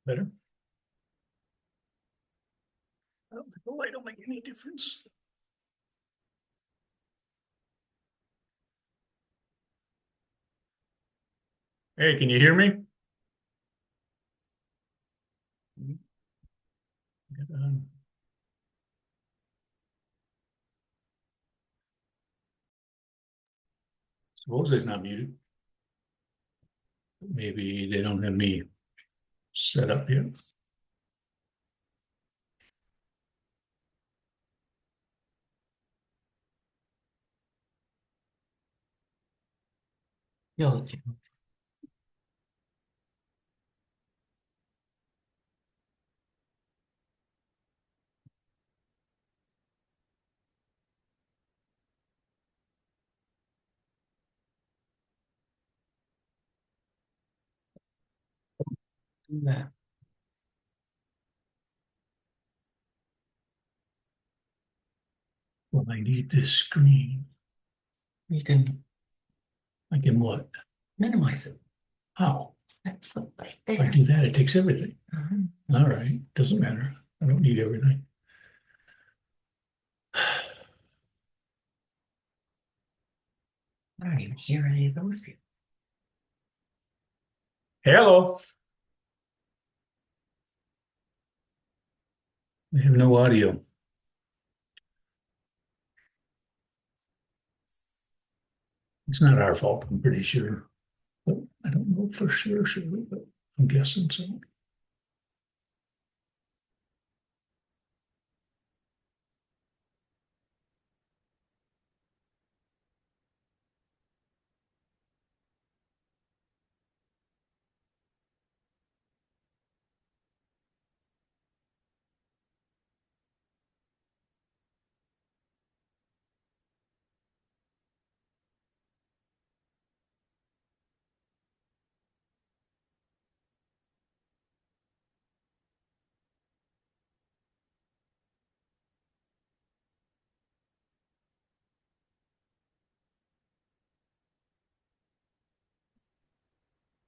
Better? I don't think the light will make any difference. Hey, can you hear me? Suppose it's not muted. Maybe they don't have me set up yet. Yeah. Do that. Well, I need this screen. You can I can what? minimize it. How? That's right If I there. do that, it takes everything. Mhm. All right, doesn't matter. I don't need everything. I don't even hear any of those people. Hello. I have no audio. It's not our fault, I'm pretty sure. But I don't know for sure, but I'm guessing so.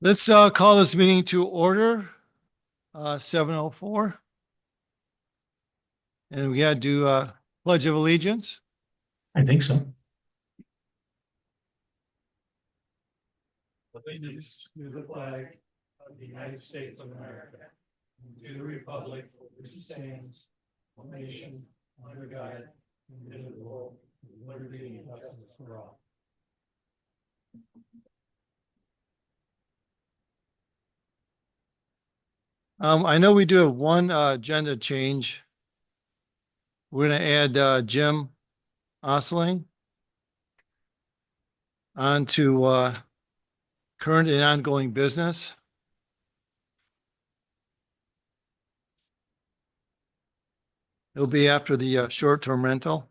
Let's call this meeting to order, 7:04. And we got to do Pledge of Allegiance. I think so. Allegiance to the flag of the United States of America, and to the republic which stands, one nation, under God, indivisible, with liberty and justice for all. I know we do have one agenda change. We're going to add Jim Osling onto current and ongoing business. It'll be after the short-term rental.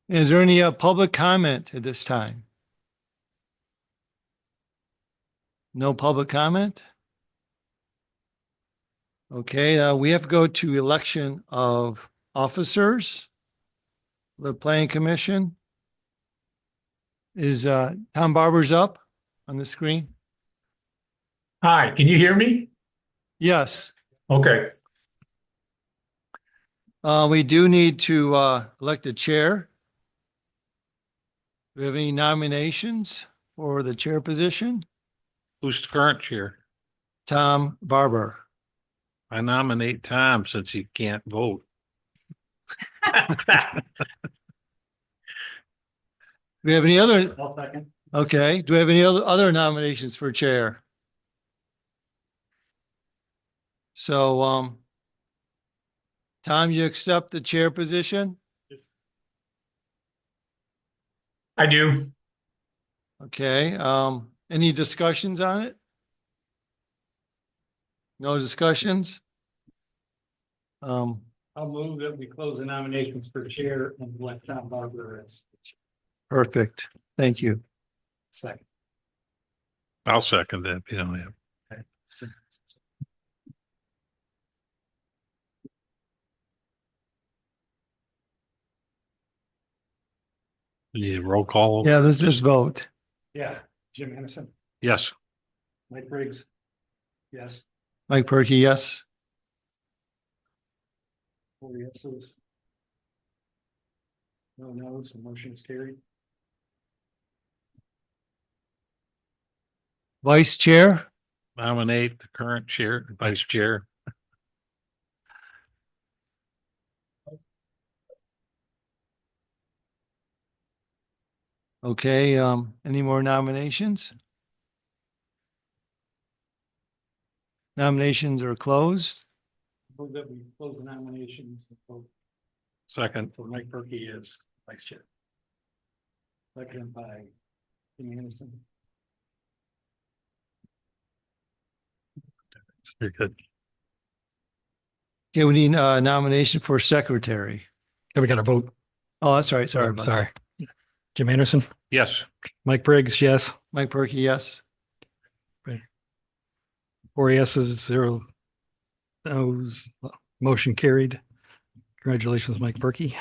Is there any public comment at this time? No public comment? Okay, we have to go to election of officers. The Planning Commission. Is Tom Barber's up on the screen? Hi, can you hear me? Yes. Okay. We do need to elect a chair. Do we have any nominations for the chair position? Who's the current chair? Tom Barber. I nominate Tom since he can't vote. Do we have any other? I'll second. Okay. Do we have any other nominations for chair? So, Tom, you accept the chair position? I do. Okay. Any discussions on it? No discussions? I'll move that we close the nominations for chair and let Tom Barber as Perfect. Thank you. second. I'll second that. You don't have. Need a roll call? Yeah, let's just vote. Yeah, Jim Anderson, Yes. Mike Briggs. Yes. Mike Perky, yes. 4 yeses. No no's, the motion is carried. Vice Chair, Nominate the current chair, vice chair. okay, any more nominations? Nominations are closed. Move that we close the nominations and vote Second. for Mike Berkey as vice chair. Seconded by Jim Anderson. You're good. Okay, we need a nomination for secretary. Yeah, we got to vote. Oh, that's right. Sorry about that. Sorry. Jim Anderson, Yes. Mike Briggs, yes. Mike Perky, yes. 4 yeses, 0 no's. Motion carried. Congratulations, Mike Berkey.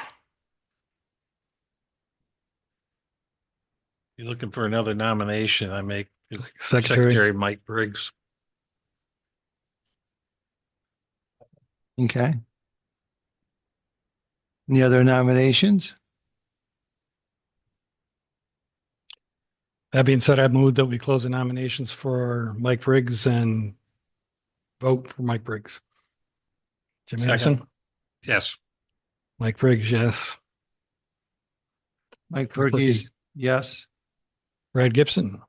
You're looking for another nomination. I make Secretary. Secretary Mike Briggs. Okay. Any other nominations? That being said, I move that we close the nominations for Mike Briggs and vote for Mike Briggs. Jim Second. Anderson, Yes. Mike Briggs, yes. Mike Perky's, yes. Brad Gibson.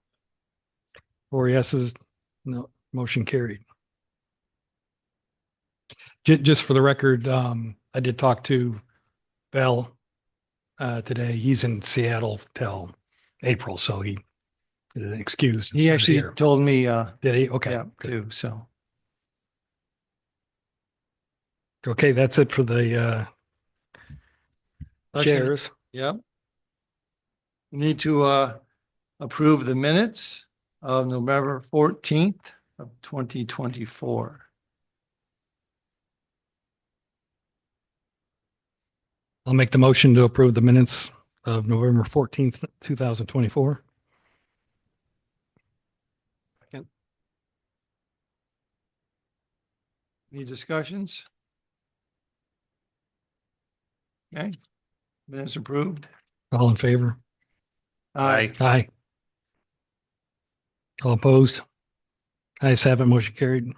4 yeses, no, motion carried. Just for the record, I did talk to Val today. He's in Seattle till April, so he is excused. He actually told me, Did he? Okay. yeah, good. too, so. Okay, that's it for the chairs. Yep. We need to approve the minutes of November 14th of 2024. I'll make the motion to approve the minutes of November 14th, 2024. Any discussions? Okay, minutes approved. All in favor? Aye. Aye. All opposed? Ayes have it, motion carried.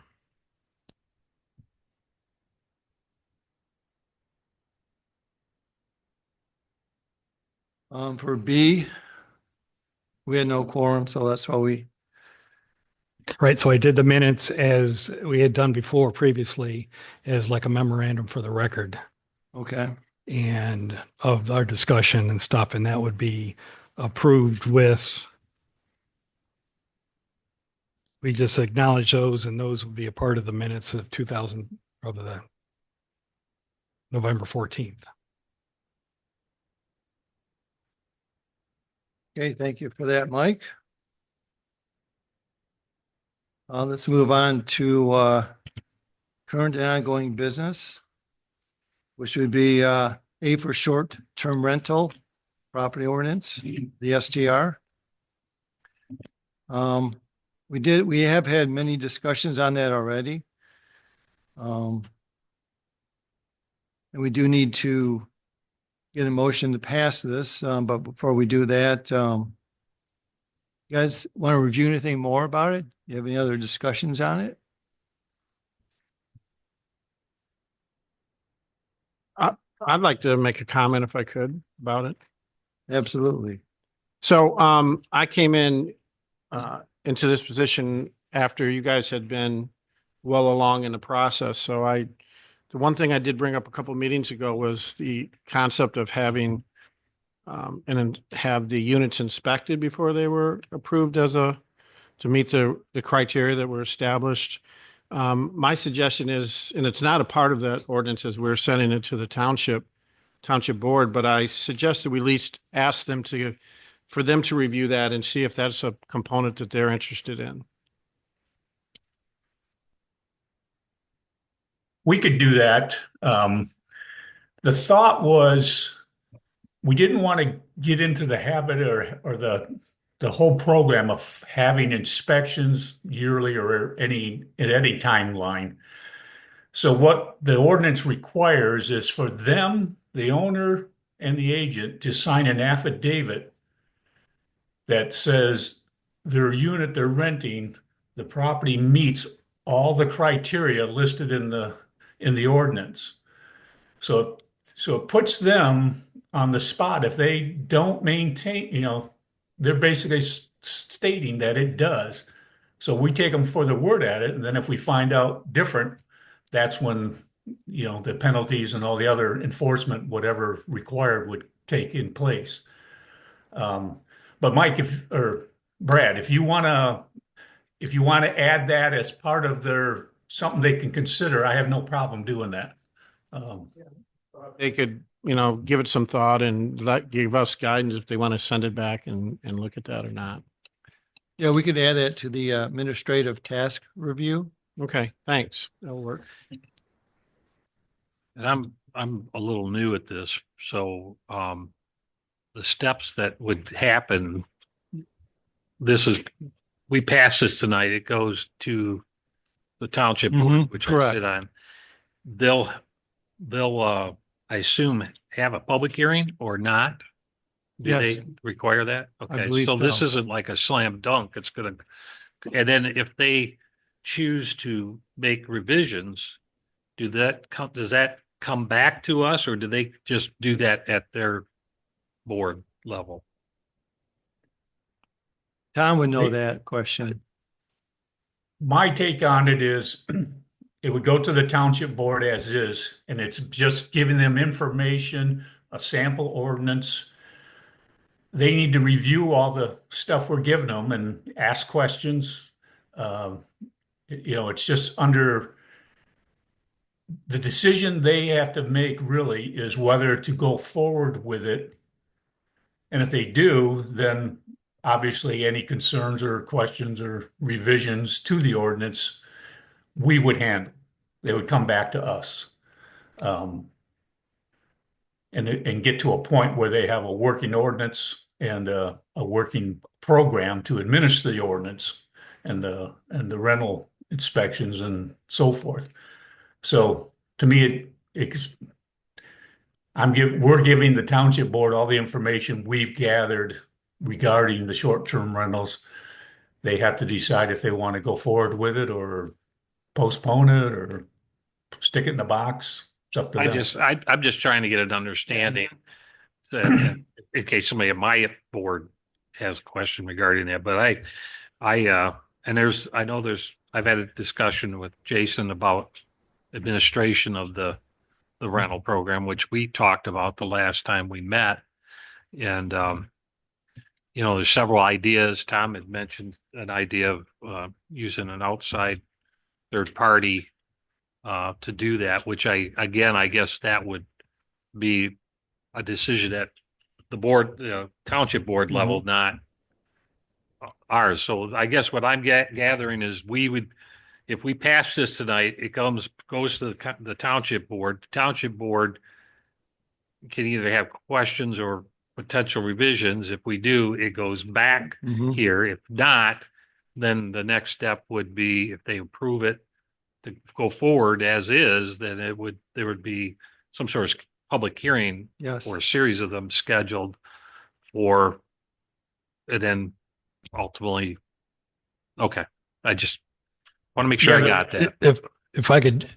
For B, we had no quorum, so that's why we, Right, so I did the minutes as we had done before previously as like a memorandum for the record okay, and of our discussion and stuff, and that would be approved with, we just acknowledge those and those would be a part of the minutes of 2000, of the November 14th. okay, thank you for that, Mike. Let's move on to current and ongoing business, which would be A for short-term rental property ordinance, the STR. We have had many discussions on that already. And we do need to get a motion to pass this, but before we do that, you guys want to review anything more about it? You have any other discussions on it? I'd like to make a comment if I could about it. Absolutely. So I came in into this position after you guys had been well along in the process. So the one thing I did bring up a couple of meetings ago was the concept of having and then have the units inspected before they were approved to meet the criteria that were established. My suggestion is, and it's not a part of that ordinance as we're sending it to the township board, but I suggested we at least ask them for them to review that and see if that's a component that they're interested in. We could do that. The thought was we didn't want to get into the habit or the whole program of having inspections yearly or at any timeline. So what the ordinance requires is for them, the owner and the agent, to sign an affidavit that says their unit they're renting, the property meets all the criteria listed in the ordinance. So so it puts them on the spot if they don't maintain, they're basically stating that it does. So we take them for the word at it, and then if we find out different, that's when, the penalties and all the other enforcement, whatever required, would take in place. But Mike, if or Brad, if you want to add that as part of their something they can consider, I have no problem doing that. Um, They could, give it some thought and give us guidance if they want to send it back and look at that or not. Yeah, we could add that to the administrative task review. Okay, thanks. That'll work. And I'm a little new at this, so the steps that would happen, we pass this tonight, it goes to the township board, which I correct. sit on. They'll I assume have a public hearing or not? Do Yes. they require that? Okay, believe so this so. isn't like a slam dunk. It's gonna, and then if they choose to make revisions, does that come back to us, or do they just do that at their board level? Tom would know that question. My take on it is it would go to the township board as is, and it's just giving them information, a sample ordinance. They need to review all the stuff we're giving them and ask questions. It's just under the decision they have to make really is whether to go forward with it. And if they do, then obviously any concerns or questions or revisions to the ordinance, we would handle. They would come back to us. And get to a point where they have a working ordinance and a working program to administer the ordinance and the rental inspections and so forth. So to me, we're giving the township board all the information we've gathered regarding the short-term rentals. They have to decide if they want to go forward with it or postpone it or stick it in the box. It's up to them. I'm just trying to get an understanding that in case somebody at my board has a question regarding that, but I've had a discussion with Jason about administration of the rental program, which we talked about the last time we met. And, there's several ideas. Tom had mentioned an idea of using an outside third party to do that, which I guess that would be a decision at the board, township board level, not ours. So I guess what I'm gathering is if we pass this tonight, it goes to the township board. The township board can either have questions or potential revisions. If we do, it goes back here. If not, then the next step would be, if they approve it to go forward as is, then there would be some sort of public hearing Yes. or a series of them scheduled and then ultimately, okay. I just want to make sure I got that. If I could,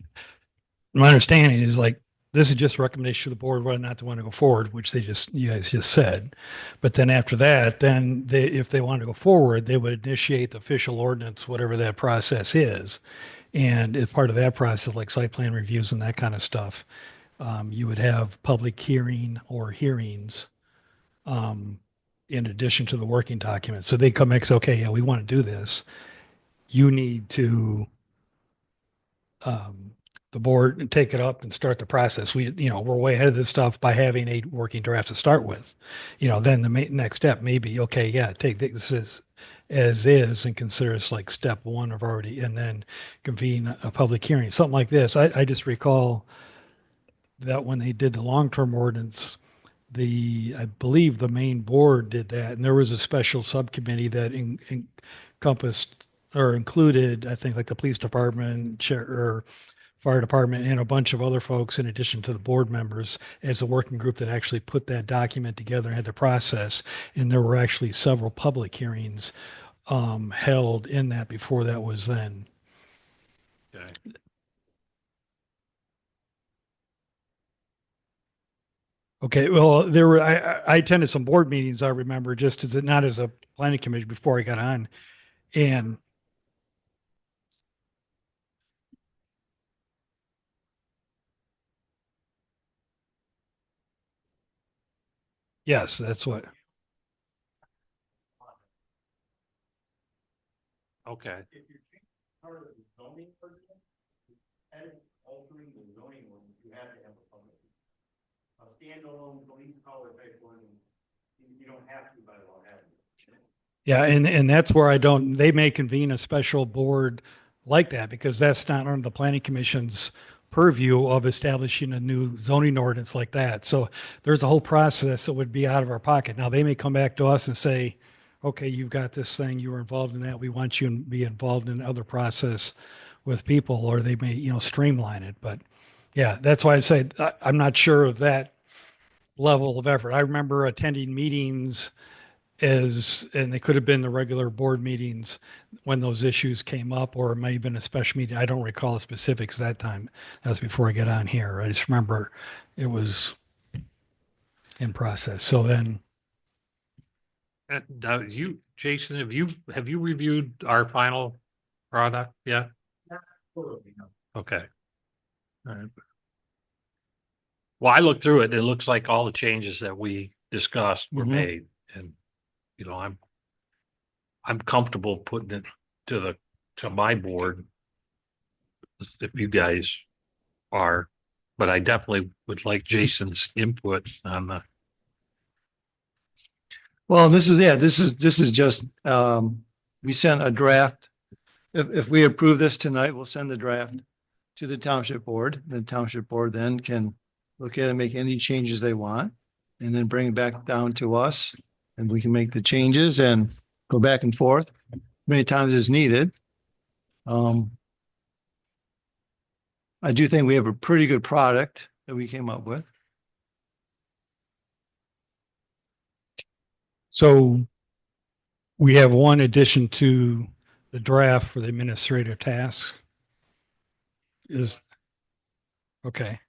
my understanding is like, this is just a recommendation to the board whether or not they want to go forward, which you guys just said. But then after that, if they want to go forward, they would initiate the official ordinance, whatever that process is. And as part of that process, like site plan reviews and that kind of stuff, you would have public hearing or hearings in addition to the working document. So they come and say, okay, yeah, we want to do this. You need to the board take it up and start the process. We're way ahead of this stuff by having a working draft to start with. Then the next step may be, okay, yeah, take this as is and consider it's like step one of already, and then convene a public hearing, something like this. I just recall that when they did the long-term ordinance, I believe the main board did that, and there was a special subcommittee that encompassed or included, I think, like the police department, or fire department, and a bunch of other folks in addition to the board members as a working group that actually put that document together and had the process. And there were actually several public hearings held in that before that was then. Okay. Okay, well, I attended some board meetings, I remember, just as not as a planning commission before I got on. And yes, that's what, Okay. If you change part of the zoning ordinance, and altering the zoning ordinance, you have to have a public. A standalone zoning power type ordinance, you don't have to by law, have you? yeah, and that's where they may convene a special board like that because that's not under the planning commission's purview of establishing a new zoning ordinance like that. So there's a whole process that would be out of our pocket. Now they may come back to us and say, okay, you've got this thing, you were involved in that. We want you to be involved in other process with people, or they may, streamline it. But yeah, that's why I say I'm not sure of that level of effort. I remember attending meetings and they could have been the regular board meetings when those issues came up, or it may have been a special meeting. I don't recall the specifics that time. That was before I get on here. I just remember it was in process. So then, Now Jason, have you reviewed our final product yet? Totally, no. Okay. All right. Well, I looked through it. It looks like all the changes that we discussed were Mhm. made, and I'm comfortable putting it to my board if you guys are, but I definitely would like Jason's input on the. Well, this is just, we sent a draft. If we approve this tonight, we'll send the draft to the township board. The township board then can look at it and make any changes they want, and then bring it back down to us. And we can make the changes and go back and forth many times as needed. I do think we have a pretty good product that we came up with. so we have one addition to the draft for the administrative tasks is okay.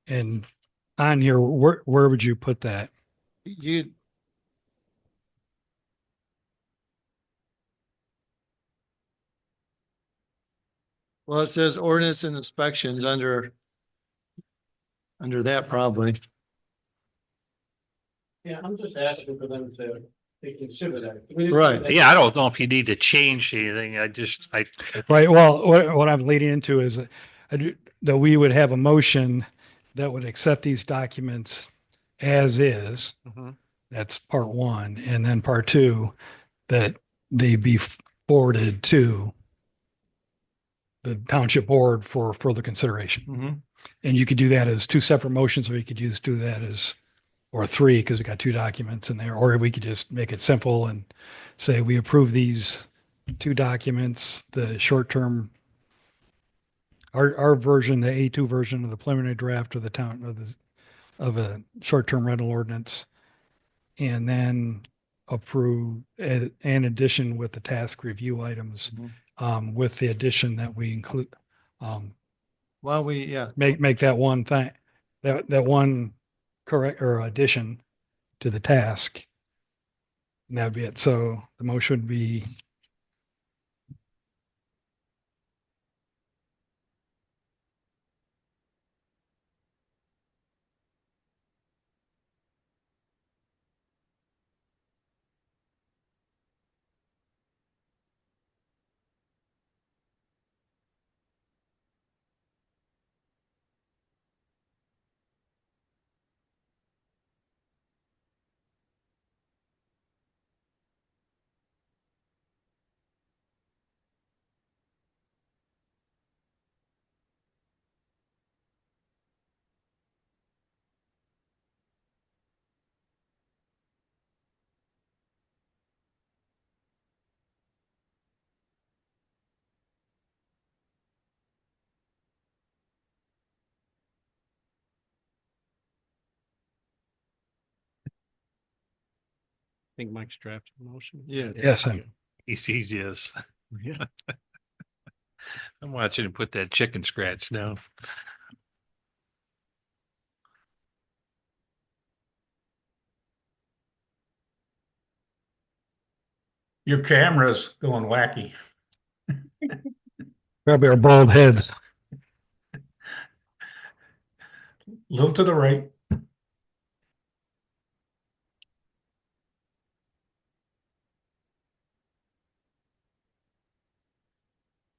And on here, where would you put that? You, well, it says ordinance and inspections under that probably. Yeah, I'm just asking for them to consider that. Right. Yeah, I don't know if you need to change anything. I Right. Well, what I'm leading into is that we would have a motion that would accept these documents as is. Mhm. That's part one. And then part two, that they be forwarded to the township board for further consideration. Mhm. And you could do that as two separate motions, or you could just do that as, or three, because we got two documents in there, or we could just make it simple and say we approve these two documents, the short-term, our version, the A2 version of the preliminary draft of the town of a short-term rental ordinance, and then approve in addition with the task review items, with the addition that we include, Well, yeah, make that one thing, that one correct or addition to the task. And that'd be it. So the motion would be think Mike's drafted the motion. Yeah. Yes, I'm. He's easy as. Yeah. I'm watching him put that chicken scratch down. Your camera's going wacky. Probably our bald heads. A little to the right.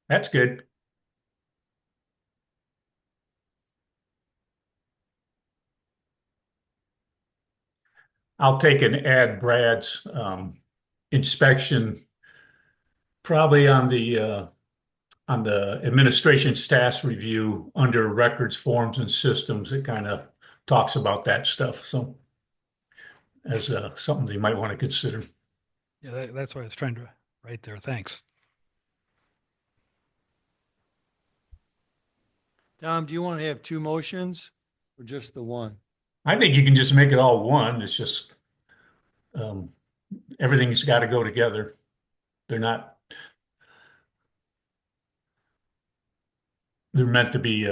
That's good. I'll take and add Brad's inspection probably on the administration staff review under records, forms, and systems. It kind of talks about that stuff. So as something that you might want to consider. Yeah, that's what I was trying to write there. Thanks. Tom, do you want to have two motions or just the one? I think you can just make it all one. It's just um, everything's got to go together. They're not. They're meant to be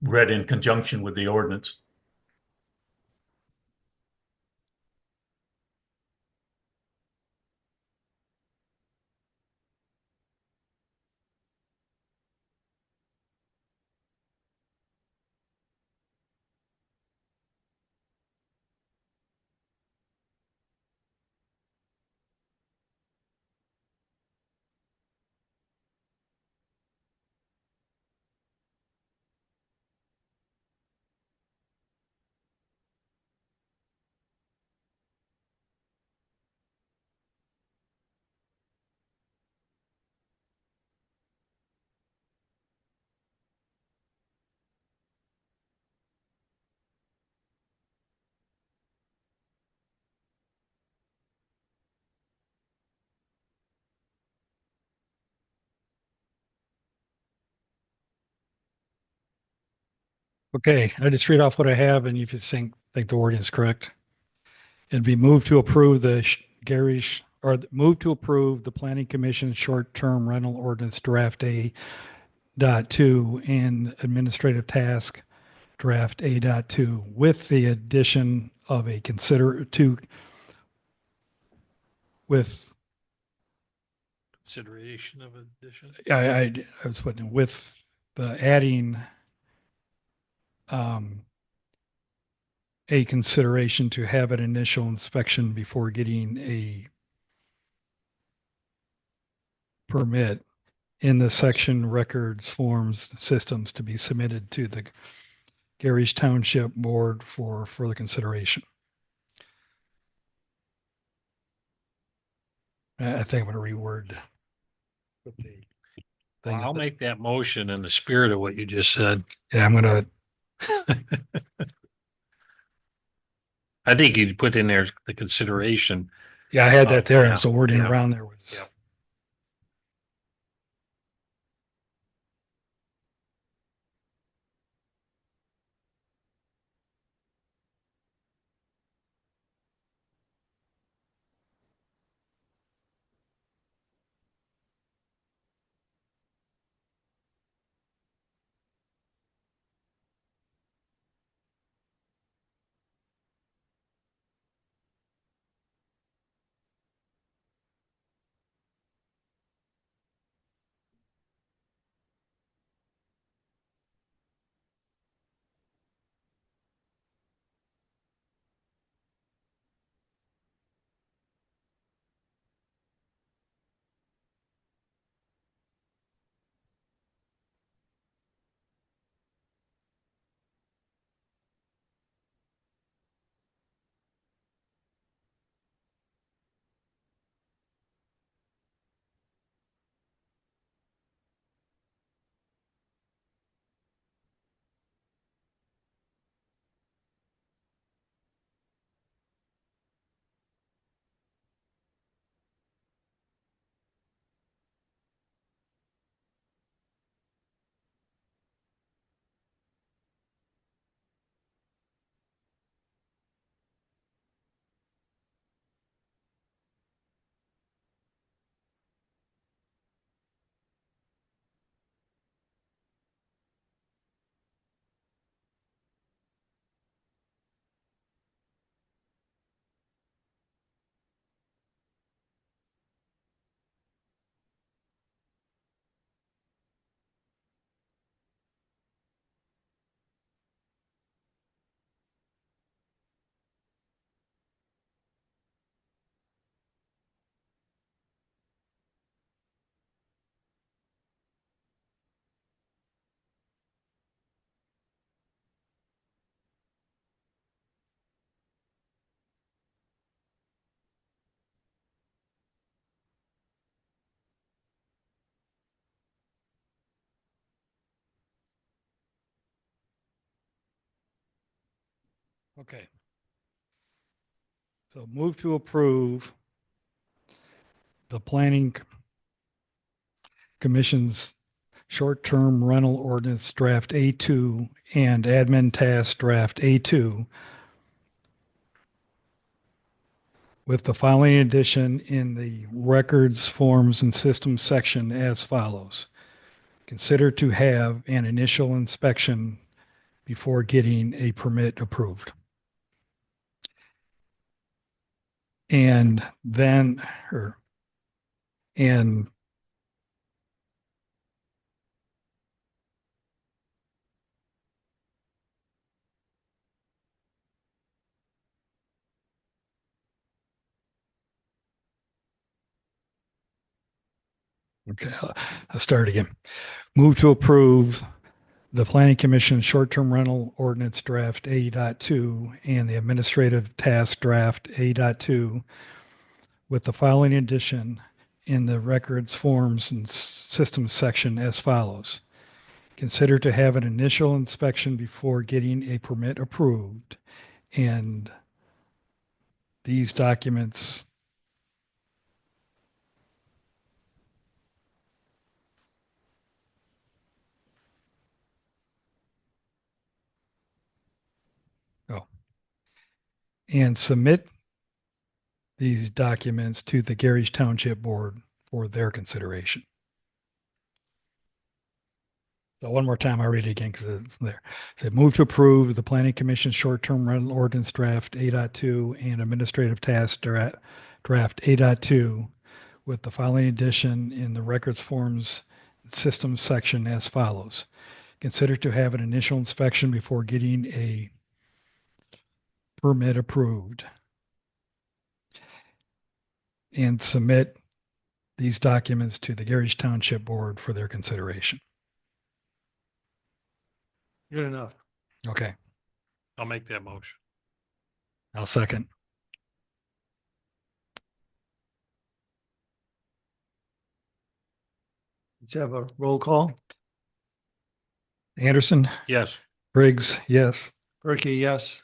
read in conjunction with the ordinance. Okay, I just read off what I have, and if you think the wording is correct, it'd be moved to approve the Gerrish or move to approve the Planning Commission short-term rental ordinance draft A.2 and administrative task draft A.2 with the addition of a consider to with Consideration of addition. I was putting with the adding a consideration to have an initial inspection before getting a permit in the section records, forms, systems to be submitted to the Gerrish Township Board for further consideration. I think I'm going to reword with the thing. I'll make that motion in the spirit of what you just said. Yeah, I'm going to. I think you'd put in there the consideration. Yeah, I had that there, Yeah, and so wording yeah. around there was. Yeah. Okay. So move to approve the planning commission's short-term rental ordinance draft A2 and admin task draft A2 with the following addition in the records, forms, and systems section as follows. Consider to have an initial inspection before getting a permit approved. And then, and okay, I'll start again. Move to approve the Planning Commission short-term rental ordinance draft A.2 and the administrative task draft A.2 with the following addition in the records, forms, and systems section as follows. Consider to have an initial inspection before getting a permit approved, and these documents and submit these documents to the Gerrish Township Board for their consideration. So one more time, I'll read it again because it's there. So move to approve the Planning Commission short-term rental ordinance draft A.2 and administrative task draft A.2 with the following addition in the records, forms, systems section as follows. Consider to have an initial inspection before getting a permit approved and submit these documents to the Gerrish Township Board for their consideration. Good enough. Okay, I'll make that motion. I'll second. Let's have a roll call. Anderson, Yes. Briggs, yes. Berkey, yes.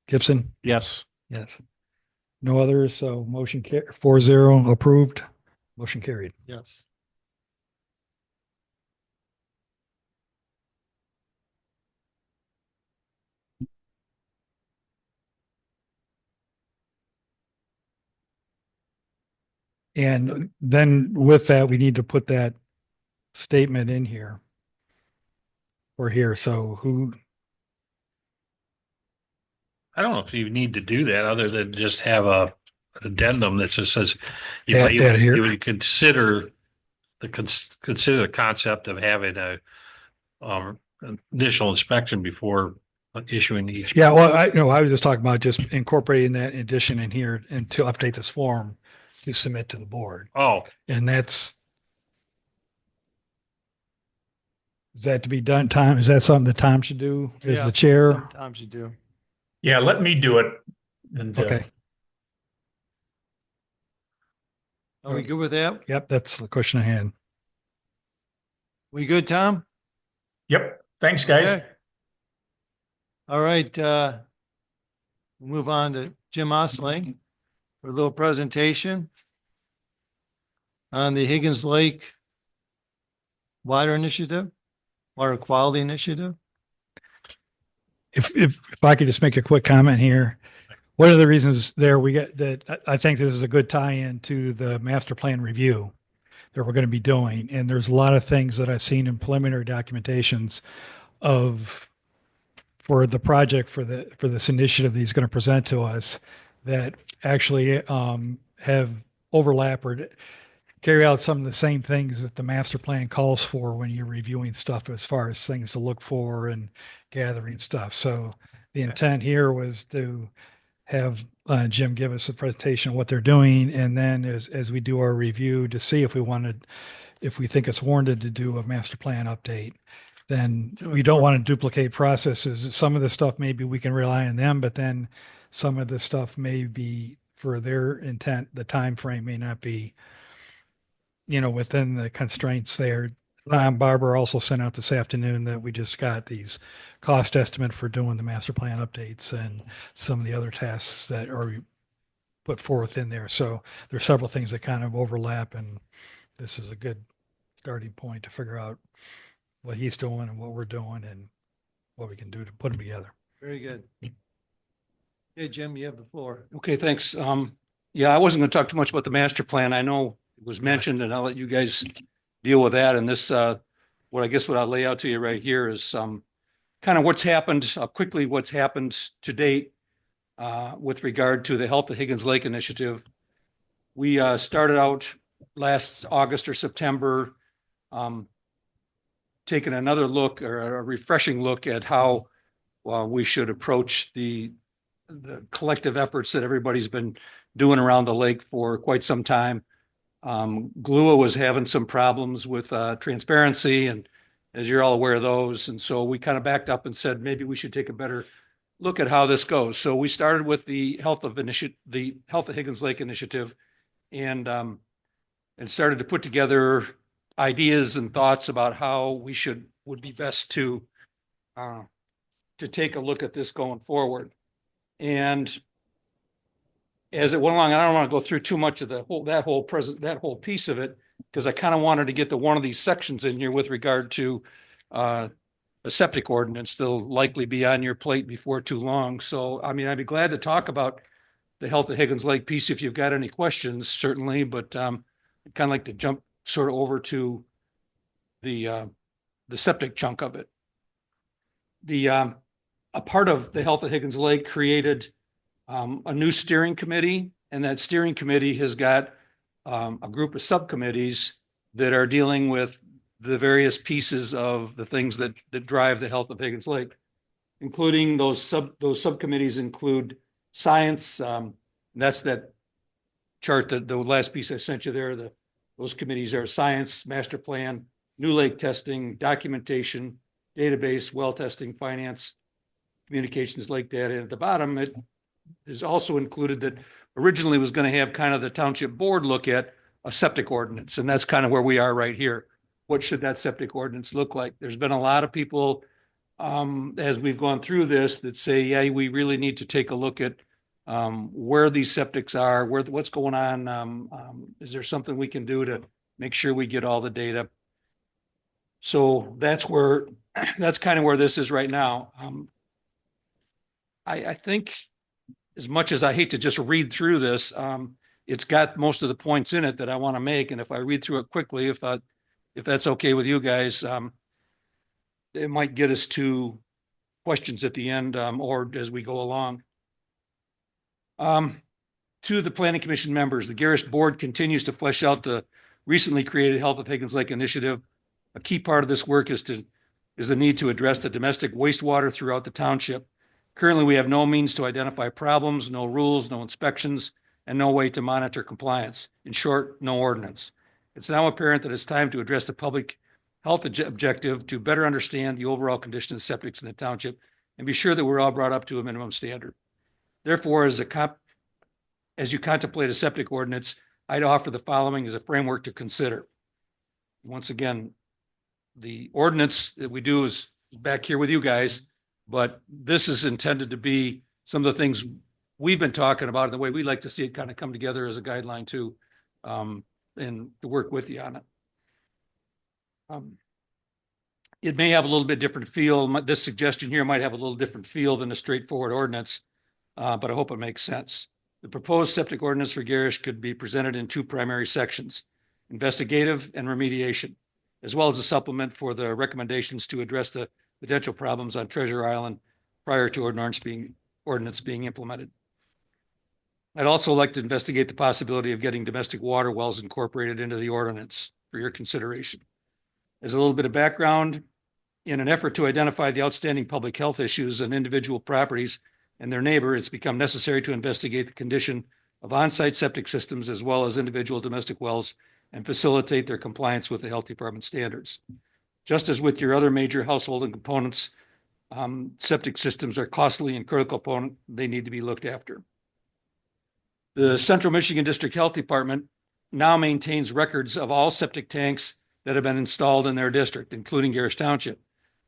Gibson, Yes. yes. No others, so motion 4-0 approved. Motion carried. Yes. And then with that, we need to put that statement in here. Or here, so who, I don't know if you need to do that other than just have an addendum that just says you Add here. you would consider consider the concept of having a initial inspection before issuing each. yeah, well, I was just talking about just incorporating that addition in here and to update this form to submit to the board. Oh, And that's, is that to be done, Tom? Is that something that Tom should do as Yeah, the chair? Sometimes you do. Yeah, let me do it. And, Okay, Are we good with that? yep, that's the question I had. We good, Tom? Yep. Thanks, guys. Okay. All right, we'll move on to Jim Osling for a little presentation on the Higgins Lake Water Initiative, Water Quality Initiative. If I could just make a quick comment here. One of the reasons there we get that I think this is a good tie-in to the master plan review that we're going to be doing. And there's a lot of things that I've seen in preliminary documentations of for the project for this initiative that he's going to present to us that actually have overlap or carry out some of the same things that the master plan calls for when you're reviewing stuff as far as things to look for and gathering stuff. So the intent here was to have Jim give us a presentation of what they're doing. And then as we do our review to see if we think it's warranted to do a master plan update, then we don't want to duplicate processes. Some of the stuff, maybe we can rely on them, but then some of the stuff may be for their intent, the time frame may not be, within the constraints there. Barbara also sent out this afternoon that we just got these cost estimate for doing the master plan updates and some of the other tasks that are put forth in there. So there's several things that kind of overlap, and this is a good starting point to figure out what he's doing and what we're doing and what we can do to put them together. Very good. Hey, Jim, you have the floor. Okay, thanks. Yeah, I wasn't going to talk too much about the master plan. I know it was mentioned and I'll let you guys deal with that. And this, what I'll lay out to you right here is, kind of what's happened, quickly what's happened to date, with regard to the Health of Higgins Lake initiative. We, started out last August or September, taking another look or a refreshing look at how, we should approach the collective efforts that everybody's been doing around the lake for quite some time. GLUA was having some problems with transparency, and as you're all aware of those. And so we kind of backed up and said, maybe we should take a better look at how this goes. So we started with the Health of Higgins Lake initiative, and started to put together ideas and thoughts about how would be best to take a look at this going forward. And as it went along, I don't want to go through too much of that whole piece of it, because I kind of wanted to get to one of these sections in here with regard to a septic ordinance. They'll likely be on your plate before too long. So, I mean, I'd be glad to talk about the Health of Higgins Lake piece if you've got any questions, certainly. But I'd kind of like to jump sort of over to the septic chunk of it. A part of the Health of Higgins Lake created a new steering committee, and that steering committee has got a group of subcommittees that are dealing with the various pieces of the things that drive the Health of Higgins Lake, including those subcommittees include science. That's that chart, that the last piece I sent you there. Those committees are science, master plan, new lake testing, documentation, database, well testing, finance, communications, lake data. And at the bottom, it is also included that originally was going to have kind of the township board look at a septic ordinance. And that's kind of where we are right here. What should that septic ordinance look like? There's been a lot of people, as we've gone through this, that say, yeah, we really need to take a look at where these septics are, what's going on. Is there something we can do to make sure we get all the data? So that's kind of where this is right now. I think, as much as I hate to just read through this, it's got most of the points in it that I want to make. And if I read through it quickly, if that's okay with you guys, it might get us to questions at the end, or as we go along. To the Planning Commission members, the Gerrish Board continues to flesh out the recently created Health of Higgins Lake initiative. A key part of this work is the need to address the domestic wastewater throughout the township. Currently, we have no means to identify problems, no rules, no inspections, and no way to monitor compliance. In short, no ordinance. It's now apparent that it's time to address the public health objective to better understand the overall condition of septics in the township and be sure that we're all brought up to a minimum standard. Therefore, as you contemplate a septic ordinance, I'd offer the following as a framework to consider. Once again, the ordinance that we do is back here with you guys, but this is intended to be some of the things we've been talking about and the way we like to see it kind of come together as a guideline too, and to work with you on it. It may have a little bit different feel. This suggestion here might have a little different feel than a straightforward ordinance, but I hope it makes sense. The proposed septic ordinance for Gerrish could be presented in two primary sections: investigative and remediation, as well as a supplement for the recommendations to address the potential problems on Treasure Island prior to ordinance being implemented. I'd also like to investigate the possibility of getting domestic water wells incorporated into the ordinance for your consideration. As a little bit of background, in an effort to identify the outstanding public health issues on individual properties and their neighbor, it's become necessary to investigate the condition of on-site septic systems as well as individual domestic wells and facilitate their compliance with the health department standards. Just as with your other major household and components, septic systems are costly and critical component. They need to be looked after. The Central Michigan District Health Department now maintains records of all septic tanks that have been installed in their district, including Gerrish Township.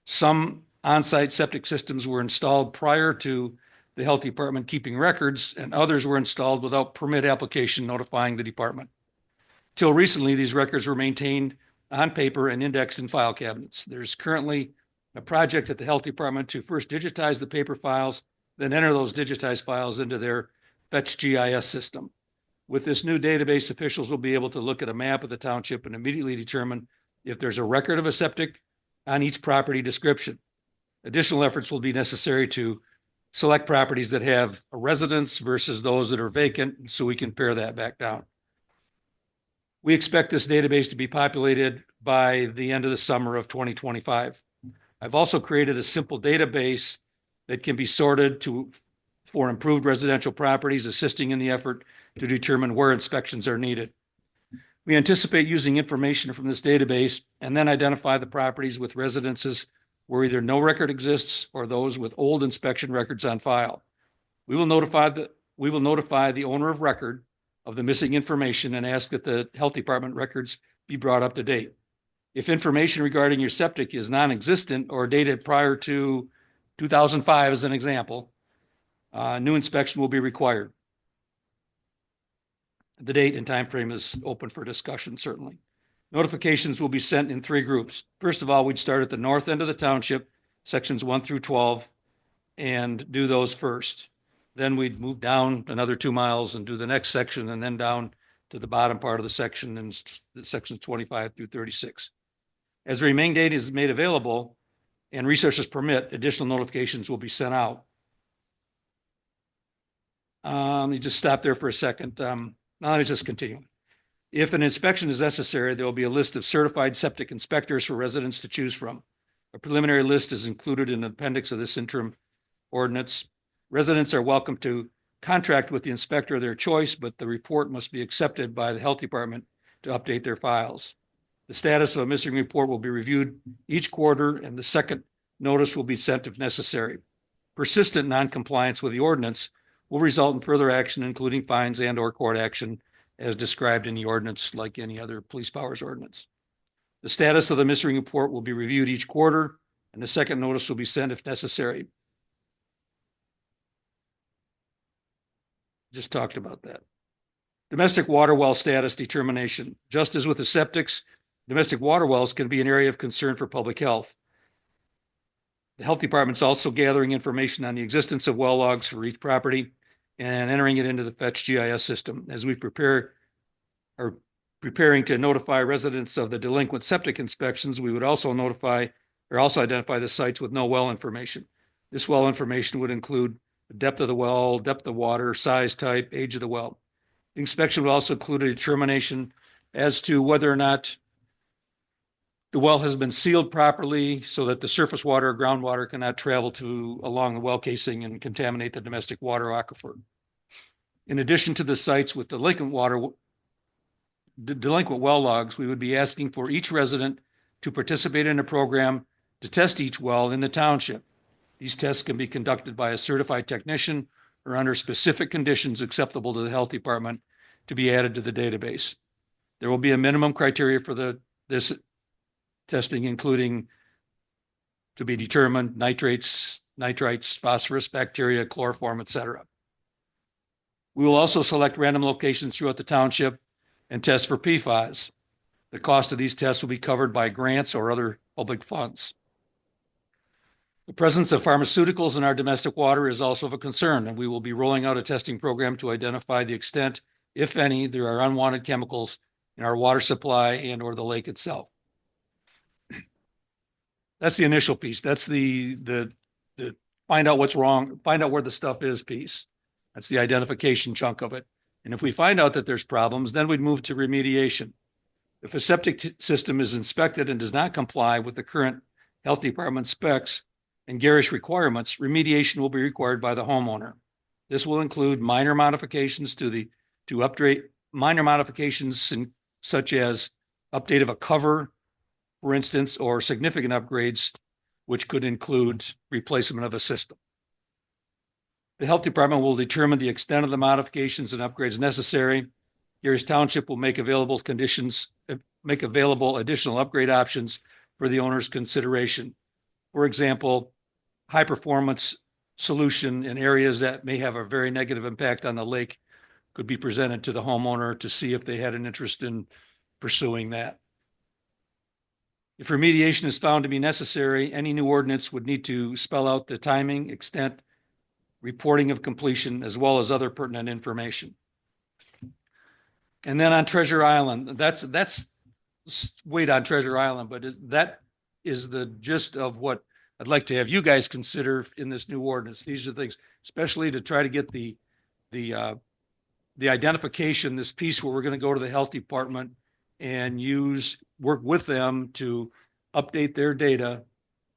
Some on-site septic systems were installed prior to the health department keeping records, and others were installed without permit application notifying the department. Till recently, these records were maintained on paper and indexed in file cabinets. There's currently a project at the health department to first digitize the paper files, then enter those digitized files into their Fetch GIS system. With this new database, officials will be able to look at a map of the township and immediately determine if there's a record of a septic on each property description. Additional efforts will be necessary to select properties that have a residence versus those that are vacant, so we can pare that back down. We expect this database to be populated by the end of the summer of 2025. I've also created a simple database that can be sorted for improved residential properties, assisting in the effort to determine where inspections are needed. We anticipate using information from this database and then identify the properties with residences where either no record exists or those with old inspection records on file. We will notify the owner of record of the missing information and ask that the health department records be brought up to date. If information regarding your septic is non-existent or dated prior to 2005, as an example, new inspection will be required. The date and time frame is open for discussion, certainly. Notifications will be sent in 3 groups. First of all, we'd start at the north end of the township, sections 1 through 12, and do those first. Then we'd move down another 2 miles and do the next section, and then down to the bottom part of the section and sections 25 through 36. As the remaining data is made available and resources permit, additional notifications will be sent out. Let me just stop there for a second. Now let me just continue. If an inspection is necessary, there will be a list of certified septic inspectors for residents to choose from. A preliminary list is included in the appendix of this interim ordinance. Residents are welcome to contract with the inspector of their choice, but the report must be accepted by the health department to update their files. The status of a missing report will be reviewed each quarter, and the second notice will be sent if necessary. Persistent noncompliance with the ordinance will result in further action, including fines and/or court action, as described in the ordinance, like any other police powers ordinance. The status of the missing report will be reviewed each quarter, and the second notice will be sent if necessary. Just talked about that. Domestic water well status determination. Just as with the septics, domestic water wells can be an area of concern for public health. The health department is also gathering information on the existence of well logs for each property and entering it into the Fetch GIS system. As we preparing to notify residents of the delinquent septic inspections, we would also identify the sites with no well information. This well information would include the depth of the well, depth of water, size, type, age of the well. The inspection would also include a determination as to whether or not the well has been sealed properly so that the surface water or groundwater cannot travel along the well casing and contaminate the domestic water aquifer. In addition to the sites with delinquent well logs, we would be asking for each resident to participate in a program to test each well in the township. These tests can be conducted by a certified technician or under specific conditions acceptable to the health department to be added to the database. There will be a minimum criteria for this testing, including to be determined nitrates, nitrites, phosphorus, bacteria, chloroform, etc. We will also select random locations throughout the township and test for PFAS. The cost of these tests will be covered by grants or other public funds. The presence of pharmaceuticals in our domestic water is also of a concern, and we will be rolling out a testing program to identify the extent, if any, there are unwanted chemicals in our water supply and or the lake itself. That's the initial piece. That's the find out what's wrong, find out where the stuff is piece. That's the identification chunk of it. And if we find out that there's problems, then we'd move to remediation. If a septic system is inspected and does not comply with the current health department specs and Gerrish requirements, remediation will be required by the homeowner. This will include minor modifications minor modifications such as update of a cover, for instance, or significant upgrades, which could include replacement of a system. The health department will determine the extent of the modifications and upgrades necessary. Gerrish Township will make available additional upgrade options for the owner's consideration. For example, high performance solution in areas that may have a very negative impact on the lake could be presented to the homeowner to see if they had an interest in pursuing that. If remediation is found to be necessary, any new ordinance would need to spell out the timing, extent, reporting of completion, as well as other pertinent information. And then on Treasure Island, that's weight on Treasure Island, but that is the gist of what I'd like to have you guys consider in this new ordinance. These are things, especially to try to get the identification, this piece where we're going to go to the health department and work with them to update their data,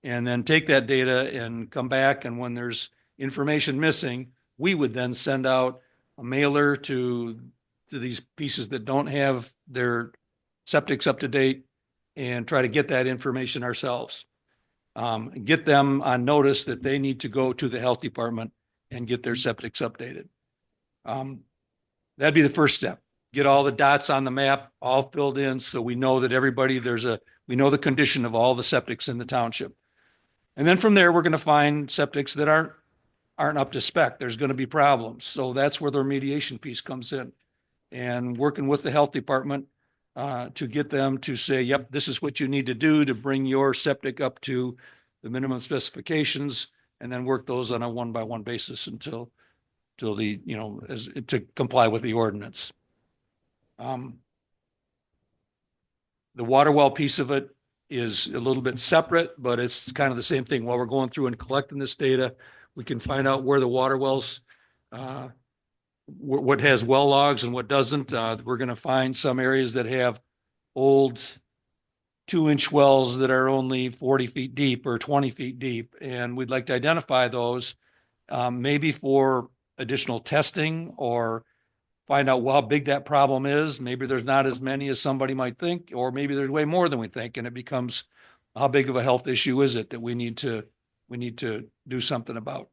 and then take that data and come back. And when there's information missing, we would then send out a mailer to these pieces that don't have their septics up to date and try to get that information ourselves. Get them on notice that they need to go to the health department and get their septics updated. That'd be the first step. Get all the dots on the map all filled in so we know that we know the condition of all the septics in the township. And then from there, we're going to find septics that aren't up to spec. There's going to be problems. So that's where the remediation piece comes in, and working with the health department to get them to say, yep, this is what you need to do to bring your septic up to the minimum specifications, and then work those on a one-by-one basis until to comply with the ordinance. The water well piece of it is a little bit separate, but it's kind of the same thing. While we're going through and collecting this data, we can find out where the water wells, what has well logs and what doesn't. We're going to find some areas that have old 2-inch wells that are only 40 feet deep or 20 feet deep. And we'd like to identify those, maybe for additional testing, or find out how big that problem is. Maybe there's not as many as somebody might think, or maybe there's way more than we think. And it becomes, how big of a health issue is it that we need to do something about?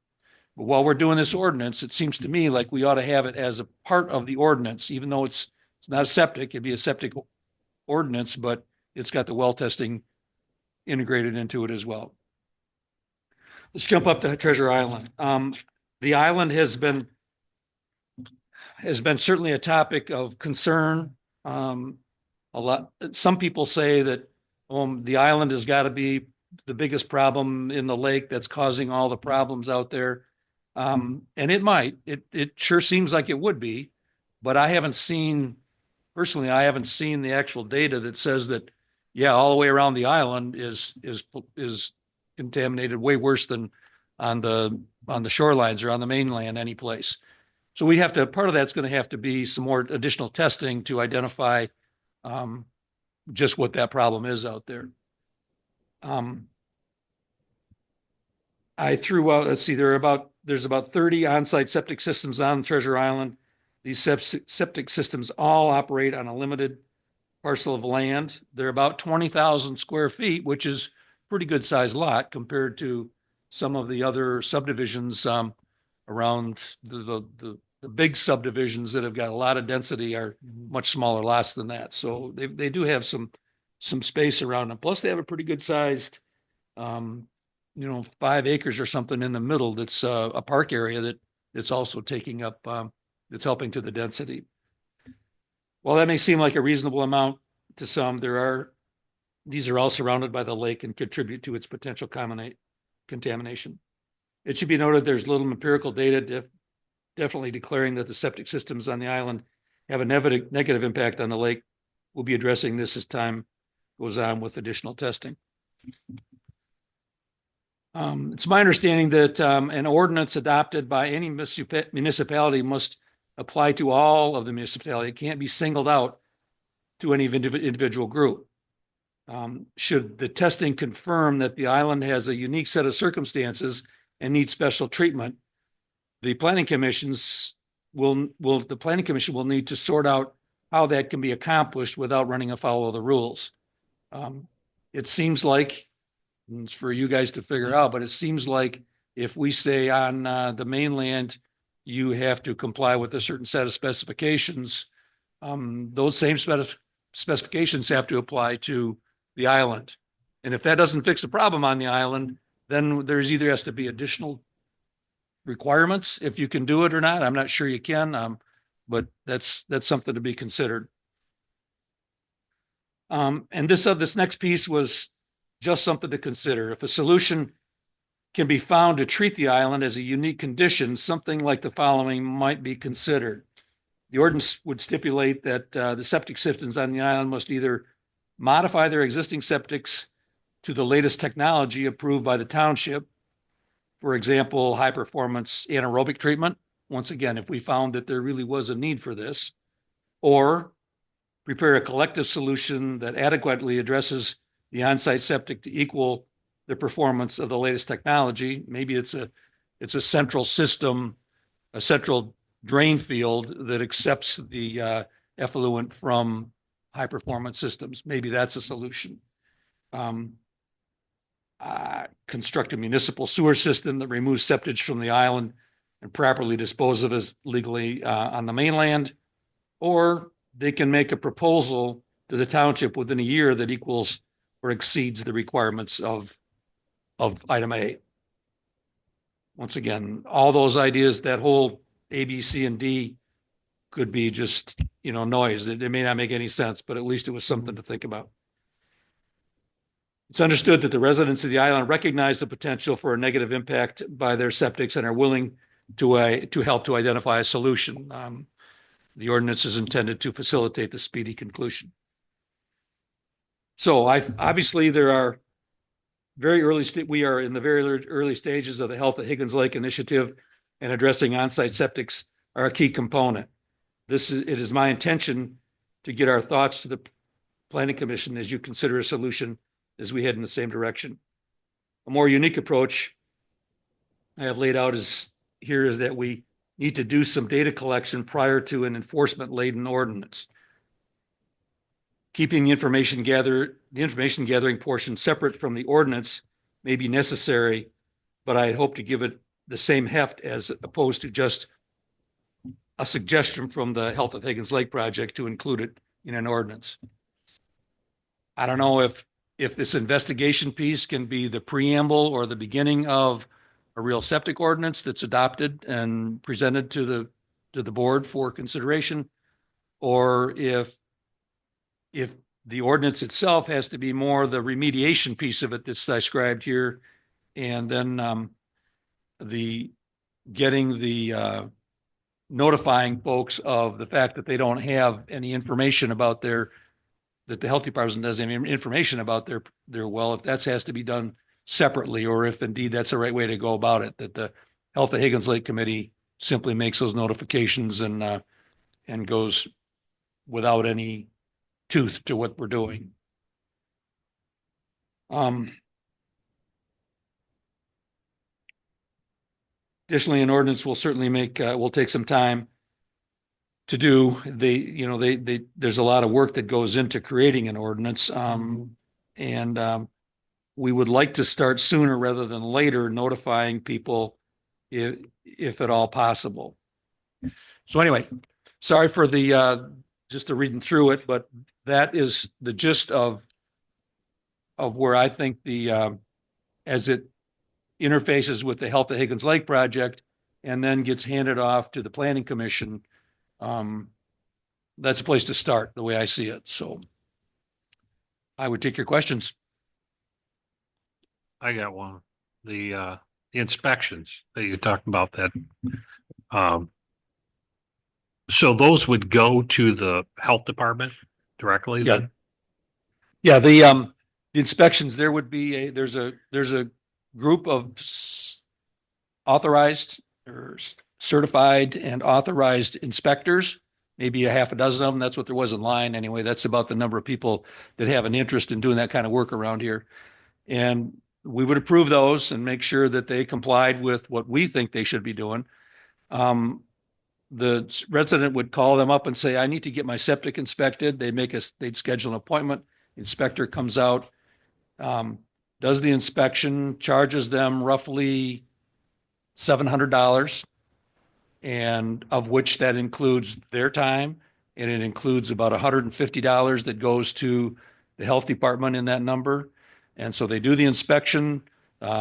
But while we're doing this ordinance, it seems to me like we ought to have it as a part of the ordinance, even though it's not a septic. It'd be a septic ordinance, but it's got the well testing integrated into it as well. Let's jump up to Treasure Island. The island has been certainly a topic of concern. Some people say that the island has got to be the biggest problem in the lake that's causing all the problems out there. And it might. It sure seems like it would be, but I haven't seen the actual data that says that, yeah, all the way around the island is contaminated way worse than on the shorelines or on the mainland any place. So part of that's going to have to be some more additional testing to identify just what that problem is out there. I threw out, let's see, there's about 30 on-site septic systems on Treasure Island. These septic systems all operate on a limited parcel of land. They're about 20,000 square feet, which is a pretty good sized lot compared to some of the other subdivisions around the big subdivisions that have got a lot of density are much smaller lots than that. So they do have some space around them. Plus they have a pretty good sized, 5 acres or something in the middle. That's a park area that's also taking up, that's helping to the density. While that may seem like a reasonable amount to some, these are all surrounded by the lake and contribute to its potential contamination. It should be noted there's little empirical data definitely declaring that the septic systems on the island have a negative impact on the lake. We'll be addressing this as time goes on with additional testing. It's my understanding that an ordinance adopted by any municipality must apply to all of the municipality. It can't be singled out to any individual group. Should the testing confirm that the island has a unique set of circumstances and needs special treatment, the planning commission will need to sort out how that can be accomplished without running afoul of the rules. It seems like, and it's for you guys to figure out, but it seems like if we say on the mainland, you have to comply with a certain set of specifications, those same specifications have to apply to the island. And if that doesn't fix the problem on the island, then there's either has to be additional requirements if you can do it or not. I'm not sure you can, but that's something to be considered. And this next piece was just something to consider. If a solution can be found to treat the island as a unique condition, something like the following might be considered. The ordinance would stipulate that the septic systems on the island must either modify their existing septics to the latest technology approved by the township. For example, high performance anaerobic treatment. Once again, if we found that there really was a need for this, or prepare a collective solution that adequately addresses the on-site septic to equal the performance of the latest technology. Maybe it's a central system, a central drain field that accepts the effluent from high performance systems. Maybe that's a solution. Construct a municipal sewer system that removes septage from the island and properly dispose of it legally on the mainland, or they can make a proposal to the township within a year that equals or exceeds the requirements of item A. Once again, all those ideas, that whole A, B, C, and D could be just, noise. It may not make any sense, but at least it was something to think about. It's understood that the residents of the island recognize the potential for a negative impact by their septics and are willing to help to identify a solution. The ordinance is intended to facilitate the speedy conclusion. So obviously there are we are in the very early stages of the Health at Higgins Lake initiative, and addressing on-site septics are a key component. It is my intention to get our thoughts to the Planning Commission as you consider a solution as we head in the same direction. A more unique approach I have laid out is that we need to do some data collection prior to an enforcement-laden ordinance. Keeping the information gathering portion separate from the ordinance may be necessary, but I hope to give it the same heft as opposed to just a suggestion from the Health at Higgins Lake project to include it in an ordinance. I don't know if this investigation piece can be the preamble or the beginning of a real septic ordinance that's adopted and presented to the board for consideration, or if the ordinance itself has to be more the remediation piece of it that's described here, and then notifying folks of the fact that they don't have any information about that the health department doesn't have any information about their well, if that has to be done separately, or if indeed that's the right way to go about it, that the Health of Higgins Lake Committee simply makes those notifications and goes without any tooth to what we're doing. Additionally, an ordinance will certainly will take some time to do. There's a lot of work that goes into creating an ordinance. And we would like to start sooner rather than later notifying people if at all possible. So anyway, sorry for just reading through it, but that is the gist of where I think as it interfaces with the Health of Higgins Lake project and then gets handed off to the Planning Commission. That's a place to start the way I see it. So I would take your questions. I got one. The inspections that you talked about that. So those would go to the health department directly? Yeah. Yeah. The inspections, there's a group of authorized or certified and authorized inspectors, maybe a half a dozen of them. That's what there was in line. Anyway, that's about the number of people that have an interest in doing that kind of work around here. And we would approve those and make sure that they complied with what we think they should be doing. The resident would call them up and say, I need to get my septic inspected. They'd schedule an appointment. Inspector comes out, does the inspection, charges them roughly $700, and of which that includes their time, and it includes about $150 that goes to the health department in that number. And so they do the inspection.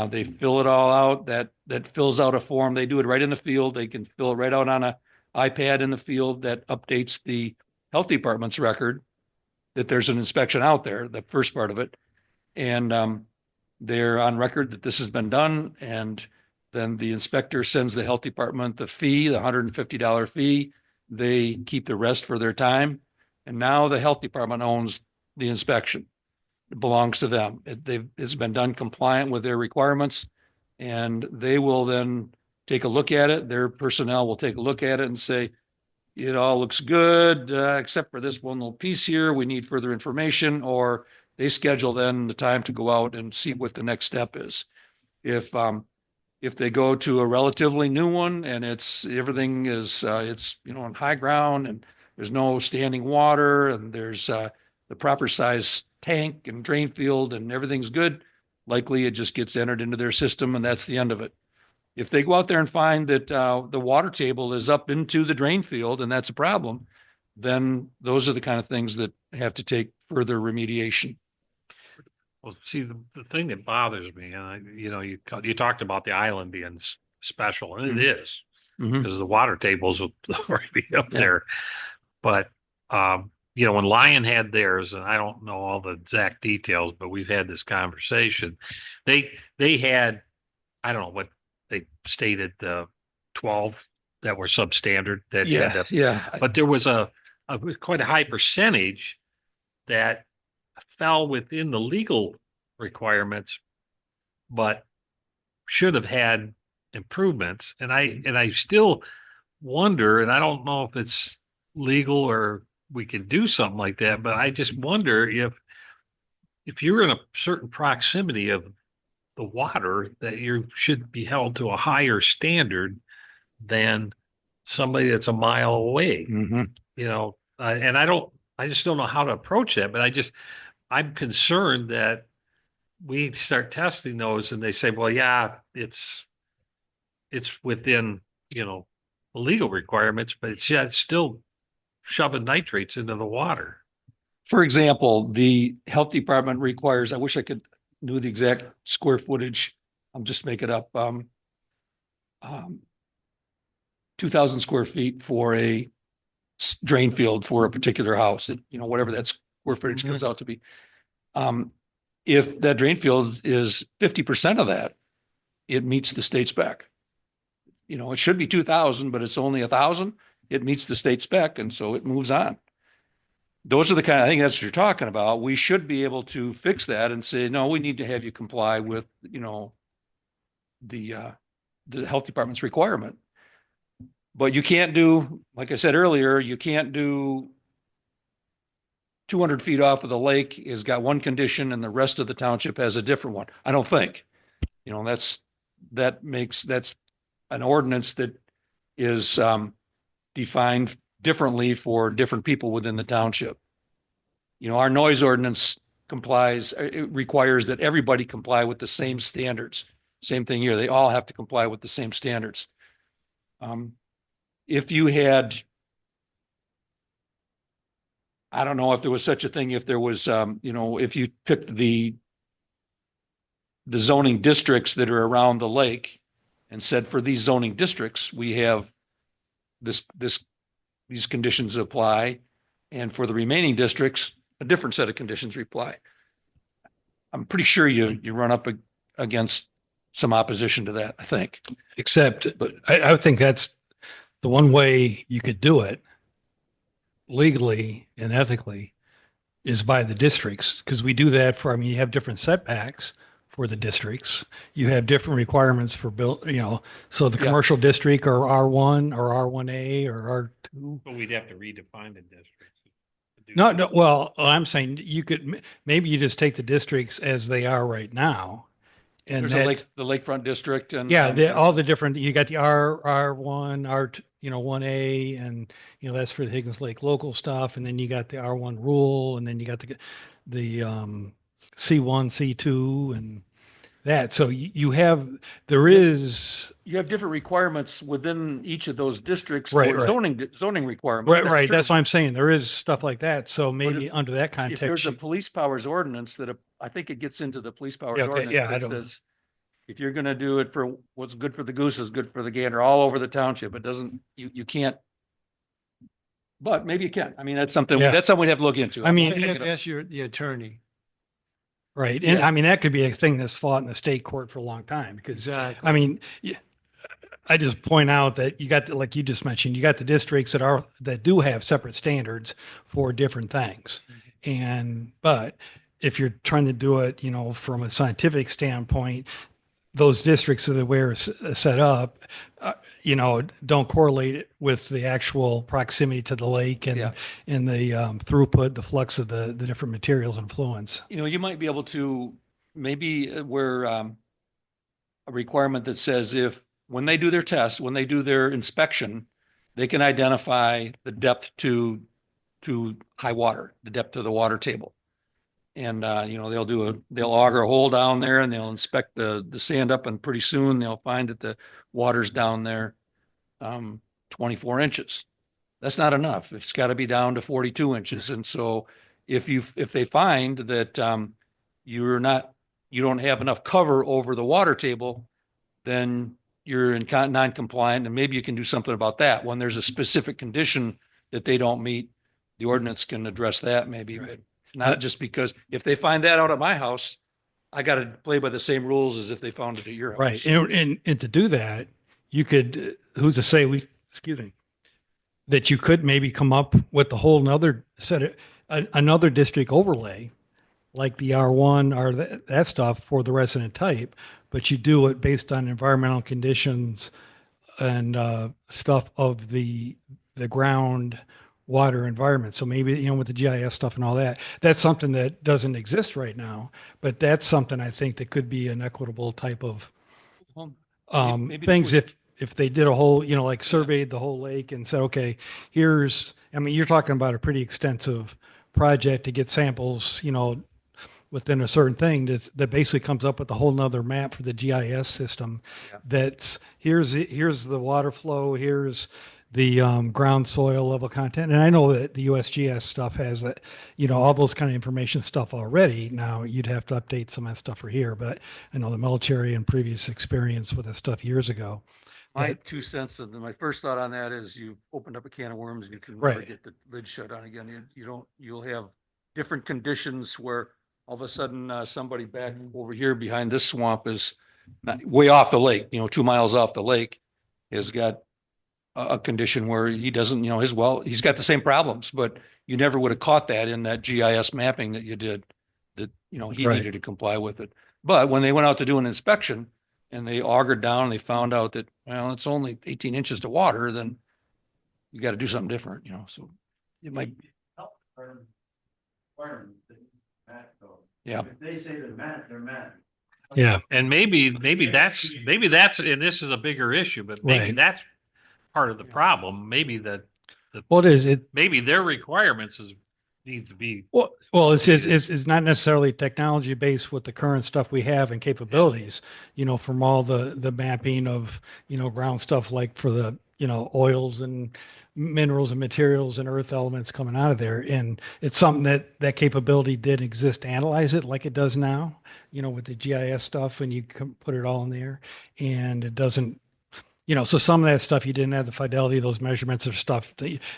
They fill it all out. That fills out a form. They do it right in the field. They can fill it right out on a iPad in the field that updates the health department's record that there's an inspection out there, the first part of it. And they're on record that this has been done. And then the inspector sends the health department the fee, the $150 fee. They keep the rest for their time. And now the health department owns the inspection. It belongs to them. It's been done compliant with their requirements. And they will then take a look at it. Their personnel will take a look at it and say, it all looks good, except for this one little piece here. We need further information, or they schedule then the time to go out and see what the next step is. If they go to a relatively new one and everything is it's on high ground and there's no standing water and there's the proper size tank and drain field and everything's good, likely it just gets entered into their system and that's the end of it. If they go out there and find that the water table is up into the drain field and that's a problem, then those are the kind of things that have to take further remediation. Well, see, the thing that bothers me, and you talked about the island being special, and it is, because the water tables will already be up there. But when Lion had theirs, and I don't know all the exact details, but we've had this conversation. They had, I don't know what they stated, 12 that were substandard. But there was a quite a high percentage that fell within the legal requirements, but should have had improvements. And I still wonder, and I don't know if it's legal or we can do something like that, but I just wonder if you're in a certain proximity of the water, that you should be held to a higher standard than somebody that's a mile away. And I just don't know how to approach that, but I'm concerned that we start testing those and they say, well, yeah, it's within, the legal requirements, but it's still shoving nitrates into the water. For example, the health department requires, I wish I could know the exact square footage. I'm just making it up. 2,000 square feet for a drain field for a particular house, whatever that square footage comes out to be. If that drain field is 50% of that, it meets the state spec. It should be 2,000, but it's only 1,000. It meets the state spec, and so it moves on. Those are the I think that's what you're talking about. We should be able to fix that and say, no, we need to have you comply with, the health department's requirement. But you can't do, like I said earlier, you can't do 200 feet off of the lake has got one condition and the rest of the township has a different one. I don't think, that's an ordinance that is defined differently for different people within the township. Our noise ordinance it requires that everybody comply with the same standards. Same thing here. They all have to comply with the same standards. If you had, I don't know if there was such a thing, if there was, if you picked the zoning districts that are around the lake and said, for these zoning districts, we have these conditions apply. And for the remaining districts, a different set of conditions apply. I'm pretty sure you run up against some opposition to that, I think. But I think that's the one way you could do it legally and ethically is by the districts, because we do that you have different setbacks for the districts. You have different requirements for so the commercial district or R1 or R1A or R2. But we'd have to redefine the districts. No. Well, I'm saying you could, maybe you just take the districts as they are right now. And there's the lakefront district and all the different, you got the R1, R2, 1A, and that's for the Higgins Lake local stuff, and then you got the R1 rule, and then you got the C1, C2, and that. So you have different requirements within each of those districts for zoning requirements. Right. That's what I'm saying. There is stuff like that. So maybe under that context, if there's a police powers ordinance I think it gets into the police powers ordinance. Yeah, I don't. if you're gonna do it for what's good for the goose is good for the gander all over the township, it doesn't, you can't. But maybe you can. I mean, that's something Yeah. we'd have to look into. I mean, You have to ask the attorney. right. And Yeah. I mean, that could be a thing that's fought in the state court for a long time because, Exactly. I mean, I just point out that you got, like you just mentioned, you got the districts that do have separate standards for different things. But if you're trying to do it, from a scientific standpoint, those districts that the way are set up, don't correlate it with the actual proximity to the lake and, Yeah. and the throughput, the flux of the different materials and fluents. You might be able to maybe where a requirement that says when they do their test, when they do their inspection, they can identify the depth to high water, the depth of the water table. And they'll auger a hole down there and they'll inspect the sand up, and pretty soon they'll find that the water's down there 24 inches. That's not enough. It's got to be down to 42 inches. And so if they find that you don't have enough cover over the water table, then you're in non-compliant, and maybe you can do something about that. When there's a specific condition that they don't meet, the ordinance can address that maybe, but not just because if they find that out at my house, I got to play by the same rules as if they found it at your house. Right. And to do that, you could, who's to say that you could maybe come up with a whole nother set of another district overlay, like the R1 or that stuff for the resident type, but you do it based on environmental conditions and stuff of the ground water environment. So maybe, with the GIS stuff and all that, that's something that doesn't exist right now, but that's something I think that could be an equitable type of Maybe things if they did a whole, like surveyed the whole lake and said, okay, you're talking about a pretty extensive project to get samples, within a certain thing that basically comes up with a whole nother map for the GIS system. Yeah. That's here's the water flow, here's the ground soil level content. And I know that the USGS stuff has that, all those kind of information stuff already. Now you'd have to update some of that stuff for here, but I know the military and previous experience with that stuff years ago. My 2 cents, and my first thought on that is you opened up a can of worms. You can never Right. get the lid shut on again. You'll have different conditions where all of a sudden somebody back over here behind this swamp is way off the lake, 2 miles off the lake, has got a condition where he doesn't, he's got the same problems, but you never would have caught that in that GIS mapping that you did, that, he Right. needed to comply with it. But when they went out to do an inspection and they augered down and they found out that, well, it's only 18 inches to water, then you got to do something different, so it might, yeah. If they say they're mad, they're mad. Yeah. And maybe that's, and this is a bigger issue, but maybe Right. that's part of the problem. Maybe Well, it is. maybe their requirements needs to be. Well, it's not necessarily technology based with the current stuff we have and capabilities, from all the mapping of, ground stuff like for the, oils and minerals and materials and earth elements coming out of there. And it's something that capability did exist to analyze it like it does now, with the GIS stuff, and you can put it all in there, and it doesn't, so some of that stuff you didn't have the fidelity of those measurements or stuff.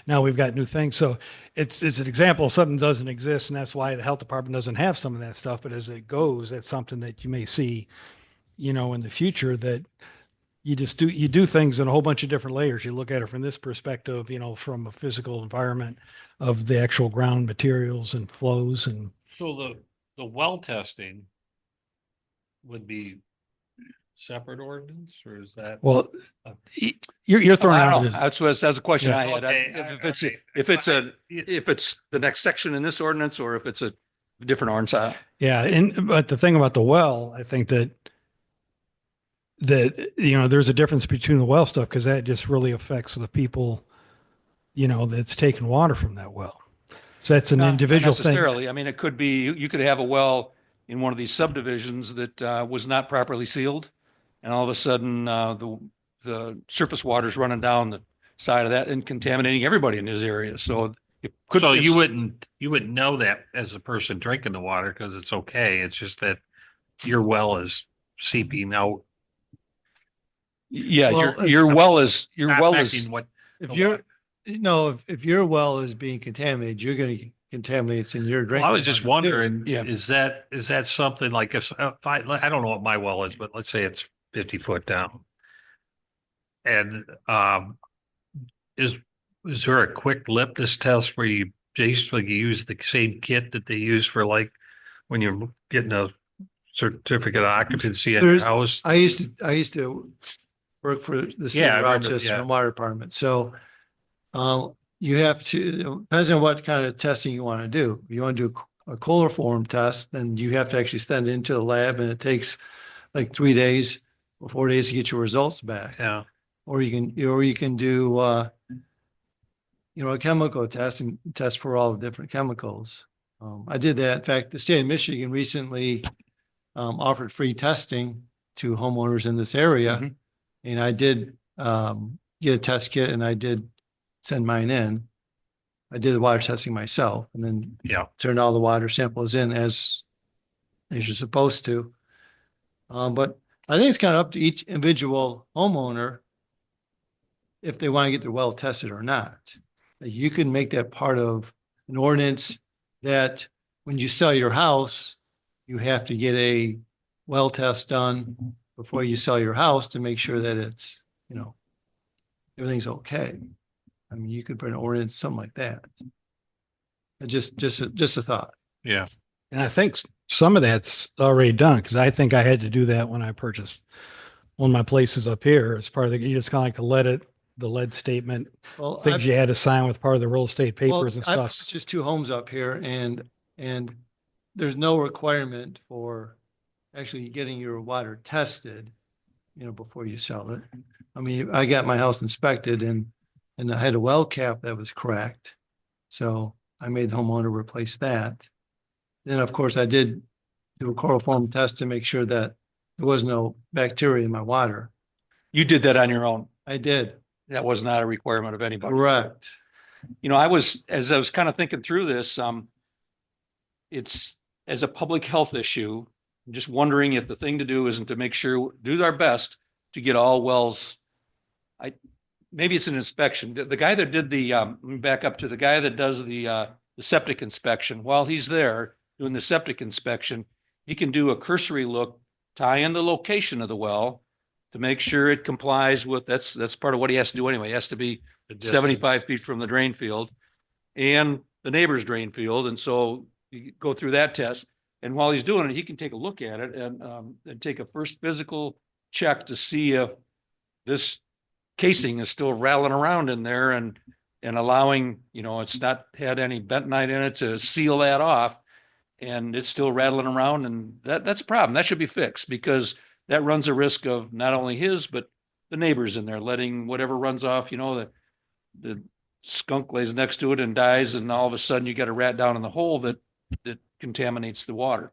Now we've got new things. So it's an example of something doesn't exist, and that's why the health department doesn't have some of that stuff. But as it goes, that's something that you may see, in the future, that you do things in a whole bunch of different layers. You look at it from this perspective, from a physical environment of the actual ground materials and flows and. So the well testing would be separate ordinance, or is that? Well, you're throwing I out. don't know. That's a question Yeah. I had. Okay, If it's the next section in this ordinance, or if it's a different ordinance. Yeah, but the thing about the well, I think that there's a difference between the well stuff because that just really affects the people, that's taking water from that well. So that's an Not individual thing. necessarily. I mean, it could be, you could have a well in one of these subdivisions that was not properly sealed. And all of a sudden, the surface water's running down the side of that and contaminating everybody in this area. So it could. So you wouldn't know that as a person drinking the water because it's okay. It's just that your well is seeping out. Yeah, Well, your well is, your not well affecting is, what, If you're, no, if your well is being contaminated, you're going to contaminate it's in your well, drinking. I was just water, too. wondering, Yeah. is that something like if I don't know what my well is, but let's say it's 50 foot down. And, is, is there a quick litmus test where you basically use the same kit that they use for like when you're getting a certificate of occupancy at your There's- house? I used to work for the city Yeah, I of remember, Rochester yeah. Water Department. So you have to, depends on what kind of testing you want to do. If you want to do a coliform test, then you have to actually send it into the lab and it takes like 3 days or 4 days to get your results back. Yeah. Or you can do a chemical test and test for all the different chemicals. I did that. In fact, the state of Michigan recently offered free testing to homeowners in this area. Mhm. And I did get a test kit and I did send mine in. I did the water testing myself and then Yeah. turned all the water samples in as you're supposed to. But I think it's kind of up to each individual homeowner if they want to get their well tested or not. You can make that part of an ordinance that when you sell your house, you have to get a well test done before you sell your house to make sure that it's, everything's okay. I mean, you could put an ordinance, something like that. Just a thought. Yeah. And I think some of that's already done because I think I had to do that when I purchased one of my places up here. As part of you just kind of like the lead statement, Well, things you had to sign with part of the real estate papers and I stuff. purchased 2 homes up here and there's no requirement for actually getting your water tested, before you sell it. I mean, I got my house inspected and I had a well cap that was cracked. So I made the homeowner replace that. Then, of course, I did do a chloroform test to make sure that there was no bacteria in my water. you did that on your own. I did. That was not a requirement of anybody. Correct. As I was kind of thinking through this, it's as a public health issue, I'm just wondering if the thing to do isn't to make sure, do our best to get all wells. Maybe it's an inspection. The guy that did let me back up to the guy that does the septic inspection. While he's there doing the septic inspection, he can do a cursory look, tie in the location of the well to make sure it complies with, that's part of what he has to do anyway. He has to be 75 feet from the drain field and the neighbor's drain field. And so you go through that test. And while he's doing it, he can take a look at it and take a first physical check to see if this casing is still rattling around in there and allowing, it's not had any bentonite in it to seal that off and it's still rattling around. And that's a problem. That should be fixed because that runs a risk of not only his, but the neighbors in there letting whatever runs off, the skunk lays next to it and dies. And all of a sudden you got a rat down in the hole that contaminates the water.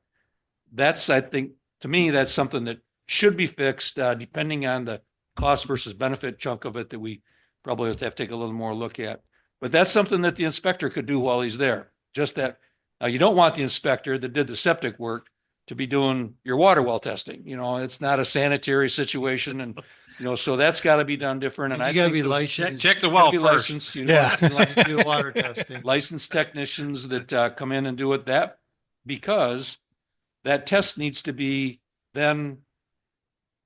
I think, to me, that's something that should be fixed, depending on the cost versus benefit chunk of it that we probably have to take a little more look at. But that's something that the inspector could do while he's there. Just that. Now, you don't want the inspector that did the septic work to be doing your water well testing. It's not a sanitary situation. And, so that's got to be done different. And You I gotta think be those- licensed. Check the gotta well be first. licensed, Yeah. Do water testing. licensed technicians that come in and do it because that test needs to be then,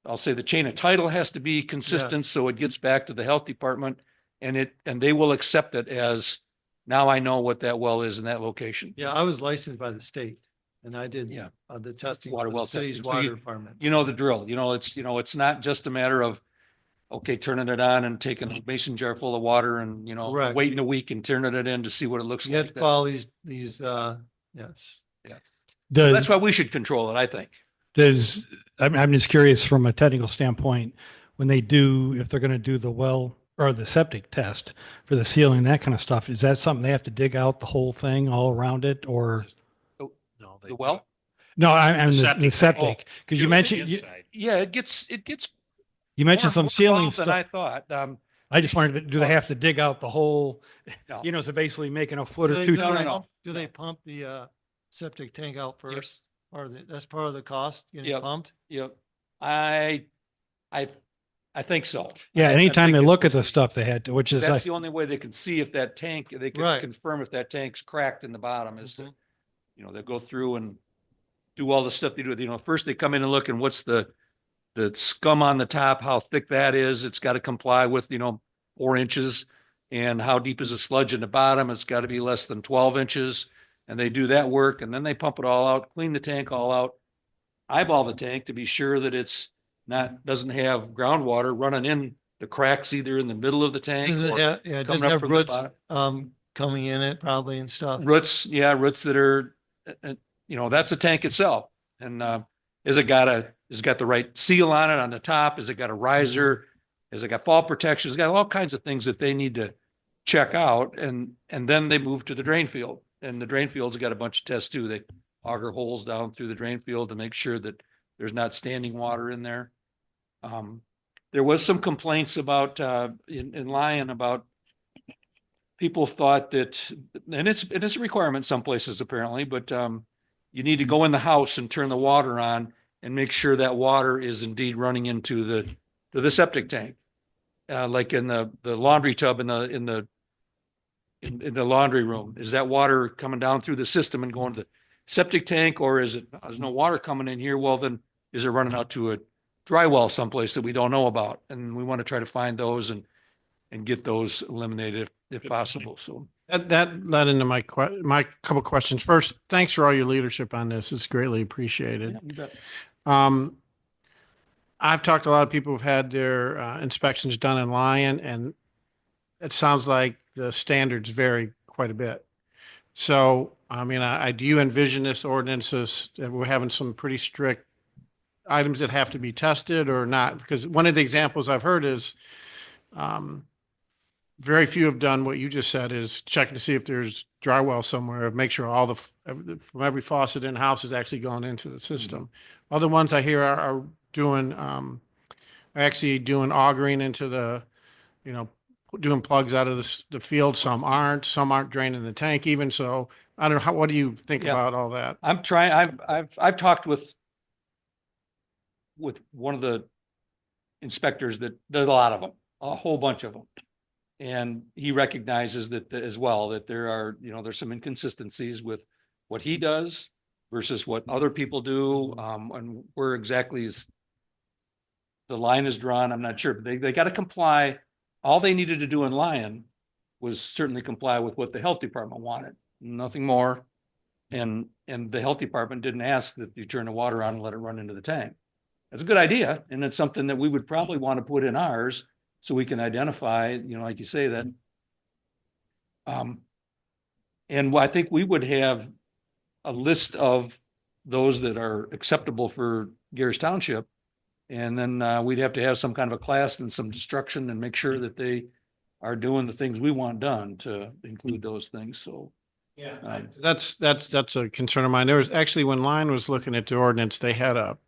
I'll say the chain of title has to be consistent. Yes. So it gets back to the health department and they will accept it as, now I know what that well is in that location. Yeah, I was licensed by the state and I did Yeah. the testing. Water for the well city's testing. So water department. You know the drill. It's not just a matter of, okay, turning it on and taking a mason jar full of water and, Correct. waiting a week and turning it in to see what it looks You have like. to follow these, yes. That's why we should control it, I think. I'm just curious from a technical standpoint, when they do, if they're going to do the well or the septic test for the sealing, that kind of stuff, is that something they have to dig out the whole thing all around it or? No, The well? No, I'm The the septic. septic, because you mentioned, Yeah, it gets you mentioned some more sealing involved than I stuff. thought. I just wondered, do they have to dig out the whole, No. so basically making a foot Do or they- two? No, no, no. Do they pump the septic tank out first? Or that's part of the cost, getting Yep. pumped? Yep. I, I, I think so. Yeah, I anytime think they it's look at the supposed to stuff they had to, which be- is That's like, the only way they can see if that tank, they can Right. confirm if that tank's cracked in the bottom is to, Mhm. they go through and do all the stuff they do. First they come in and look and what's the scum on the top, how thick that is. It's got to comply with, 4 inches. And how deep is the sludge in the bottom? It's got to be less than 12 inches. And they do that work and then they pump it all out, clean the tank all out, eyeball the tank to be sure that it's doesn't have groundwater running in the cracks either in the middle of the tank Doesn't or it, yeah, it coming doesn't up have from the roots, bottom. coming in it probably and stuff. Roots that are, that's the tank itself. And has it got the right seal on it on the top? Has it got a riser? Has it got fall protection? It's got all kinds of things that they need to check out. And then they move to the drain field. And the drain field's got a bunch of tests too. They auger holes down through the drain field to make sure that there's not standing water in there. There was some complaints about in Lyon about people thought that, and it's a requirement some places apparently, but you need to go in the house and turn the water on and make sure that water is indeed running into the septic tank, like in the laundry tub in the laundry room. Is that water coming down through the system and going to the septic tank, or is there's no water coming in here? Well, then is it running out to a dry well someplace that we don't know about? And we want to try to find those and get those eliminated if possible. So That led into my couple questions. First, thanks for all your leadership on this. It's greatly appreciated. yeah, you bet. I've talked to a lot of people who've had their inspections done in Lyon, and it sounds like the standards vary quite a bit. So, I mean, do you envision this ordinance as that we're having some pretty strict items that have to be tested or not? Because one of the examples I've heard is very few have done what you just said, is checking to see if there's dry well somewhere, make sure all from every faucet in the house is actually going into the system. Other ones I hear are doing, actually doing augering into the, doing plugs out of the field. Some aren't draining the tank even. So I don't know what do you think Yeah. about all that? I'm trying, I've talked with one of the inspectors that does a lot of them, a whole bunch of them. And he recognizes that as well, that there are, there's some inconsistencies with what he does versus what other people do. And where exactly the line is drawn, I'm not sure, but they got to comply. All they needed to do in Lyon was certainly comply with what the health department wanted, nothing more. And the health department didn't ask that you turn the water on and let it run into the tank. That's a good idea. And it's something that we would probably want to put in ours so we can identify, like you say that. And I think we would have a list of those that are acceptable for Gerrish Township. And then we'd have to have some kind of a class and some destruction and make sure that they are doing the things we want done to include those things. So Yeah. That's a concern of mine. There was actually, when Lyon was looking at the ordinance, they had a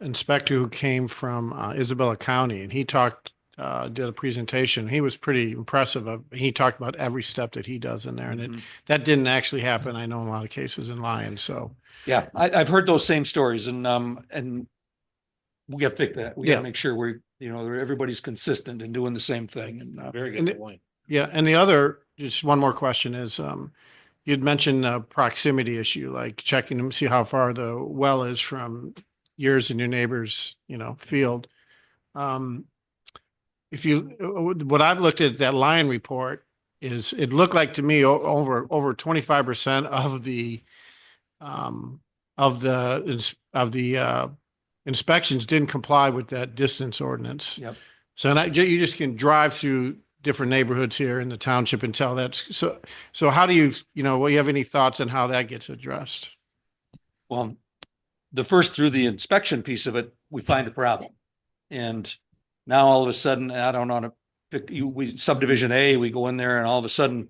inspector who came from Isabella County, and he did a presentation. He was pretty impressive. He talked about every step that he does in there, and that didn't actually happen. I know in a lot of cases in Lyon. So yeah, I've heard those same stories, and we got to fix that. We got to make sure everybody's consistent and doing the same thing. And very and good point. yeah, and the other, just one more question is, you'd mentioned the proximity issue, like checking to see how far the well is from yours and your neighbor's, field. What I've looked at that Lyon report is, it looked like to me over 25% of the inspections didn't comply with that distance ordinance. Yep. So you just can drive through different neighborhoods here in the township and tell that's so how do you have any thoughts on how that gets addressed? Well, through the inspection piece of it, we find a problem. And now all of a sudden, I don't know, we subdivision A, we go in there and all of a sudden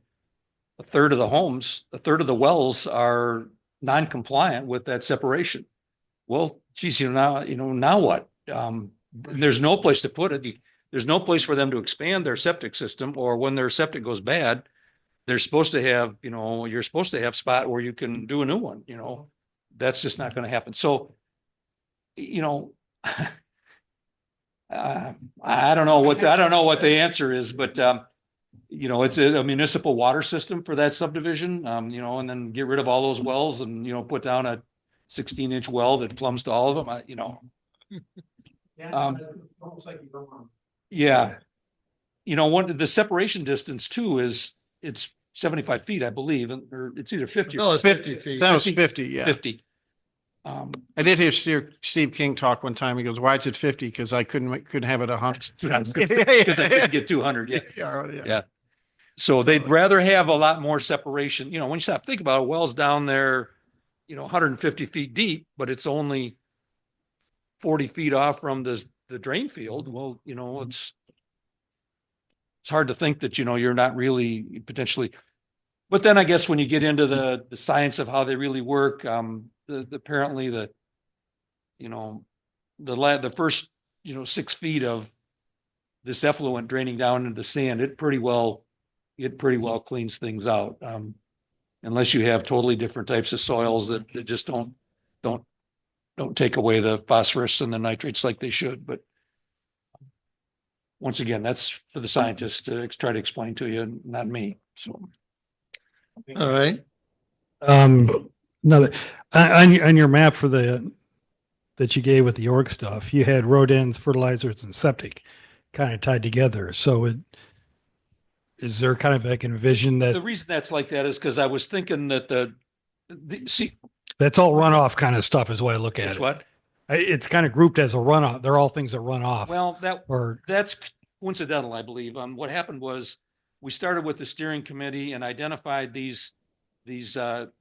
a third of the wells are non-compliant with that separation. Well, geez, now what? There's no place to put it. There's no place for them to expand their septic system, or when their septic goes bad, they're supposed to have, you're supposed to have spot where you can do a new one, that's just not going to happen. So, I don't know what, I don't know what the answer is, but, you know, it's a municipal water system for that subdivision, you know, and then get rid of all those wells and, you know, put down a 16-inch well that plumbs to all of them, you know. Almost like you don't want. Yeah. You know, the separation distance too is, it's 75 feet, I believe, or it's either 50 No, or it's 50 feet. That was 50, yeah. 50. I did hear Steve King talk one time. He goes, why is it 50? Because I couldn't have it 100. Because I couldn't get 200. Yeah. Yeah. Yeah. So they'd rather have a lot more separation. You know, when you stop, think about it, wells down there, you know, 150 feet deep, but it's only 40 feet off from the drain field. Well, you know, it's hard to think that, you know, you're not really potentially, but then I guess when you get into the science of how they really work, apparently you know, the first, you know, 6 feet of this effluent draining down into sand, it pretty well cleans things out. Unless you have totally different types of soils that just don't take away the phosphorus and the nitrates like they should. But once again, that's for the scientists to try to explain to you, not me. So. All right. No, on your map for that you gave with the org stuff, you had road ends, fertilizers, and septic kind of tied together. So is there kind of like a vision The that reason that's like that is because I was thinking that see, that's all runoff kind of stuff is the way I look at it's it. what? It's kind of grouped as a runoff. They're all things that run off. Well, or that's coincidental, I believe. What happened was we started with the steering committee and identified these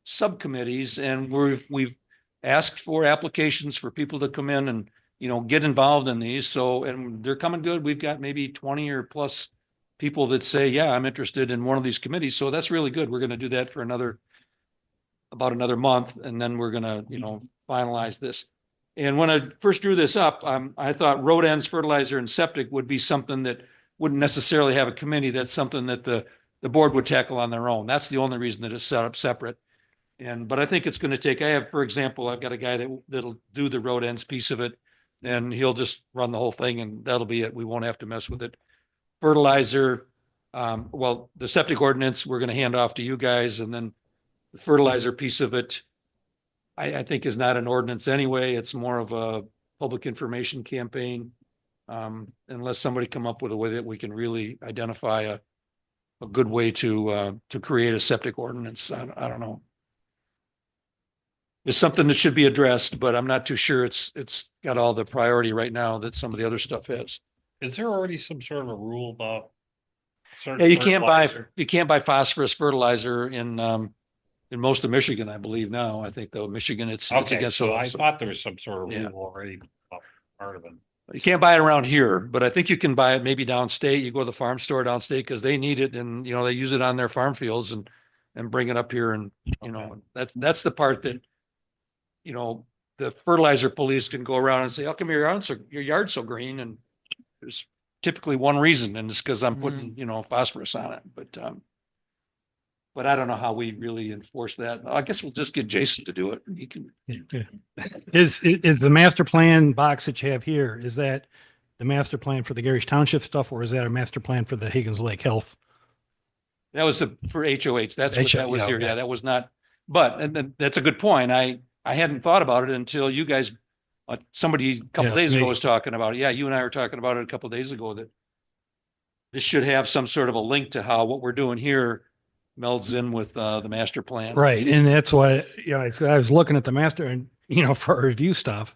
subcommittees, and we've asked for applications for people to come in and, you know, get involved in these. So, and they're coming good. We've got maybe 20 or plus people that say, yeah, I'm interested in one of these committees. So that's really good. We're going to do that for about another month. And then we're going to, you know, finalize this. And when I first drew this up, I thought road ends, fertilizer, and septic would be something that wouldn't necessarily have a committee. That's something that the board would tackle on their own. That's the only reason that it's set up separate. But I think it's going to take, for example, I've got a guy that'll do the road ends piece of it, and he'll just run the whole thing, and that'll be it. We won't have to mess with it. Fertilizer, well, the septic ordinance, we're going to hand off to you guys, and then the fertilizer piece of it, I think is not an ordinance anyway. It's more of a public information campaign. Unless somebody come up with a way that we can really identify a good way to create a septic ordinance. I don't know. It's something that should be addressed, but I'm not too sure it's got all the priority right now that some of the other stuff has. Is there already some sort of a rule about? Yeah, you can't buy phosphorus fertilizer in most of Michigan, I believe now. I think though Michigan, it's Okay, against. so I thought there was some sort of Yeah. rule already part of it. You can't buy it around here, but I think you can buy it maybe downstate. You go to the farm store downstate because they need it, and you know they use it on their farm fields and bring it up here, and you know that's the part that, you know, the fertilizer police can go around and say, how come your yard's so green? And there's typically one reason, and it's because I'm putting, you know, phosphorus on it. But I don't know how we really enforce that. I guess we'll just get Jason to do it. He can. is the master plan box that you have here, is that the master plan for the Gerrish Township stuff, or is that a master plan for the Higgins Lake Health? That was for HOH. That's what that was here. Okay. Yeah, that was not. But and then that's a good point. I hadn't thought about it until you guys, somebody a couple days ago was talking about it. Yeah, you and I were talking about it a couple days ago, that this should have some sort of a link to how what we're doing here melds in with the master plan. Right. And that's why, you know, I was looking at the master and, you know, for review stuff,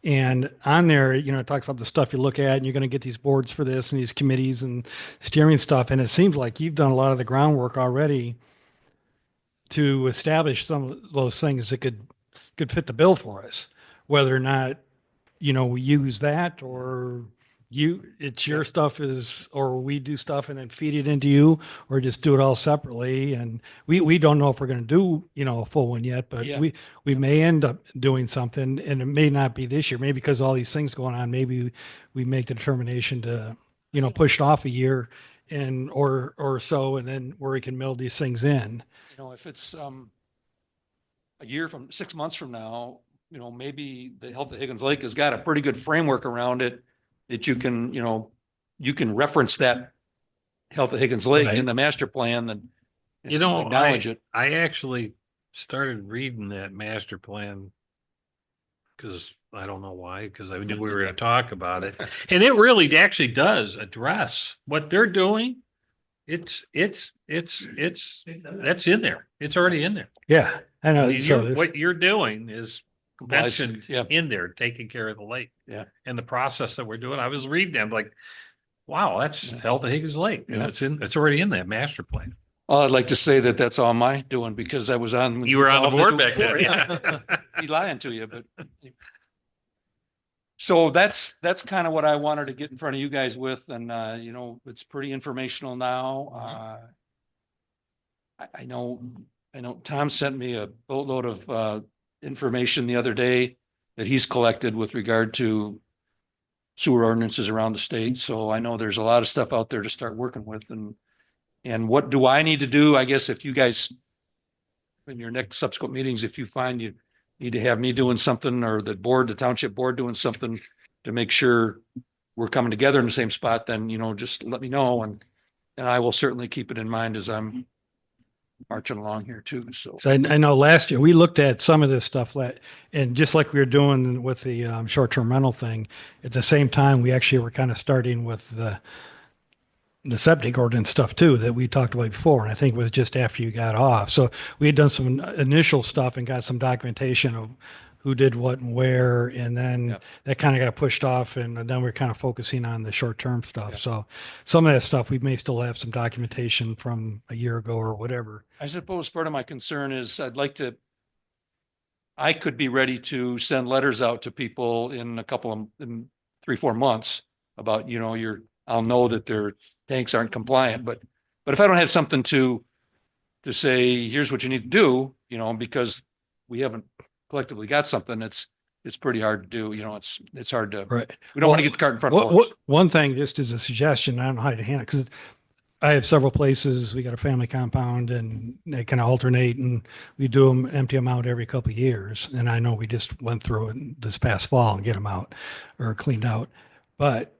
and on there, you know, it talks about the stuff you look at, and you're going to get these boards for this and these committees and steering stuff. And it seems like you've done a lot of the groundwork already to establish some of those things that could fit the bill for us, whether or not, you know, we use that, or it's your stuff or we do stuff and then feed it into you, or just do it all separately. And we don't know if we're going to do, you know, a full one yet, but Yeah. we may end up doing something, and it may not be this year, maybe because all these things going on, maybe we make the determination to, you know, push it off a year and, or so, and then where we can meld these things in. You know, if it's a year from 6 months from now, you know, maybe the Health of Higgins Lake has got a pretty good framework around it that you can, you know, you can reference that Health of Higgins Lake in Right. the master plan and You know, acknowledge it. I actually started reading that master plan because I don't know why, because I knew we were going to talk about it. And it really actually does address what they're doing. It's that's in there. It's already in there. Yeah, I I know. mean, So what you're doing is Complies, mentioned yeah. in there, taking care of the lake. Yeah. And the process that we're doing. I was reading them like, wow, that's Yeah. Health of Higgins Lake. And Yeah. it's already in that master plan. I'd like to say that that's all my doing because I was on. You were on the board involved back in it then. before. Yeah. Be lying to you, but. So that's kind of what I wanted to get in front of you guys with, and you know, it's pretty informational now. I know Tom sent me a boatload of information the other day that he's collected with regard to sewer ordinances around the state. So I know there's a lot of stuff out there to start working with, and what do I need to do? I guess if you guys, in your next subsequent meetings, if you find you need to have me doing something or the board, the township board doing something to make sure we're coming together in the same spot, then, you know, just let me know and I will certainly keep it in mind as I'm marching along here too. So, So I know last year we looked at some of this stuff, and just like we were doing with the short-term rental thing, at the same time, we actually were kind of starting with the septic ordinance stuff too that we talked about before. And I think it was just after you got off. So we had done some initial stuff and got some documentation of who did what and where. And then Yep. that kind of got pushed off. And then we're kind of focusing on the short-term stuff. Yep. So some of that stuff, we may still have some documentation from a year ago or whatever. I suppose part of my concern is I could be ready to send letters out to people in in 3-4 months about, you know, I'll know that their tanks aren't compliant, but if I don't have something to say, here's what you need to do, you know, because we haven't collectively got something, it's pretty hard to do, you know, it's hard to, Right. we don't want to get the cart in front of the horse. One thing, just as a suggestion, I don't know how to handle it, because I have several places. We got a family compound and they kind of alternate and we do them, empty them out every couple of years. And I know we just went through it this past fall and get them out or cleaned out. But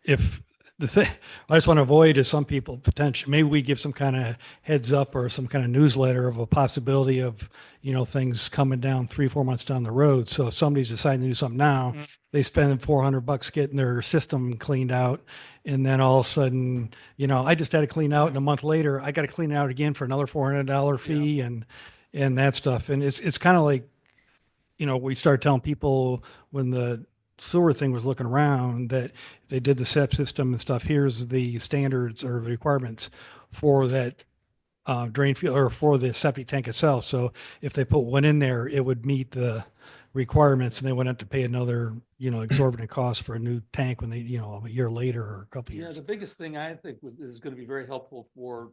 if the thing I just want to avoid is some people potentially, maybe we give some kind of heads up or some kind of newsletter of a possibility of, you know, things coming down 3-4 months down the road. So if somebody's deciding to do something now, they spend $400 getting their system cleaned out. And then all of a sudden, you know, I just had to clean out and a month later, I got to clean it out again for another $400 fee and that stuff. And it's kind of like, you know, we started telling people when the sewer thing was looking around that if they did the SEP system and stuff, here's the standards or requirements for that drain field or for the septic tank itself. So if they put one in there, it would meet the requirements and they wouldn't have to pay another, you know, exorbitant cost for a new tank when they, you know, a year later or a couple of Yeah, years. the biggest thing I think is going to be very helpful for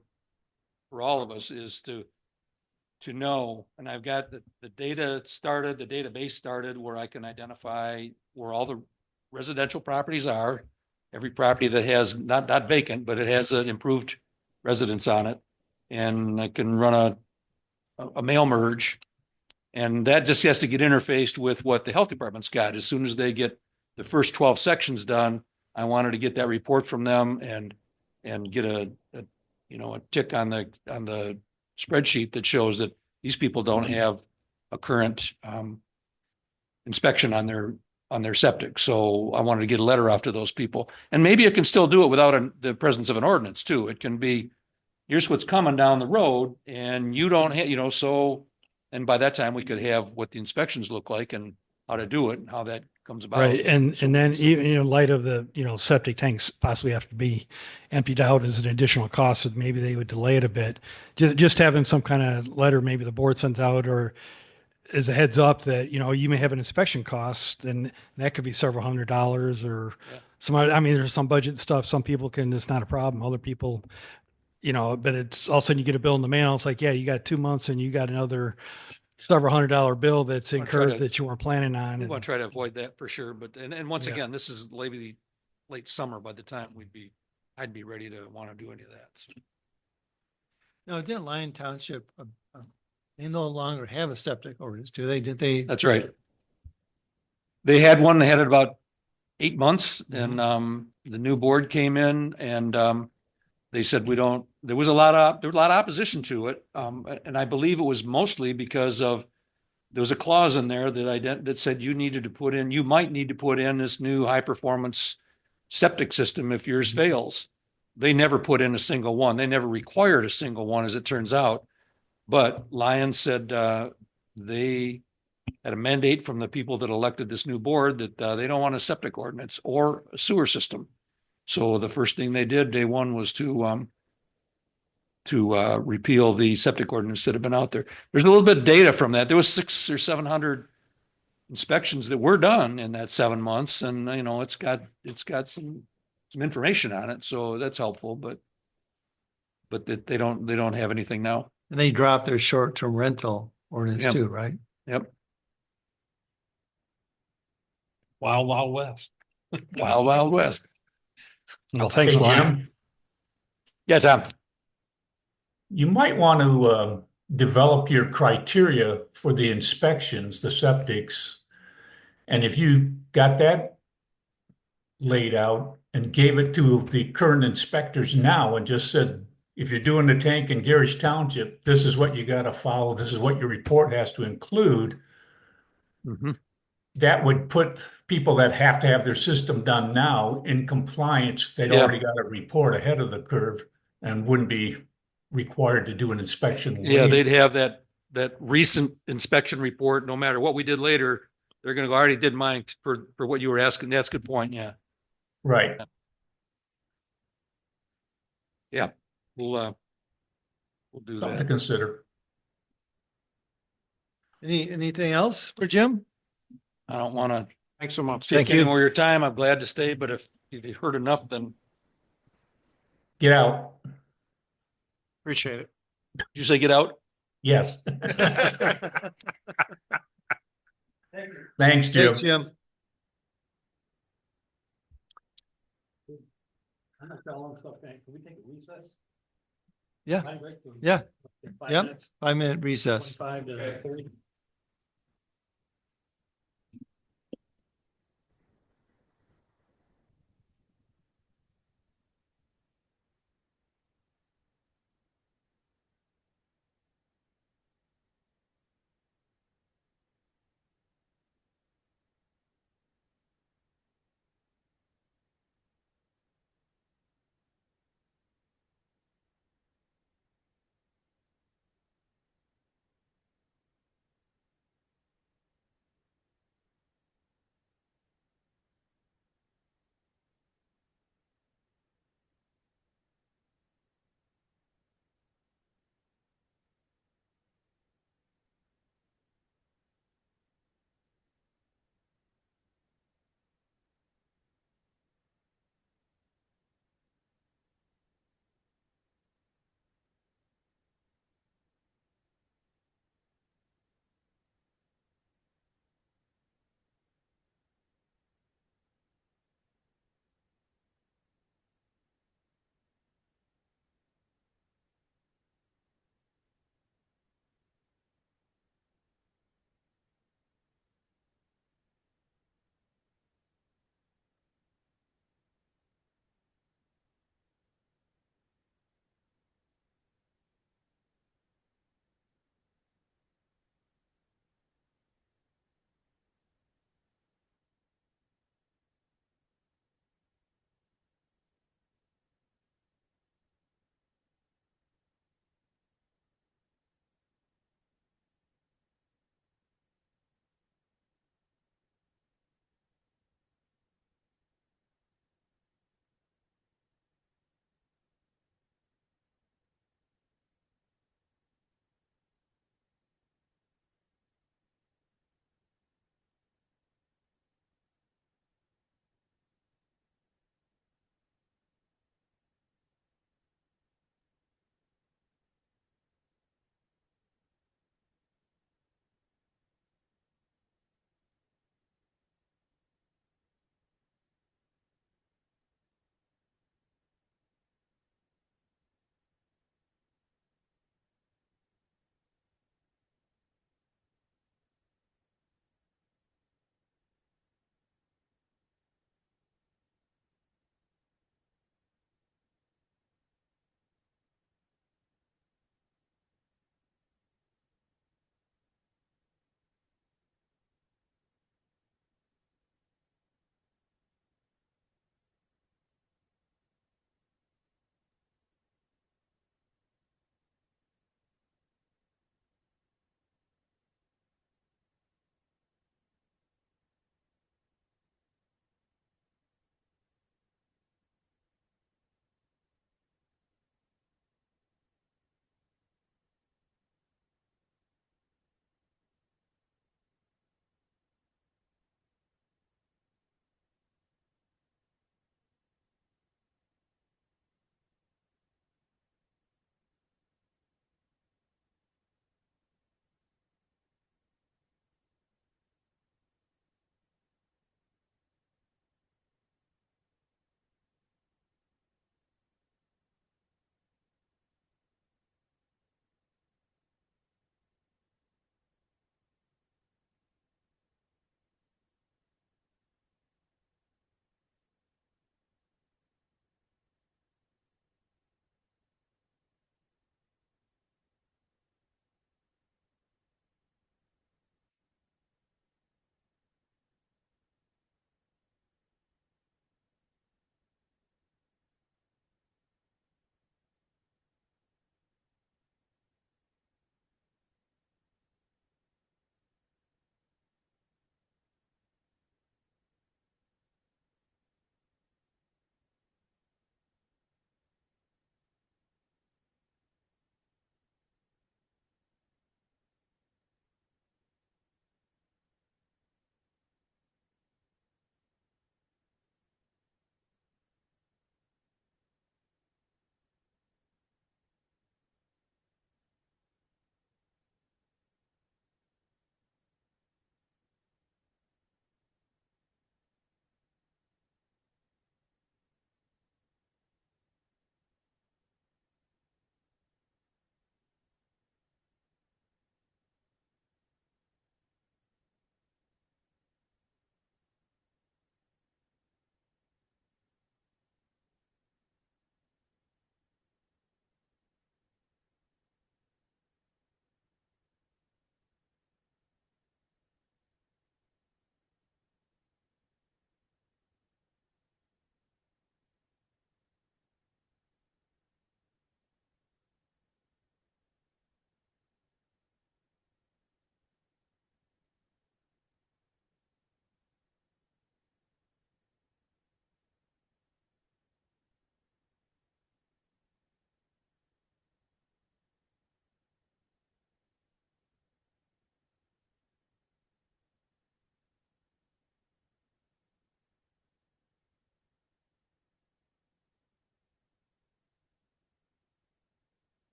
all of us is to know, and I've got the data started, the database started where I can identify where all the residential properties are, every property that has not vacant, but it has an improved residence on it. And I can run a mail merge. And that just has to get interfaced with what the health department's got. As soon as they get the first 12 sections done, I wanted to get that report from them and get a tick on the spreadsheet that shows that these people don't have a current inspection on their septic. So I wanted to get a letter off to those people. And maybe it can still do it without the presence of an ordinance too. It can be, here's what's coming down the road and you don't have, you know, so, and by that time we could have what the inspections look like and how to do it and how that comes about. Right. And then even, you know, in light of the, you know, septic tanks possibly have to be emptied out as an additional cost, so maybe they would delay it a bit. Just having some kind of letter, maybe the board sent out or as a heads up that, you know, you may have an inspection cost and that could be several $100s or some, I mean, there's some budget stuff. Some people can, it's not a problem. Other people, you know, but it's all of a sudden you get a bill in the mail. It's like, yeah, you got 2 months and you got another several $100 bill that's I'm gonna try incurred to- that you weren't planning on. We And want to try to avoid that for sure. But, and once Yeah. again, this is maybe late summer by the time I'd be ready to want to do any of that. So. No, didn't Lyon Township, they no longer have a septic ordinance, do they? Did they? That's right. They had one, they had it about 8 months and the new board came in and they said, there was a lot of opposition to it. And I believe it was mostly because there was a clause in there that said you might need to put in this new high performance septic system if yours fails. They never put in a single one. They never required a single one, as it turns out. But Lyons said they had a mandate from the people that elected this new board that they don't want a septic ordinance or a sewer system. So the first thing they did day one was to repeal the septic ordinance that had been out there. There's a little bit of data from that. There was 600 or 700 inspections that were done in that 7 months, and it's got some information on it, so that's helpful. But they don't have anything now. And they dropped their short-term rental ordinance Yep. too, right? Yep. Wild, wild west. Wild, wild west. Well, thanks, Hey, Lon. Jim, Yeah, Tom. you might want to develop your criteria for the inspections, the septics. And if you got that laid out and gave it to the current inspectors now and just said, if you're doing the tank in Gerrish Township, this is what you got to follow. This is what your report has to include. Mm-hmm. That would put people that have to have their system done now in compliance. They'd Yeah. already got a report ahead of the curve and wouldn't be required to do an inspection Yeah, later. they'd have that recent inspection report. No matter what we did later, they're going to go, I already did mine for what you were asking. That's a good point. Yeah. Right. Yeah. We'll do Something to that. consider. Anything else for Jim? I don't want to Thanks so much. take Thank any you. more of your time. I'm glad to stay, but if you heard enough, then Get out. Appreciate it. did you say get out? Yes. Thanks, Jim. Thanks, Jim. I'm not that long stuff. Can we take a recess? Yeah. Yeah. Yep. 5-minute recess. 25 to 30.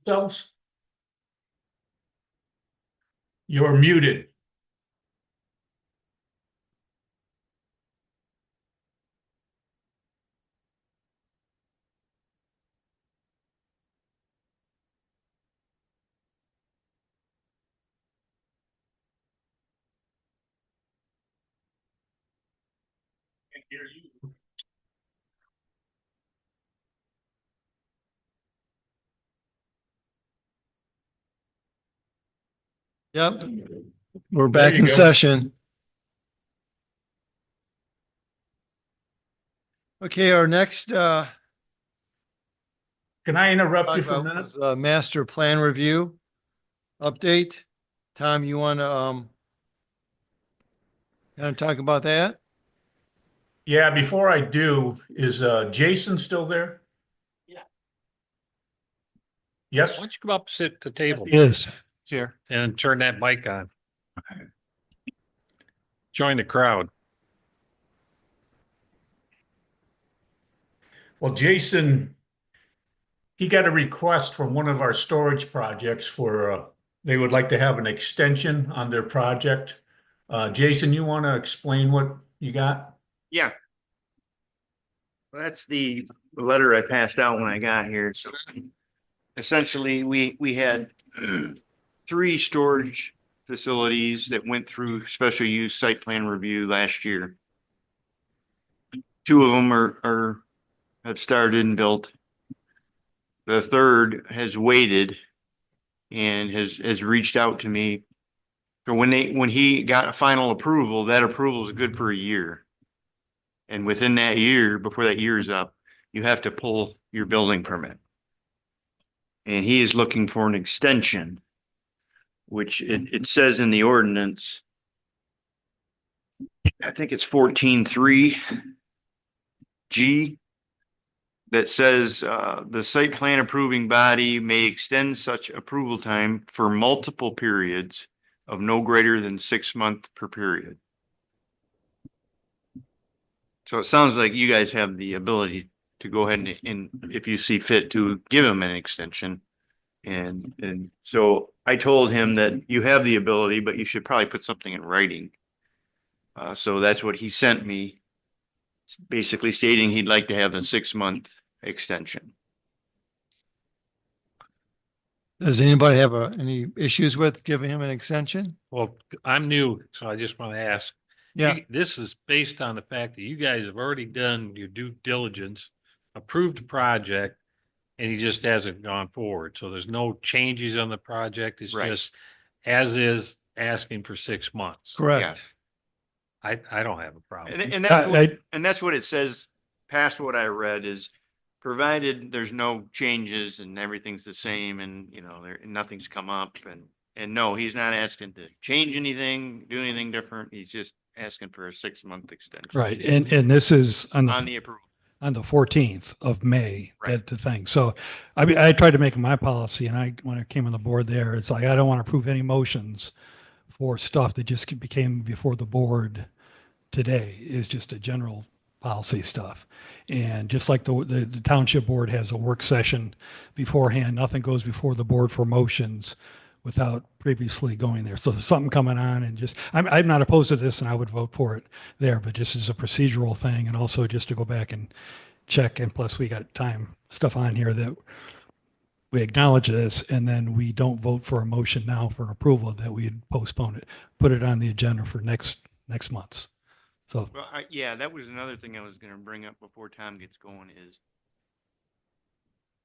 Yourselves? You're muted. Can't hear you. Yep, we're There back you in go. session. Okay, our next Can I interrupt talk you for a about minute? was master plan review update. Tom, you want to kind of talk about that? Yeah, before I do, is Jason still there? Yeah. Yes? Why don't you come up, sit at the table Is Here. and turn that mic on? Join the crowd. Well, Jason, he got a request from one of our storage projects for, they would like to have an extension on their project. Jason, you want to explain what you got? Yeah. Well, that's the letter I passed out when I got here. So essentially, we had three storage facilities that went through special use site plan review last year. Two of them have started and built. The third has waited and has reached out to me. So when he got a final approval, that approval is good for a year. And within that year, before that year is up, you have to pull your building permit. And he is looking for an extension, which it says in the ordinance. I think it's 14.3 G that says the site plan approving body may extend such approval time for multiple periods of no greater than 6 months per period. So it sounds like you guys have the ability to go ahead and if you see fit to give him an extension. And so I told him that you have the ability, but you should probably put something in writing. So that's what he sent me, basically stating he'd like to have a 6 month extension. Does anybody have any issues with giving him an extension? Well, I'm new, so I just want to ask. Yeah, This is based on the fact that you guys have already done your due diligence, approved the project, and he just hasn't gone forward. So there's no changes on the project. It's Right. just as is asking for 6 months. correct. I don't have a problem. And that's what, I- and that's what it says, past what I read is provided there's no changes and everything's the same and, you know, nothing's come up and no, he's not asking to change anything, do anything different. He's just asking for a 6 month extension. right. And this is On the approval. on the 14th of May, Right. that the thing. So I mean, I tried to make my policy and when I came on the board there, it's like, I don't want to approve any motions for stuff that just became before the board today. Is just a general policy stuff. And just like the township board has a work session beforehand, nothing goes before the board for motions without previously going there. So if there's something coming on and I'm not opposed to this and I would vote for it there, but just as a procedural thing and also just to go back and check. And plus we got stuff on here that we acknowledge this and then we don't vote for a motion now for an approval, that we'd postpone it, put it on the agenda for next month's. So Well, yeah, that was another thing I was gonna bring up before Tom gets going is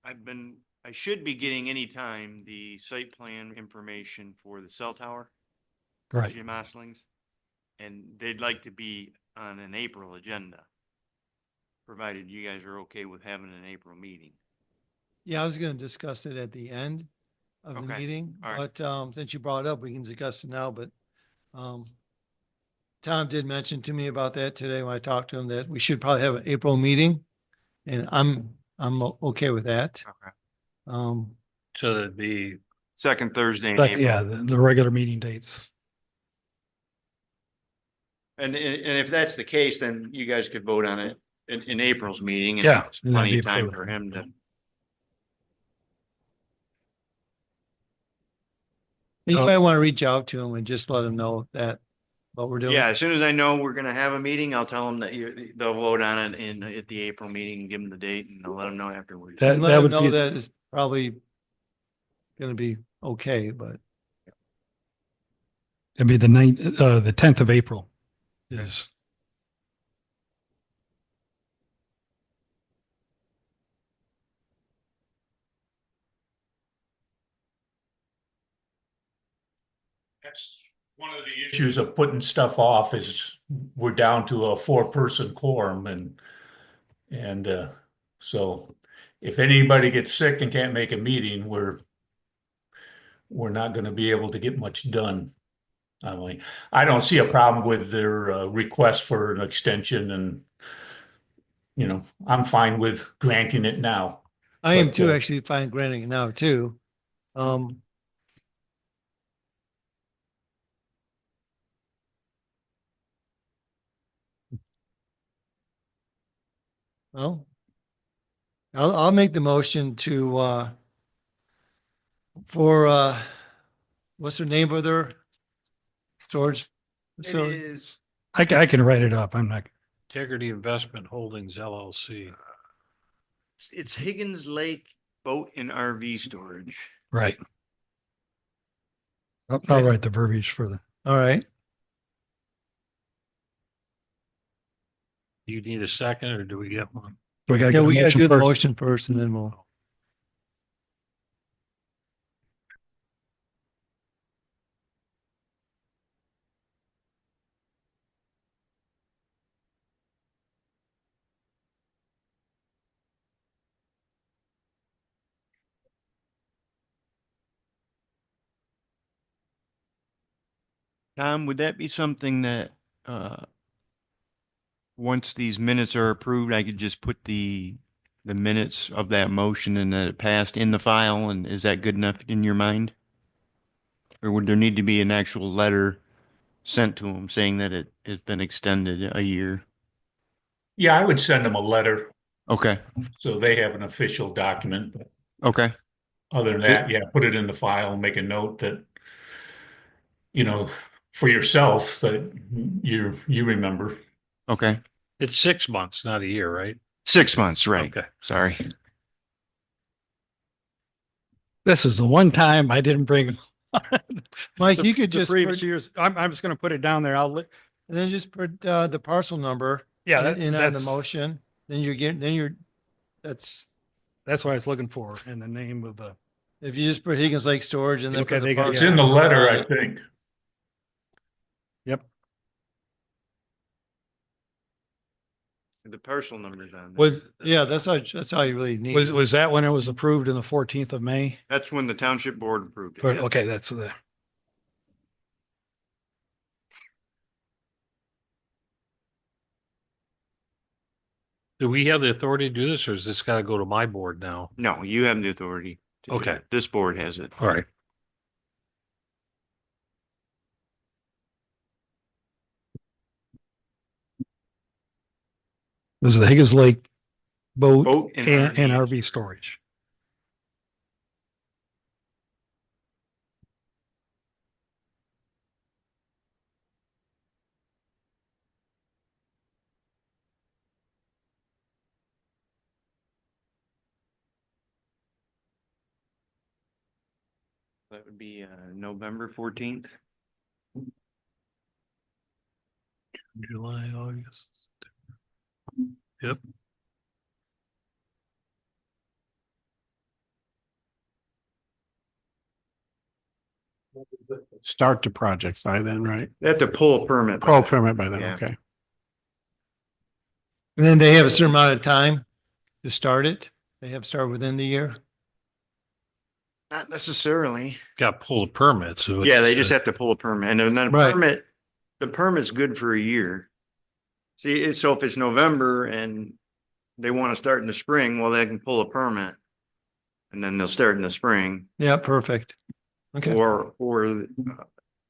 I should be getting anytime the site plan information for the cell tower. right. Jim Osling's, and they'd like to be on an April agenda, provided you guys are okay with having an April meeting. Yeah, I was going to discuss it at the end of the Okay, meeting, all right. but since you brought it up, we can discuss it now. But Tom did mention to me about that today when I talked to him that we should probably have an April meeting, and I'm okay with that. Okay. So that'd be, Second Thursday in But April. yeah, the regular meeting dates. And if that's the case, then you guys could vote on it in April's meeting. And Yeah, it's and that'd plenty be of time approved. for him to. You might want to reach out to them and just let them know that what we're doing. Yeah, as soon as I know we're gonna have a meeting, I'll tell them that they'll vote on it at the April meeting and give them the date and I'll let them know afterwards. That- And let that them would know be- that it's probably gonna be okay, but It'd be the 10th of April is. That's one of the issues of putting stuff off is we're down to a 4-person quorum and so if anybody gets sick and can't make a meeting, we're not going to be able to get much done. I don't see a problem with their request for an extension and I'm fine with granting it now. I am But, too, actually fine granting it now too. Well, I'll make the motion to, for, what's the name of their storage It facility? is, I can write it up. I'm not. Integrity Investment Holdings LLC. it's Higgins Lake Boat and RV Storage. Right. I'll Okay. write the verbiage for the. All right. Do you need a second or do we get one? We gotta Yeah, get a we gotta motion do the first. motion first and then we'll. Tom, would that be something that, once these minutes are approved, I could just put the minutes of that motion and that it passed in the file? And is that good enough in your mind? Or would there need to be an actual letter sent to them saying that it has been extended a year? Yeah, I would send them a letter Okay, so they have an official document. But okay, other than that, yeah, put it in the file and make a note that, for yourself that you remember. okay. It's 6 months, not a year, right? 6 months, right. Okay. Sorry. This is the one time I didn't bring. Mike, you could the just, previous put- years. I'm just going to put it down there. and then just put, the parcel number. Yeah, that- In on the that's- motion, then you're getting, that's, That's what I was looking for, and the name of the. if you just put Higgins Lake Storage and then Okay, put the they got- It's parcel in the number letter, on I it. think. Yep. The parcel numbers on there. Was Yeah, that's all you really need. was that when it was approved on the 14th of May? That's when the township board approved it. Or- yeah. Okay, that's the. Do we have the authority to do this or is this got to go to my board now? No, you have the authority. to do Okay. it. This board has it. All right. This is the Higgins Lake boat Boat and and RV. RV storage. That would be, November 14th. July, August. Yep. Start the project by then, right? They have to pull a permit. Pro permit by then, Yeah. okay. And then they have a certain amount of time to start it. They have to start within the year. Not necessarily. Got to pull the permit. So Yeah, they it's, just have to pull a permit and then a Right. permit, the permit's good for a year. See, so if it's November and they want to start in the spring, well, they can pull a permit. And then they'll start in the spring Yeah, perfect. Okay. or, who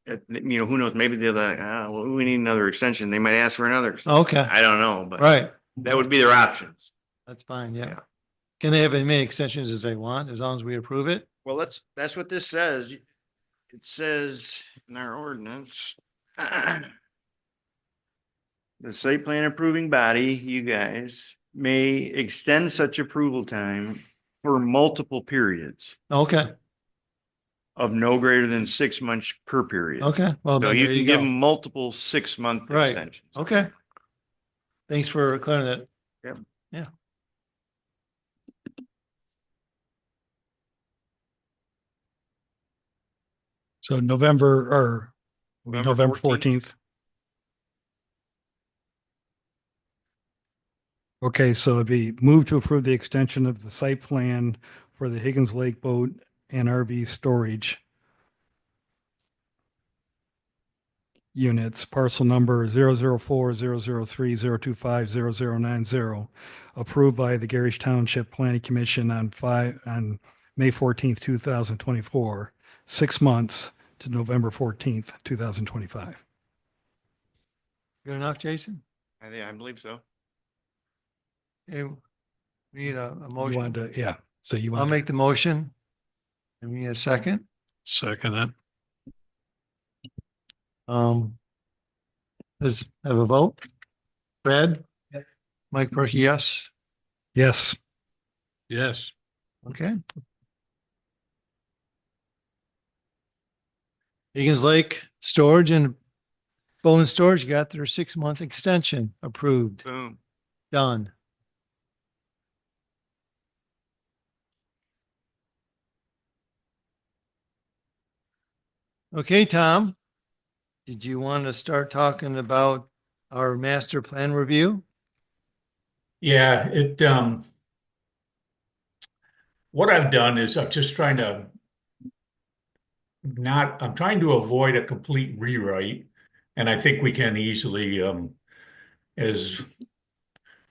knows, maybe they're like, well, we need another extension. They might ask for another. extension. Okay, I don't know, but right. that would be their options. That's fine. Yeah. Yeah. Can they have as many extensions as they want, as long as we approve it? Well, that's what this says. it says in our ordinance, the site plan approving body, you guys, may extend such approval time for multiple periods Okay, of no greater than 6 months per period. okay. Well, So then you there can you give go. them multiple 6 month Right. extensions. Okay. Thanks for clearing that. Yep. Yeah. So November or November 14th. Okay, so it'd be move to approve the extension of the site plan for the Higgins Lake Boat and RV storage units, parcel number 004-003-025-0090, approved by the Gerrish Township Planning Commission on May 14th, 2024, 6 months to November 14th, 2025. Good enough, Jason? I believe so. Okay, we need a You motion. wanted to, yeah. So you I'll want make the motion. And we need a second. Second that. Let's have a vote. Brad? Mike Perky, yes. yes. Yes. Okay. Higgins Lake Storage and Boat and Storage got their 6 month extension approved. Boom. Done. Okay, Tom. Did you want to start talking about our master plan review? Yeah, what I've done is I'm just trying to I'm trying to avoid a complete rewrite. And I think we can easily, as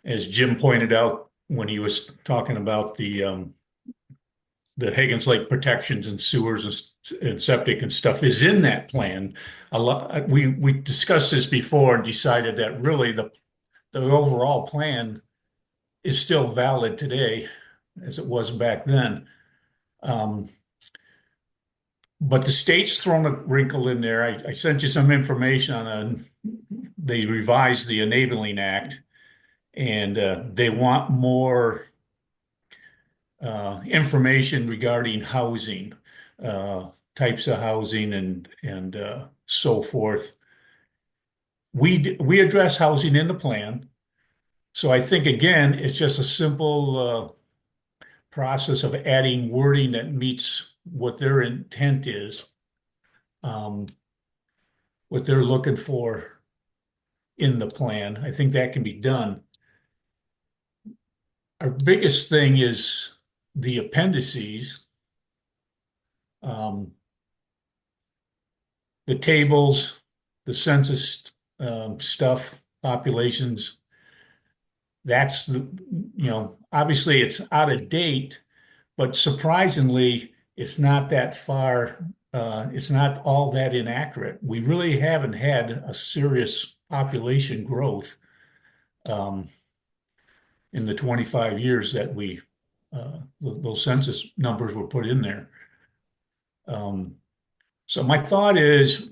Jim pointed out when he was talking about the Higgins Lake protections and sewers and septic and stuff is in that plan. A lot, we discussed this before and decided that really the overall plan is still valid today as it was back then. But the state's thrown a wrinkle in there. I sent you some information they revised the Enabling Act, and they want more information regarding housing, types of housing, and so forth. We address housing in the plan, so I think again it's just a simple process of adding wording that meets what their intent is, what they're looking for in the plan. I think that can be done. Our biggest thing is the appendices, the tables, the census stuff, populations. That's obviously it's out of date, but surprisingly, it's not that far. It's not all that inaccurate. We really haven't had a serious population growth in the 25 years that those census numbers were put in there. So my thought is,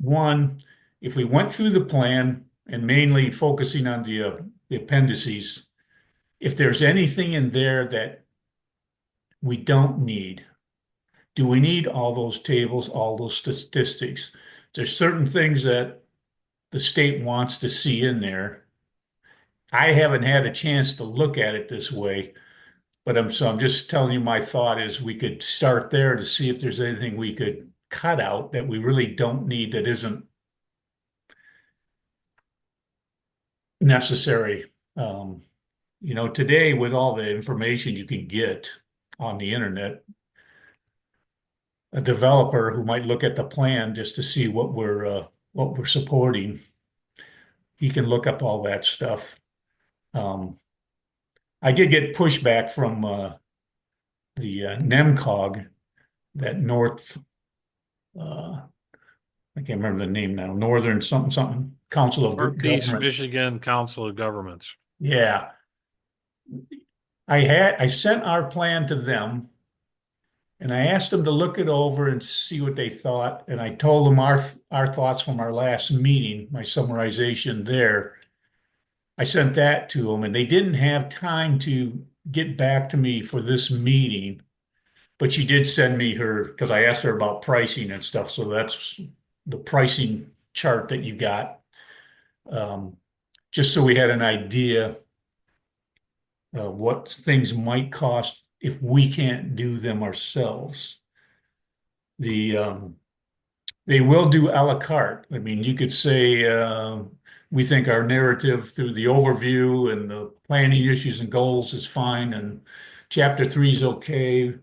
one, if we went through the plan and mainly focusing on the appendices, if there's anything in there that we don't need, do we need all those tables, all those statistics? There's certain things that the state wants to see in there. I haven't had a chance to look at it this way, but I'm just telling you my thought is we could start there to see if there's anything we could cut out that we really don't need that isn't necessary. Today with all the information you can get on the internet, a developer who might look at the plan just to see what we're supporting, he can look up all that stuff. I did get pushback from the NEMCOG, that North, I can't remember the name now, Northern something Council of Northeast Government. Michigan Council of Governments. Yeah. I sent our plan to them, And I asked them to look it over and see what they thought. And I told them our thoughts from our last meeting, my summarization there. I sent that to them, and they didn't have time to get back to me for this meeting. But she did send me her, because I asked her about pricing and stuff. So that's the pricing chart that you got. Just so we had an idea what things might cost if we can't do them ourselves. They will do a la carte. I mean, you could say we think our narrative through the overview and the planning issues and goals is fine, and chapter 3 is okay,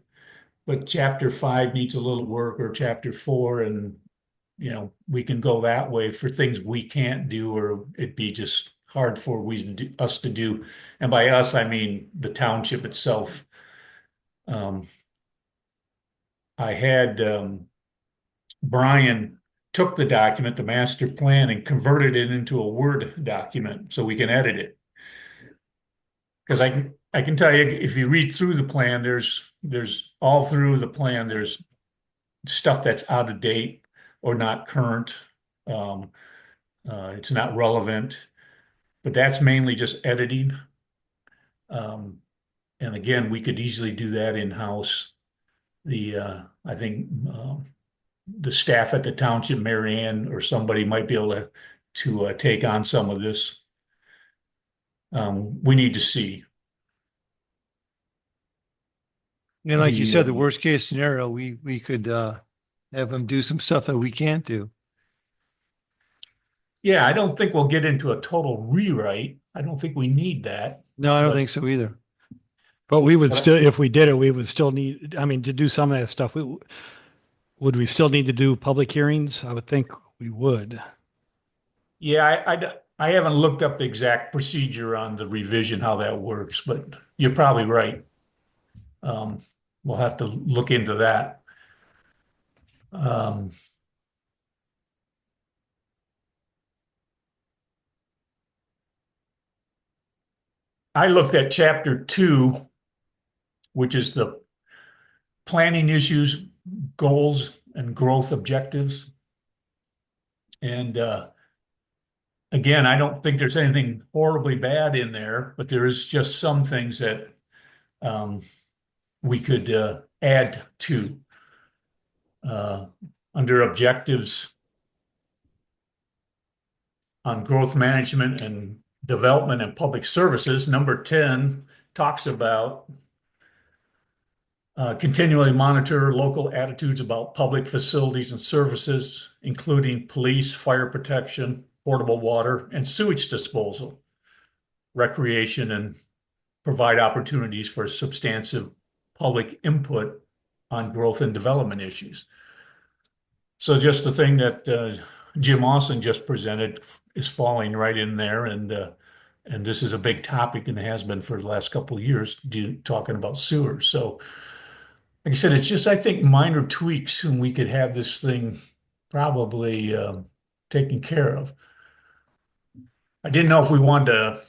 but chapter 5 needs a little work, or chapter 4, and we can go that way for things we can't do, or it'd be just hard for us to do. And by us, I mean the township itself. I had Brian took the document, the master plan, and converted it into a Word document so we can edit it. Because I can tell you, if you read through the plan, there's all through the plan, there's stuff that's out of date or not current. It's not relevant, but that's mainly just editing. And again, we could easily do that in-house. I think the staff at the township, Mary Ann or somebody might be able to take on some of this. We need to see. And like you said, the worst case scenario, we could have them do some stuff that we can't do. Yeah, I don't think we'll get into a total rewrite. I don't think we need that. No, I don't But- think so either. But we would still, if we did it, we would still need, I mean, to do some of that stuff, would we still need to do public hearings? I would think we would. Yeah, I haven't looked up the exact procedure on the revision, how that works, but you're probably right. We'll have to look into that. I looked at chapter 2, which is the planning issues, goals, and growth objectives. And again, I don't think there's anything horribly bad in there, but there is just some things that we could add to. Under objectives on growth management and development and public services, number 10 talks about continually monitor local attitudes about public facilities and services, including police, fire protection, portable water, and sewage disposal, recreation, and provide opportunities for substantive public input on growth and development issues. So just the thing that Jim Austin just presented is falling right in there, and this is a big topic and has been for the last couple of years, talking about sewers. So, like I said, it's just, I think, minor tweaks, and we could have this thing probably taken care of. I didn't know if we wanted to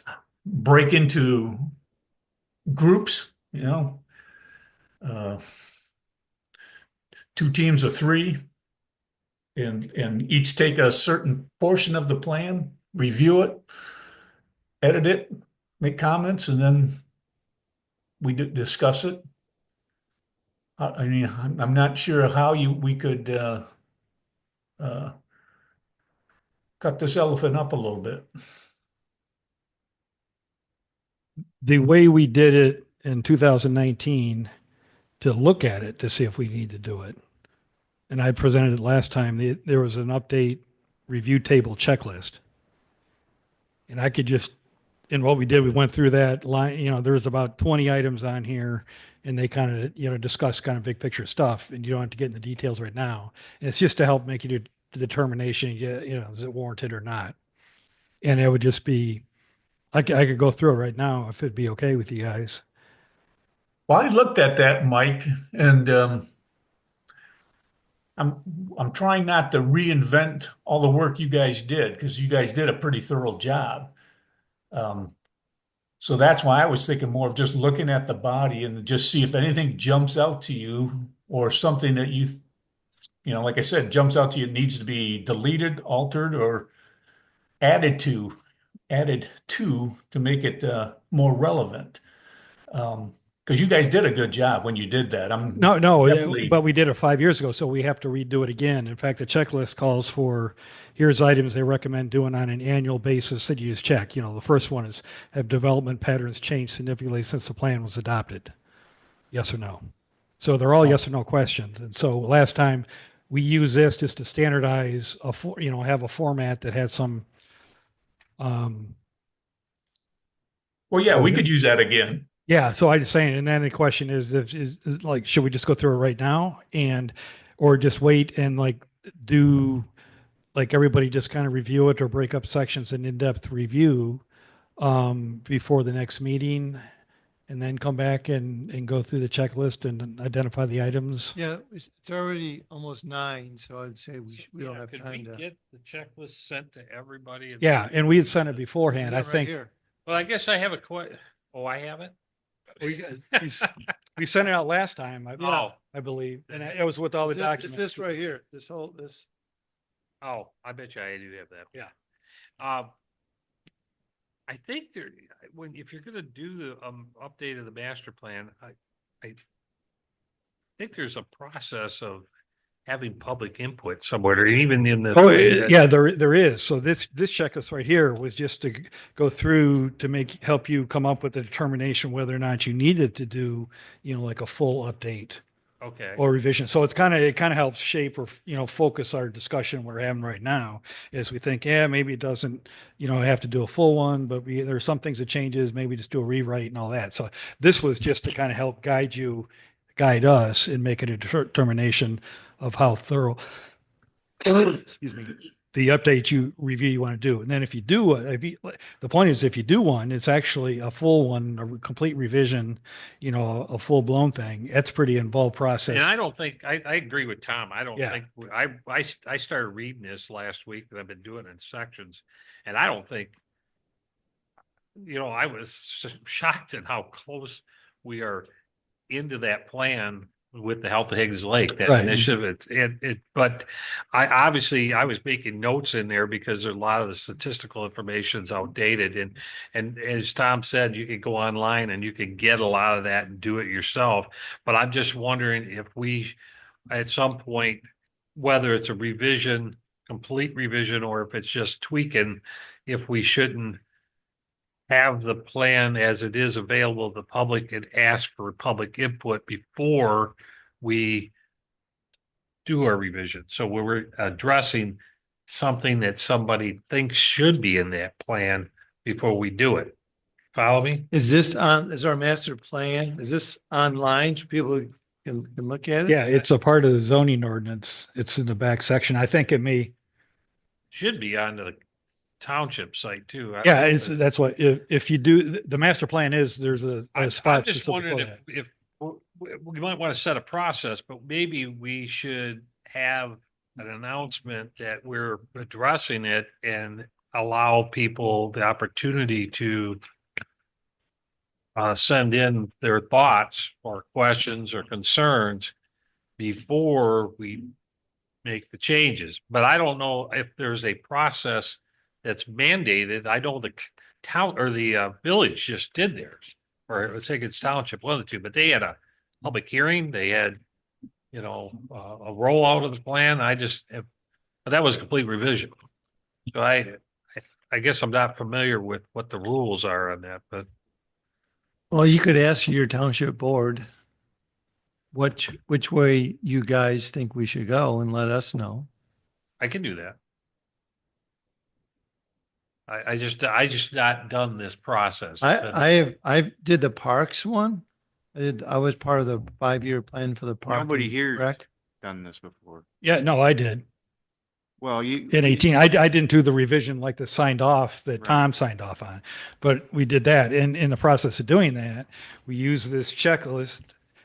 break into groups, 2 teams of 3, and each take a certain portion of the plan, review it, edit it, make comments, and then we discuss it. I mean, I'm not sure how we could cut this elephant up a little bit. The way we did it in 2019 to look at it to see if we need to do it. And I presented it last time. There was an update review table checklist. And I could just, in what we did, we went through that line, there's about 20 items on here, and they kind of, discuss kind of big picture stuff, and you don't have to get into details right now. And it's just to help make you a determination, is it warranted or not? And it would just be, I could go through it right now if it'd be okay with you guys. Well, I looked at that, Mike, and I'm trying not to reinvent all the work you guys did, because you guys did a pretty thorough job. So that's why I was thinking more of just looking at the body and just see if anything jumps out to you or something that like I said, jumps out to you, needs to be deleted, altered, or added to, to make it more relevant. Because you guys did a good job when you did that. I'm No, definitely, but we did it 5 years ago, so we have to redo it again. In fact, the checklist calls for, here's items they recommend doing on an annual basis that you just check. The first one is, have development patterns changed significantly since the plan was adopted? Yes or no? So they're all yes or no questions. And so last time we used this just to standardize have a format that had some, um, well, yeah, we could use that again. yeah, so I just saying, and then the question is, is like, should we just go through it right now or just wait and like do, like everybody just kind of review it or break up sections in in-depth review before the next meeting and then come back and go through the checklist and identify the items? Yeah, it's already almost 9, so I'd say we don't have Could time we to. get the checklist sent to everybody? Yeah, and we had sent it This beforehand, is I it right think. here. Well, I guess I have a oh, I have it? We, we sent it out last time, Oh, I believe, and it was with all the It's documents. this right here, this. oh, I bet you I do have that. Yeah. I think if you're gonna do the update of the master plan, I think there's a process of having public input somewhere, or even in the. Oh, yeah, there is. So this checklist right here was just to go through to help you come up with a determination whether or not you needed to do, like a full update Okay. or revision. So it kind of helps shape or, focus our discussion we're having right now as we think, yeah, maybe it doesn't, have to do a full one, but there's some things that changes, maybe just do a rewrite and all that. So this was just to kind of help guide us in making a determination of how thorough, excuse me, the update review you want to do. And then if you do, the point is, if you do one, it's actually a full one, a complete revision, a full blown thing. That's pretty involved process. And I don't think, I agree with Tom. I don't Yeah. think, I started reading this last week and I've been doing it in sections. And I don't think, I was shocked at how close we are into that plan with the Health of Higgins Lake, that Right. initiative. But I was making notes in there because a lot of the statistical information is outdated. And as Tom said, you can go online and you can get a lot of that and do it yourself. But I'm just wondering if we, at some point, whether it's a revision, complete revision, or if it's just tweaking, if we shouldn't have the plan as it is available to the public and ask for public input before we do our revision. So we're addressing something that somebody thinks should be in that plan before we do it. Follow me? Is our master plan, is this online so people can look at it? Yeah, it's a part of the zoning ordinance. It's in the back section. I think it may, Should be on the township site too. yeah, that's what, if you do, the master plan there's a I'm spot. just specific wondering for that. if we might want to set a process, but maybe we should have an announcement that we're addressing it and allow people the opportunity to send in their thoughts or questions or concerns before we make the changes. But I don't know if there's a process that's mandated. I know the town or the village just did theirs, or it was Higgins Township, one of the two, but they had a public hearing. They had, a rollout of the plan. But that was a complete revision. So I guess I'm not familiar with what the rules are on that, but Well, you could ask your township board which way you guys think we should go and let us know. I can do that. I just not done this process. I did the parks one. I was part of the 5-year plan for the park. Nobody and here's rec. done this before. Yeah, no, I did. Well, In 18, I didn't do the revision like the signed off that Right. Tom signed off on, but we did that. And in the process of doing that, we use this checklist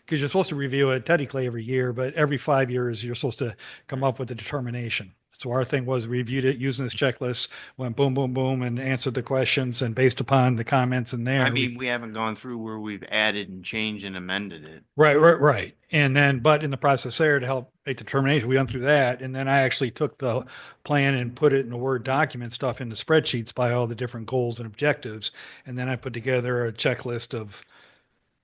because you're supposed to review it technically every year, but every 5 years, you're supposed to come up with a determination. So our thing was reviewed it using this checklist, went boom, boom, boom, and answered the questions. And based upon the comments in there, I mean, we haven't gone through where we've added and changed and amended it. right. And then, but in the process there to help make the determination, we went through that. And then I actually took the plan and put it in a Word document stuff into spreadsheets by all the different goals and objectives. And then I put together a checklist of,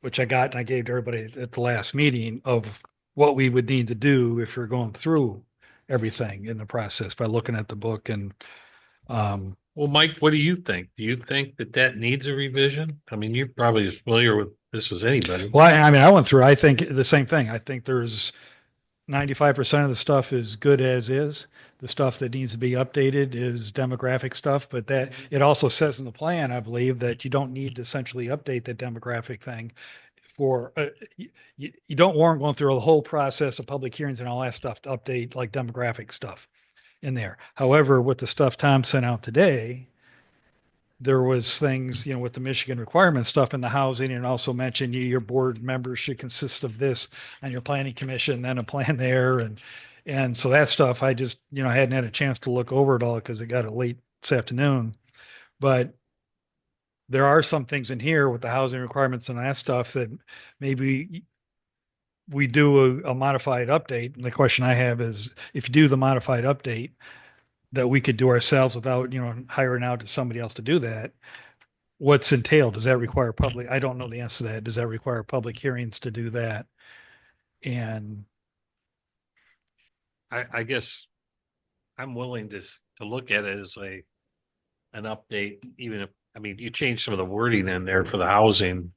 which I got and I gave to everybody at the last meeting of what we would need to do if you're going through everything in the process by looking at the book and, Well, Mike, what do you think? Do you think that that needs a revision? I mean, you're probably as familiar with this as anybody. well, I mean, I went through, I think the same thing. I think there's 95% of the stuff is good as is. The stuff that needs to be updated is demographic stuff, but that it also says in the plan, I believe, that you don't need to essentially update the demographic thing for, you don't warrant going through the whole process of public hearings and all that stuff to update like demographic stuff in there. However, with the stuff Tom sent out today, there was things, with the Michigan requirement stuff in the housing, and also mentioned your board members should consist of this on your planning commission, then a plan there. And so that stuff, I just, I hadn't had a chance to look over it all because it got it late this afternoon. But there are some things in here with the housing requirements and that stuff that maybe we do a modified update. And the question I have is if you do the modified update, that we could do ourselves without, hiring out to somebody else to do that. What's entailed? Does that require public? I don't know the answer to that. Does that require public hearings to do that? And I guess I'm willing to look at it as an update, even if, I mean, you change some of the wording in there for the housing.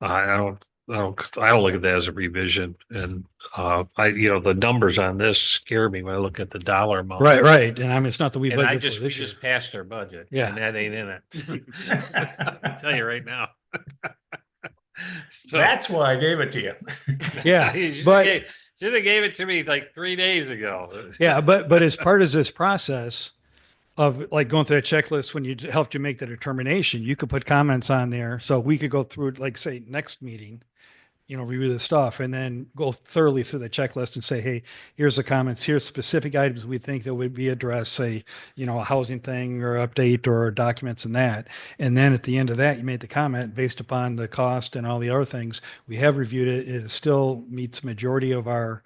I don't look at that as a revision. And, the numbers on this scare me when I look at the dollar amount. right. And I mean, it's not that we And budgeted for we this year. just passed our budget. Yeah. And that ain't in it. I'll tell you right now. So, That's why I gave it to you. Yeah, you but should have gave it to me like 3 days ago. yeah, but as part of this process of like going through a checklist, when you helped you make the determination, you could put comments on there. So we could go through it, like say next meeting, review the stuff and then go thoroughly through the checklist and say, hey, here's the comments, here's specific items we think that would be addressed, say, a housing thing or update or documents and that. And then at the end of that, you made the comment based upon the cost and all the other things. We have reviewed it. It still meets majority of our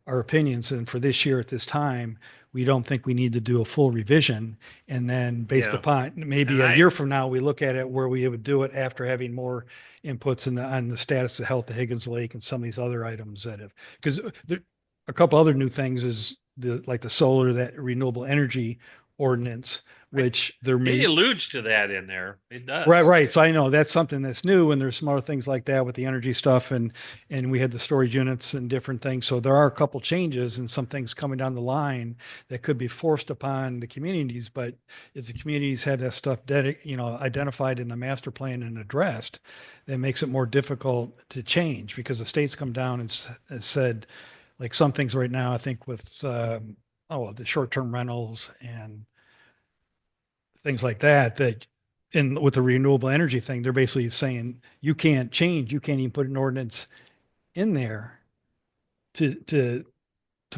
opinions. And for this year at this time, we don't think we need to do a full revision. And then based Yeah. upon maybe And a I- year from now, we look at it where we would do it after having more inputs on the status of health of Higgins Lake and some of these other items that have, because a couple other new things is like the solar, that renewable energy ordinance, which there It may. alludes to that in there. It does. Right. So I know that's something that's new, and there's some other things like that with the energy stuff, and we had the storage units and different things. So there are a couple changes and some things coming down the line that could be forced upon the communities. But if the communities have that stuff identified in the master plan and addressed, that makes it more difficult to change because the state's come down and has said, like some things right now, I think with the short-term rentals and things like that with the renewable energy thing, they're basically saying you can't even put an ordinance in there to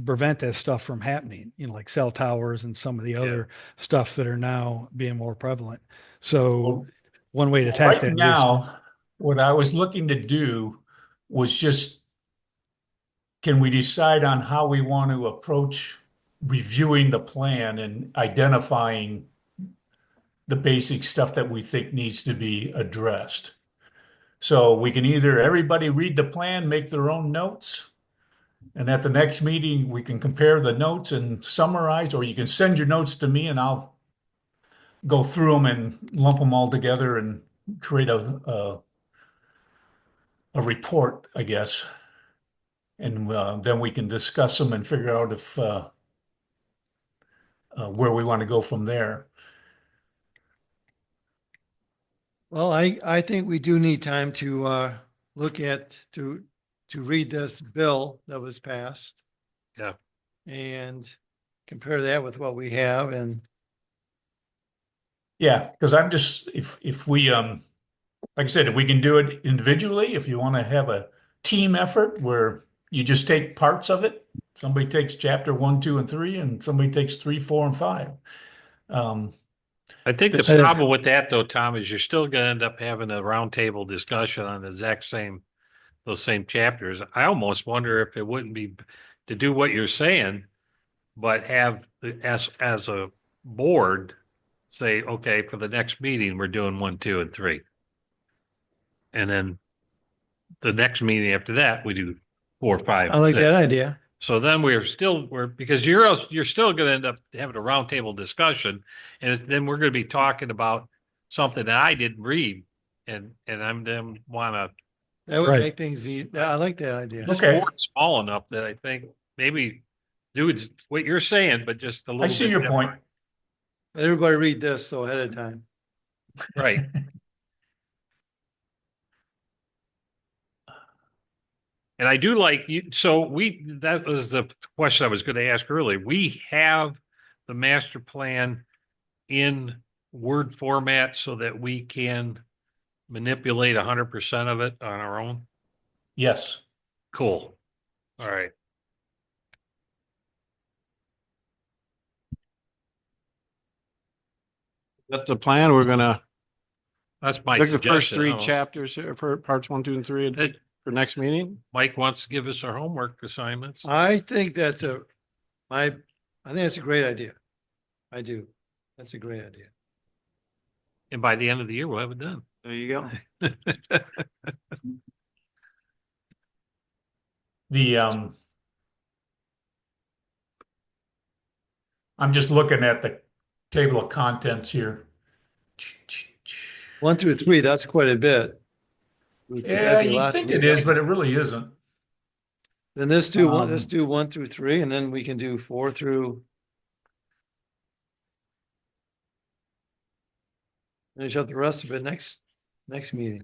prevent that stuff from happening, like cell towers and some of the other stuff that are now being more prevalent. So one way to attack Right that now, what I was looking to do was just, can we decide on how we want to approach reviewing the plan and identifying the basic stuff that we think needs to be addressed? So we can either everybody read the plan, make their own notes, and at the next meeting we can compare the notes and summarize, or you can send your notes to me and I'll go through them and lump them all together and create a report, I guess. And then we can discuss them and figure out if where we want to go from there. Well, I think we do need time to look at, to read this bill that was passed. Yeah. And compare that with what we have and. Yeah, because I'm just, if we, like I said, if we can do it individually, if you want to have a team effort where you just take parts of it, Somebody takes chapter 1, 2, and 3, and somebody takes 3, 4, and 5. I think the This- problem with that though, Tom, is you're still gonna end up having a roundtable discussion on the exact same, those same chapters. I almost wonder if it wouldn't be to do what you're saying, but have as a board say, okay, for the next meeting, we're doing 1, 2, and 3. And then the next meeting after that, we do 4, 5. I like and 6. that idea. So then we're because you're still going to end up having a roundtable discussion, and then we're going to be talking about something that I didn't read, and I'm then want to. That would Right. make things I like that idea. This Okay. board's small enough that I think maybe do what you're saying, but just a little. I see bit your different. point. Everybody read this though ahead of time. Right. And I do like you, so that was the question I was going to ask earlier. We have the master plan in Word format so that we can manipulate 100% of it on our own. Yes. Cool. All right. That's the plan. We're gonna That's my look at the first suggestion. three I don't know. chapters here for parts 1, 2, and 3 That for next meeting. Mike wants to give us our homework assignments. I think I think that's a great idea. I do. That's a great idea. And by the end of the year, we'll have it done. There you go. The, I'm just looking at the table of contents here. 1 through 3, that's quite a bit. Yeah, That'd be a you lot think to it look is, up. but it really isn't. Then let's do 1 through 3, and then we can do 4 through. Finish up the rest of it next meeting.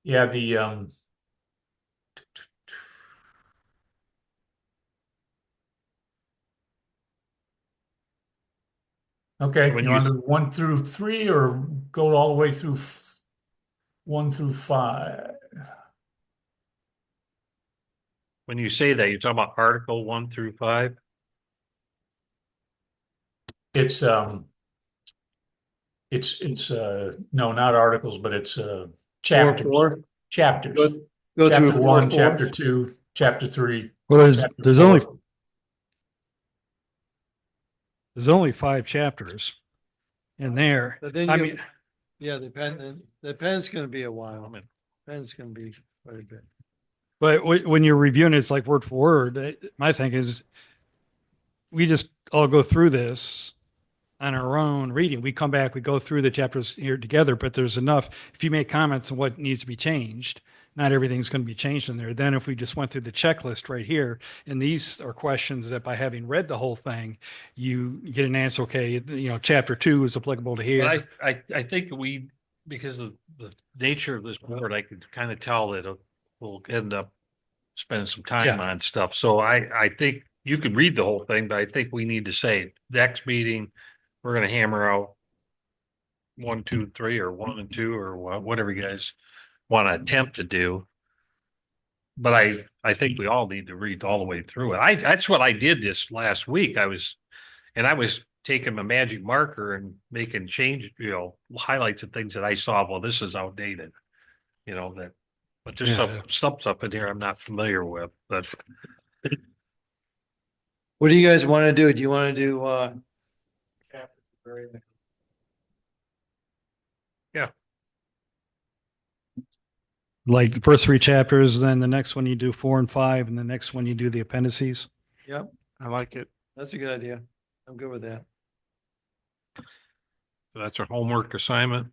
Yeah, the, okay, When you you- want to do 1 through 3 or go all the way through 1 through 5? When you say that, you're talking about Article 1 through 5? It's no, not articles, but it's chapters. Chapters. Go Chapter through 1, 4. chapter 2, chapter 3. Well, chapter there's 4. only 5 chapters in there. But then I you, mean, yeah, the pen's gonna be a while. Pen's gonna be quite a bit. but when you're reviewing it, it's like word for word. My thing is, we just all go through this on our own reading. We come back, we go through the chapters here together, but there's enough. If you make comments on what needs to be changed, not everything's going to be changed in there. Then if we just went through the checklist right here, and these are questions that by having read the whole thing, you get an answer. Okay, chapter 2 is applicable to here. But I think because of the nature of this board, I could kind of tell that we'll end up spending some time on stuff. So I think you could read the whole thing, but I think we need to say next meeting, we're going to hammer out 1, 2, 3 or 1 and 2 or whatever you guys want to attempt to do. But I think we all need to read all the way through it. That's what I did this last week. I was taking my magic marker and making change, highlights of things that I saw. Well, this is outdated, but there's some stuff in here I'm not familiar with, but What do you guys want to do? Do you want to do, Like the first 3 chapters, then the next one you do 4 and 5, and the next one you do the appendices. Yep, I like it. that's a good idea. I'm good with that. that's our homework assignment.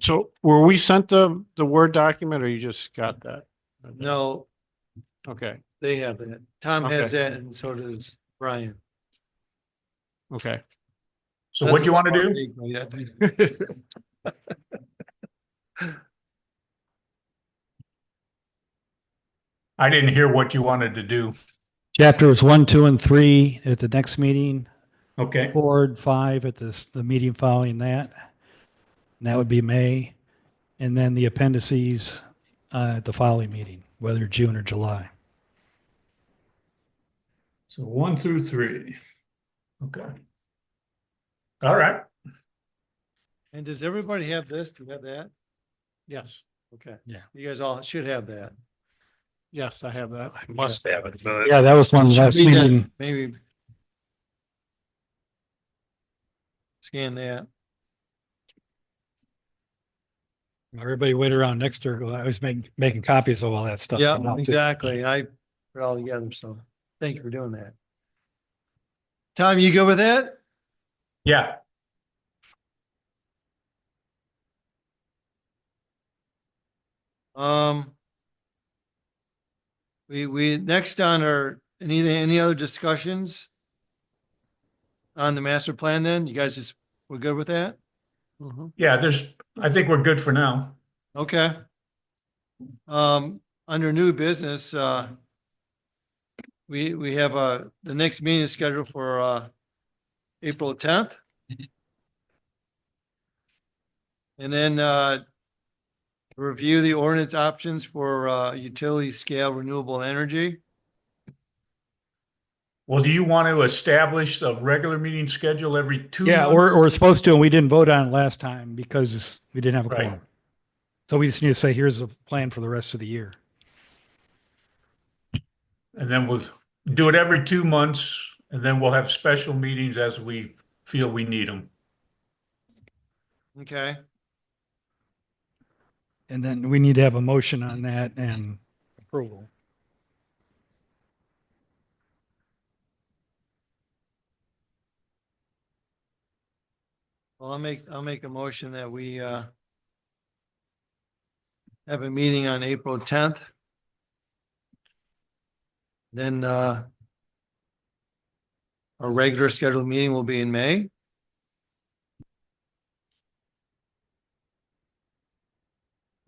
So were we sent the Word document or you just got that? No, Okay, they have that. Tom has Okay. that and so does Brian. okay. So what do you want to do? do? I didn't hear what you wanted to do. Chapters 1, 2, and 3 at the next meeting. Okay. 4 and 5 at the meeting following that. And that would be May. And then the appendices at the following meeting, whether June or July. So 1 through 3. Okay. All right. And does everybody have this? Do you have that? Yes, Okay. Yeah. You guys all should have that. yes, I have that. I must have it. So Yeah, that was one Should last read that, meeting. maybe scan that. Everybody wait around next year. I was making copies of all that stuff. Yeah, exactly. I put it all together. So thank you for doing that. Tom, you good with that? Yeah. Um, we next on our, any other discussions on the master plan then? You guys just, we're good with that? Yeah, I think we're good for now. Okay. Under new business, we have, the next meeting is scheduled for, April 10th. And then, review the ordinance options for, utility scale renewable energy. Well, do you want to establish a regular meeting schedule every 2 Yeah, months? we're supposed to, and we didn't vote on it last time because we didn't have a Right. quorum. So we just need to say, here's a plan for the rest of the year. And then we'll do it every 2 months, and then we'll have special meetings as we feel we need them. Okay. And then we need to have a motion on that and approval. Well, I'll make a motion that we, have a meeting on April 10th. Then, our regular scheduled meeting will be in May.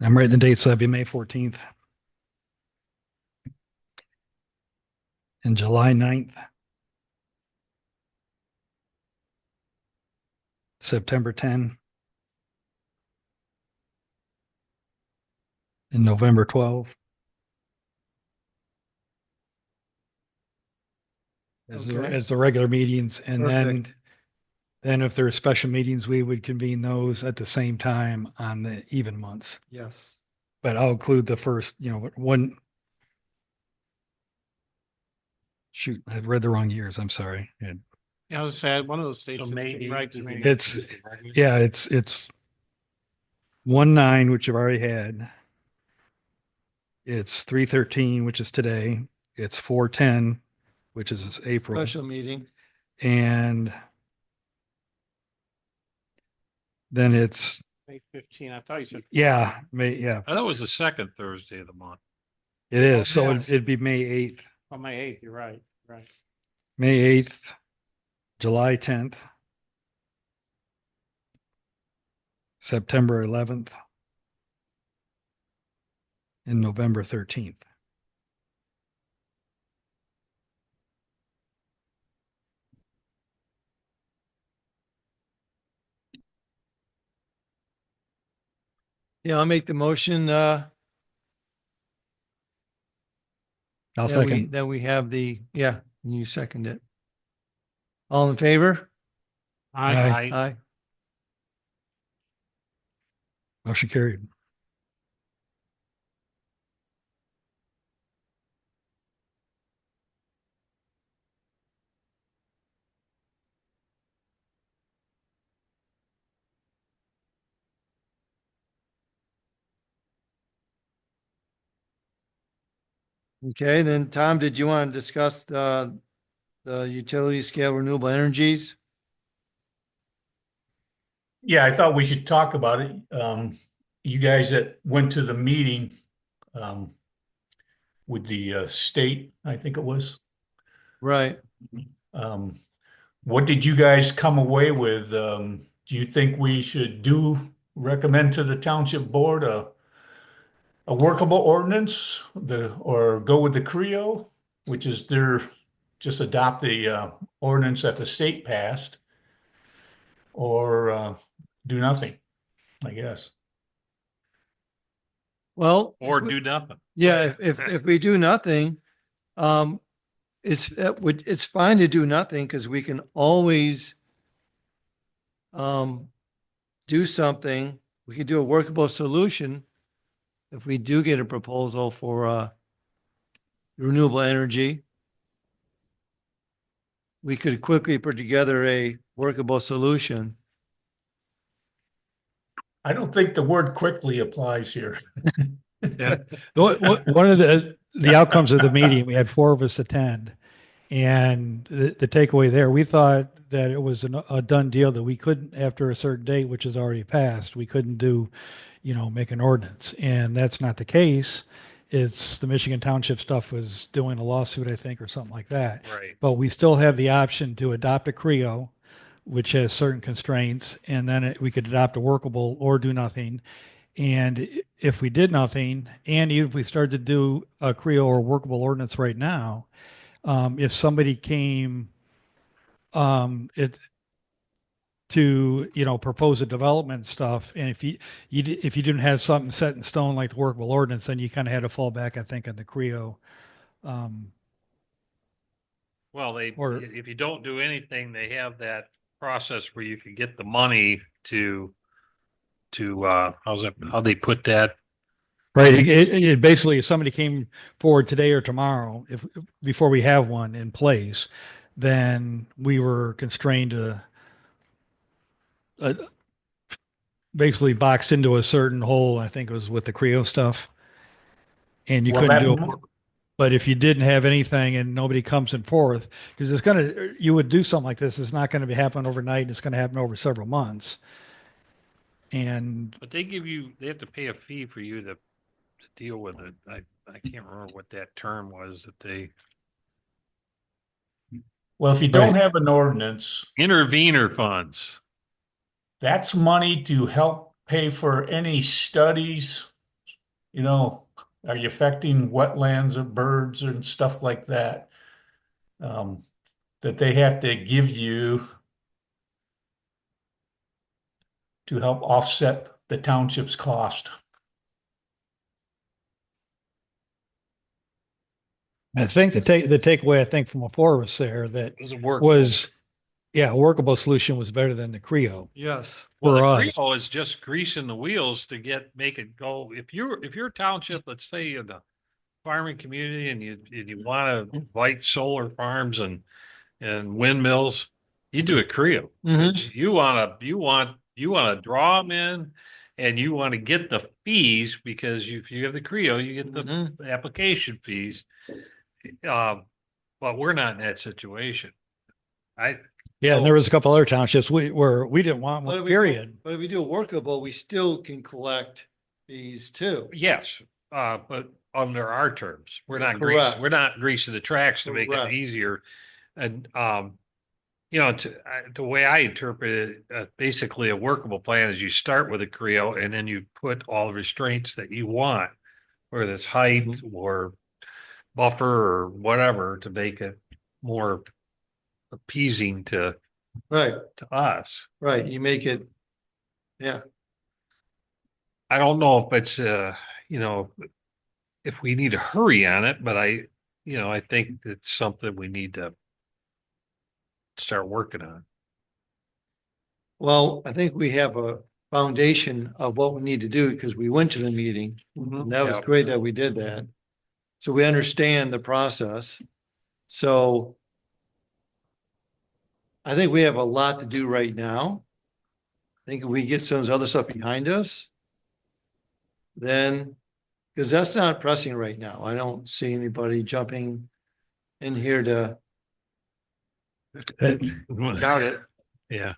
I'm writing the dates, so that'd be May 14th. And July 9th. September 10. And November 12. Okay. As the regular meetings. And Perfect. then if there are special meetings, we would convene those at the same time on the even months. Yes. But I'll include the first, one. Shoot, I read the wrong years. I'm sorry. Yeah, I was sad. One of those dates. So that May seemed 8th right to is me. the- It's, yeah, it's 1/9, which I've already had. It's 3/13, which is today. It's 4/10, which is April. Special meeting. And then it's, May 15. I thought you said. yeah, I thought it was the second Thursday of the month. it is. So Yes. it'd be May 8th, On May 8th, you're right, right. May 8th, July 10th, September 11th, and November 13th. Yeah, I'll make the motion, I'll second. that we have yeah, you second it. All in favor? Aye. Aye. Motion carried. Okay, then Tom, did you want to discuss, the utility scale renewable energies? Yeah, I thought we should talk about it. You guys that went to the meeting um, with the state, I think it was. Right. Um, what did you guys come away with? Do you think we should recommend to the township board a workable ordinance, or go with the Creo, which is just adopt the ordinance that the state passed, or do nothing, I guess. Well, or do nothing. yeah, if we do nothing, it's fine to do nothing because we can always do something. We could do a workable solution if we do get a proposal for renewable energy. We could quickly put together a workable solution. I don't think the word quickly applies here. One of the outcomes of the meeting, we had 4 of us attend. And the takeaway there, we thought that it was a done deal that we couldn't, after a certain date, which is already passed, we couldn't do, make an ordinance. And that's not the case. It's the Michigan Township stuff was doing a lawsuit, I think, or something like that. Right. But we still have the option to adopt a CREO, which has certain constraints, and then we could adopt a workable or do nothing. And if we did nothing, and even if we started to do a CREO or workable ordinance right now, if somebody came it to propose a development stuff, and if you didn't have something set in stone like the workable ordinance, then you kind of had to fall back, I think, on the CREO. Well, Or- if you don't do anything, they have that process where you can get the money to how they put that? Right. It basically, if somebody came forward today or tomorrow, if before we have one in place, then we were constrained to basically boxed into a certain hole. I think it was with the CREO stuff, and you Well, couldn't that do mo- it. But if you didn't have anything and nobody comes in forth, because you would do something like this, it's not going to be happen overnight. It's going to happen over several months. And But they have to pay a fee for you to deal with it. I can't remember what that term was that they Well, if you don't have an ordinance, intervener funds. that's money to help pay for any studies, are you affecting wetlands or birds and stuff like that? That they have to give you to help offset the township's cost. I think the takeaway, I think, from before was there that Does it work? yeah, a workable solution was better than the CREO Yes. Well, for the us. CREO is just greasing the wheels to make it go. If you're a township, let's say in the farming community, and you want to invite solar farms and windmills, you do a CREO. Mhm. You want to draw them in, and you want to get the fees, because if you have the CREO, you get the Mhm. application fees. But we're not in that situation. Yeah, and there was a couple other townships where we didn't want But one, if we do- period. But if we do workable, we still can collect these too. Yes, but under our terms, Correct. we're not greasing the tracks to make it Correct. easier. And, the way I interpret it, basically a workable plan is you start with a CREO and then you put all the restraints that you want, whether it's height or buffer or whatever, to make it more appeasing to Right, us. right. You make it, yeah. I don't know if it's, if we need to hurry on it, but I think it's something we need to start working on. Well, I think we have a foundation of what we need to do because we went to the meeting. And that was Yeah. great that we did that. So we understand the process. So I think we have a lot to do right now. I think if we get some of this other stuff behind us, then, because that's not pressing right now. I don't see anybody jumping in here to, Doubt it. Yeah.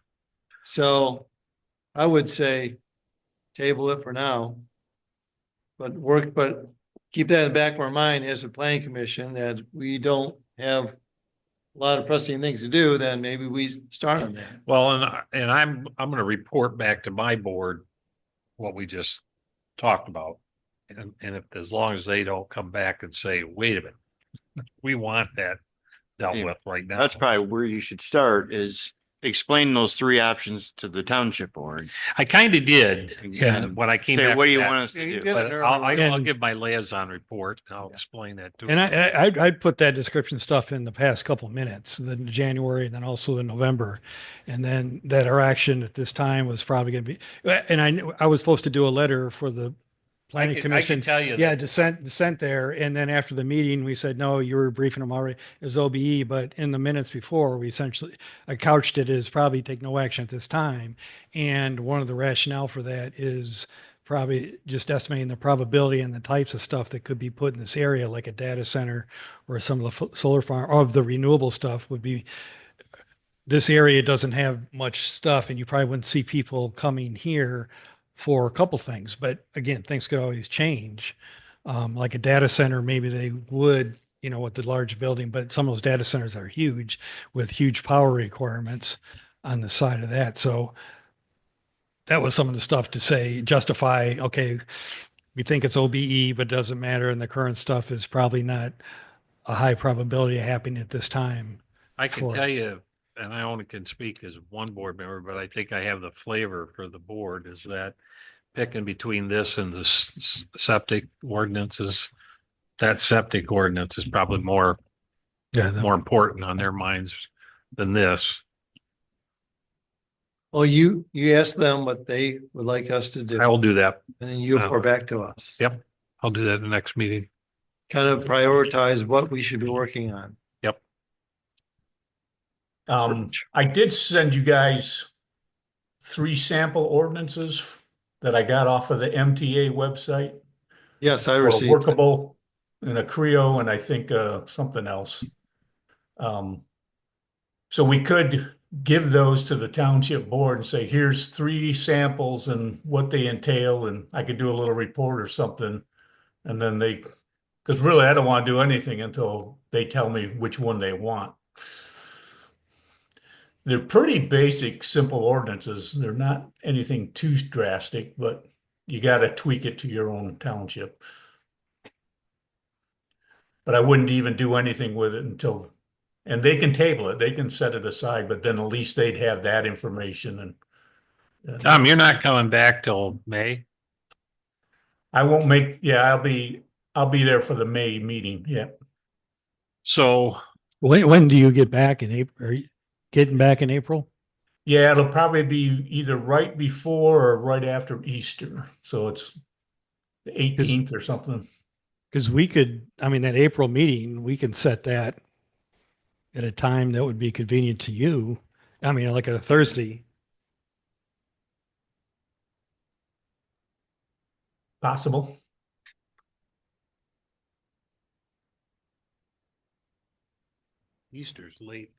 so I would say table it for now. But keep that in the back of our mind as a planning commission that we don't have a lot of pressing things to do, then maybe we start on that. Well, and I'm going to report back to my board what we just talked about. And if, as long as they don't come back and say, wait a minute, we want that dealt Yeah. with right now. That's probably where you should start is explain those three options to the township board. I kind of did. Yeah. When I came Say, back. what do to you that. want us Yeah, to you do? did But it I'll And- give my liaison report. I'll explain that too. And I'd put that description stuff in the past couple of minutes, the January and then also the November. And then that our action at this time was probably going to be, and I knew I was supposed to do a letter for the planning I commission. can tell you. Yeah, that- dissent there. And then after the meeting, we said, no, you were briefing them already as OBE, but in the minutes before, I couched it as probably take no action at this time. And one of the rationale for that is probably just estimating the probability and the types of stuff that could be put in this area, like a data center or some of the solar farm of the renewable stuff would be, this area doesn't have much stuff and you probably wouldn't see people coming here for a couple things. But again, things could always change. Like a data center, maybe they would, with the large building, but some of those data centers are huge with huge power requirements on the side of that. So that was some of the stuff to say, justify, okay, we think it's OBE, but it doesn't matter. And the current stuff is probably not a high probability of happening at this time. I can for tell us. you, and I only can speak as one board member, but I think I have the flavor for the board is that picking between this and the septic ordinances, that septic ordinance is probably more important on their minds than this. Well, you ask them what they would like us to do, I will do that. and then you report back to us. Yep. I'll do that in the next meeting. Kind of prioritize what we should be working on. Yep. I did send you guys 3 sample ordinances that I got off of the MTA website. Yes, I Or received. workable and a Creo and I think something else. So we could give those to the township board and say, here's 3 samples and what they entail, and I could do a little report or something. And then because really I don't want to do anything until they tell me which one they want. They're pretty basic, simple ordinances. They're not anything too drastic, but you got to tweak it to your own township. But I wouldn't even do anything with it and they can table it, they can set it aside, but then at least they'd have that information and Tom, you're not coming back till May? I won't I'll be there for the May meeting, yeah. So When do you get back in April? Are you getting back in April? Yeah, it'll probably be either right before or right after Easter. So it's the 18th or something. Because that April meeting, we can set that at a time that would be convenient to you. I mean, like at a Thursday. Possible. Easter's late.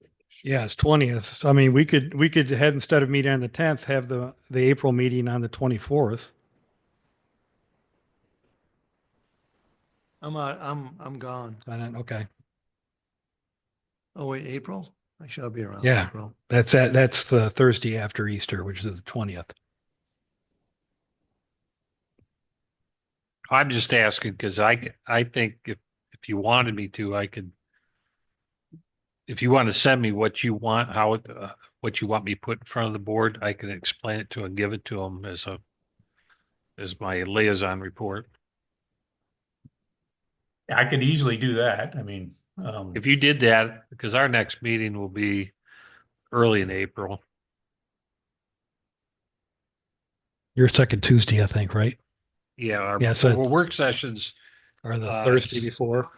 Yeah, it's 20th. So, I mean, we could have, instead of meeting on the 10th, have the April meeting on the 24th. I'm gone. Okay. Oh, wait, April? I shall be around. Yeah. April. That's the Thursday after Easter, which is the 20th. I'm just asking because I think if you wanted me to, I could. If you want to send me what you want, what you want me put in front of the board, I can explain it to and give it to them as my liaison report. I could easily do that. I mean, If you did that, because our next meeting will be early in April. Your second Tuesday, I think, right? Yeah, Yeah, so our work sessions or the Thursday before.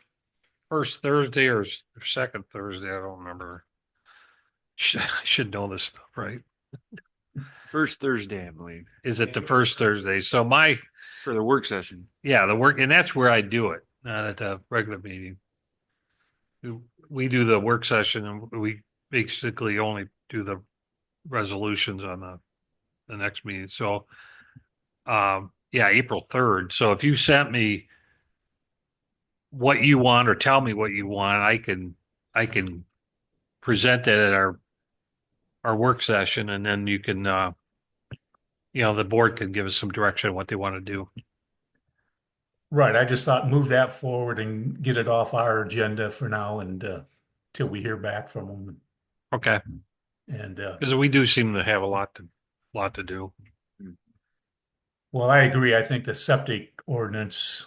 first Thursday or second Thursday. I don't remember. I should know this stuff, right? First Thursday, I believe, Is it the first Thursday? So for the work session. yeah, the work, and that's where I do it, not at the regular meeting. We do the work session and we basically only do the resolutions on the next meeting. So, yeah, April 3rd. So if you sent me what you want or tell me what you want, I can present that at our work session, and then you can the board can give us some direction on what they want to do. right. I just thought move that forward and get it off our agenda for now and till we hear back from them. Okay. And, Because we do seem to have a lot to do. well, I agree. I think the septic ordinance,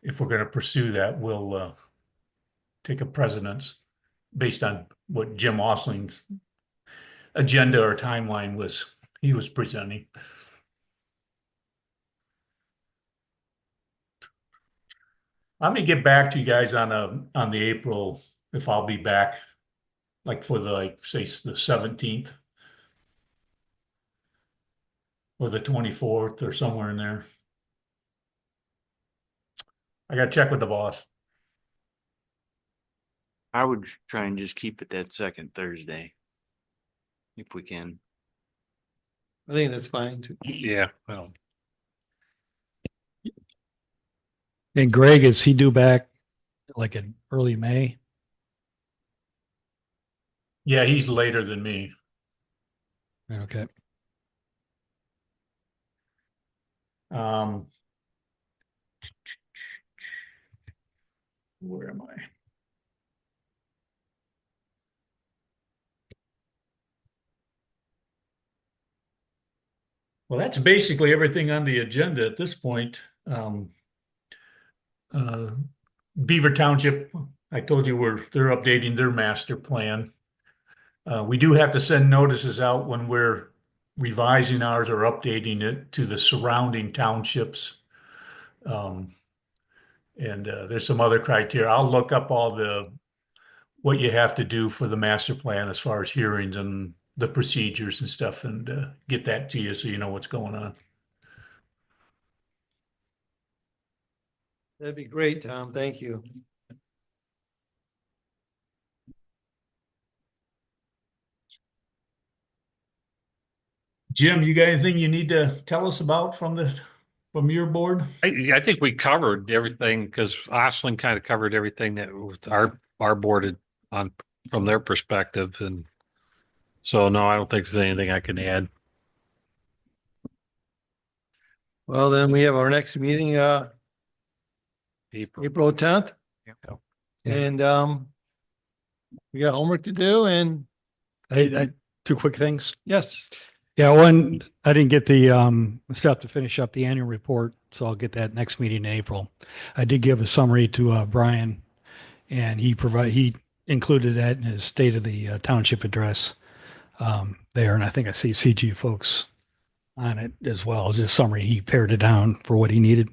if we're going to pursue that, will take a precedence based on what Jim Osling's agenda or timeline he was presenting. I'm gonna get back to you guys on the April, if I'll be back, like for the, like, say, the 17th or the 24th or somewhere in there. I gotta check with the boss. I would try and just keep it that second Thursday. If we can. I think that's fine too. Yeah, well, And Greg, is he due back like in early May? Yeah, he's later than me. Okay. Um, where am I? Well, that's basically everything on the agenda at this point. Uh, Beaver Township, I told you they're updating their master plan. We do have to send notices out when we're revising ours or updating it to the surrounding townships. Um, and there's some other criteria. I'll look up what you have to do for the master plan as far as hearings and the procedures and stuff, and get that to you so you know what's going on. That'd be great, Tom. Thank you. Jim, you got anything you need to tell us about from your board? I think we covered everything because Osling kind of covered everything that was our board had on from their perspective. And so, no, I don't think there's anything I can add. Well, then we have our next meeting, April 10th. And, we got homework to do and I two quick things. yes, Yeah, one, I didn't get the stuff to finish up the annual report, so I'll get that next meeting in April. I did give a summary to Brian, and he included that in his state of the township address there, and I think I see CG folks on it as well. Just summary, he pared it down for what he needed.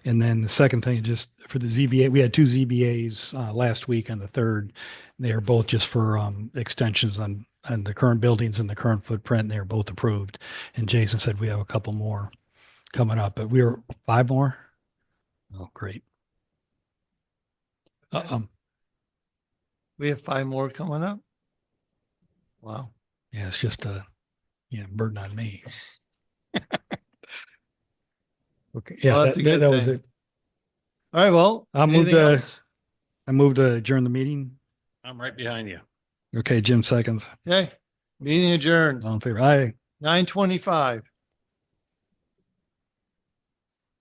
And then the second thing, just for the ZBA, we had two ZBAs last week on the 3rd. They are both just for extensions on the current buildings and the current footprint. They are both approved. And Jason said we have a couple more coming up, but we were 5 more. Oh, great. we have 5 more coming up. Wow. Yeah, it's just a burden on me. Okay. Yeah, Well, that's a good that was thing. it. All right, well, I'll move anything to- else? I moved to adjourn the meeting. I'm right behind you. Okay, Jim seconds. Okay, meeting adjourned, All in favor? Aye. 9:25.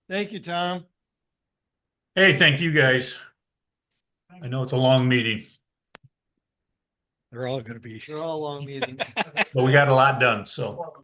Thank you, Tom. Hey, thank you guys. I know it's a long meeting, They're all going to be. They're all long meetings. but we got a lot done, so.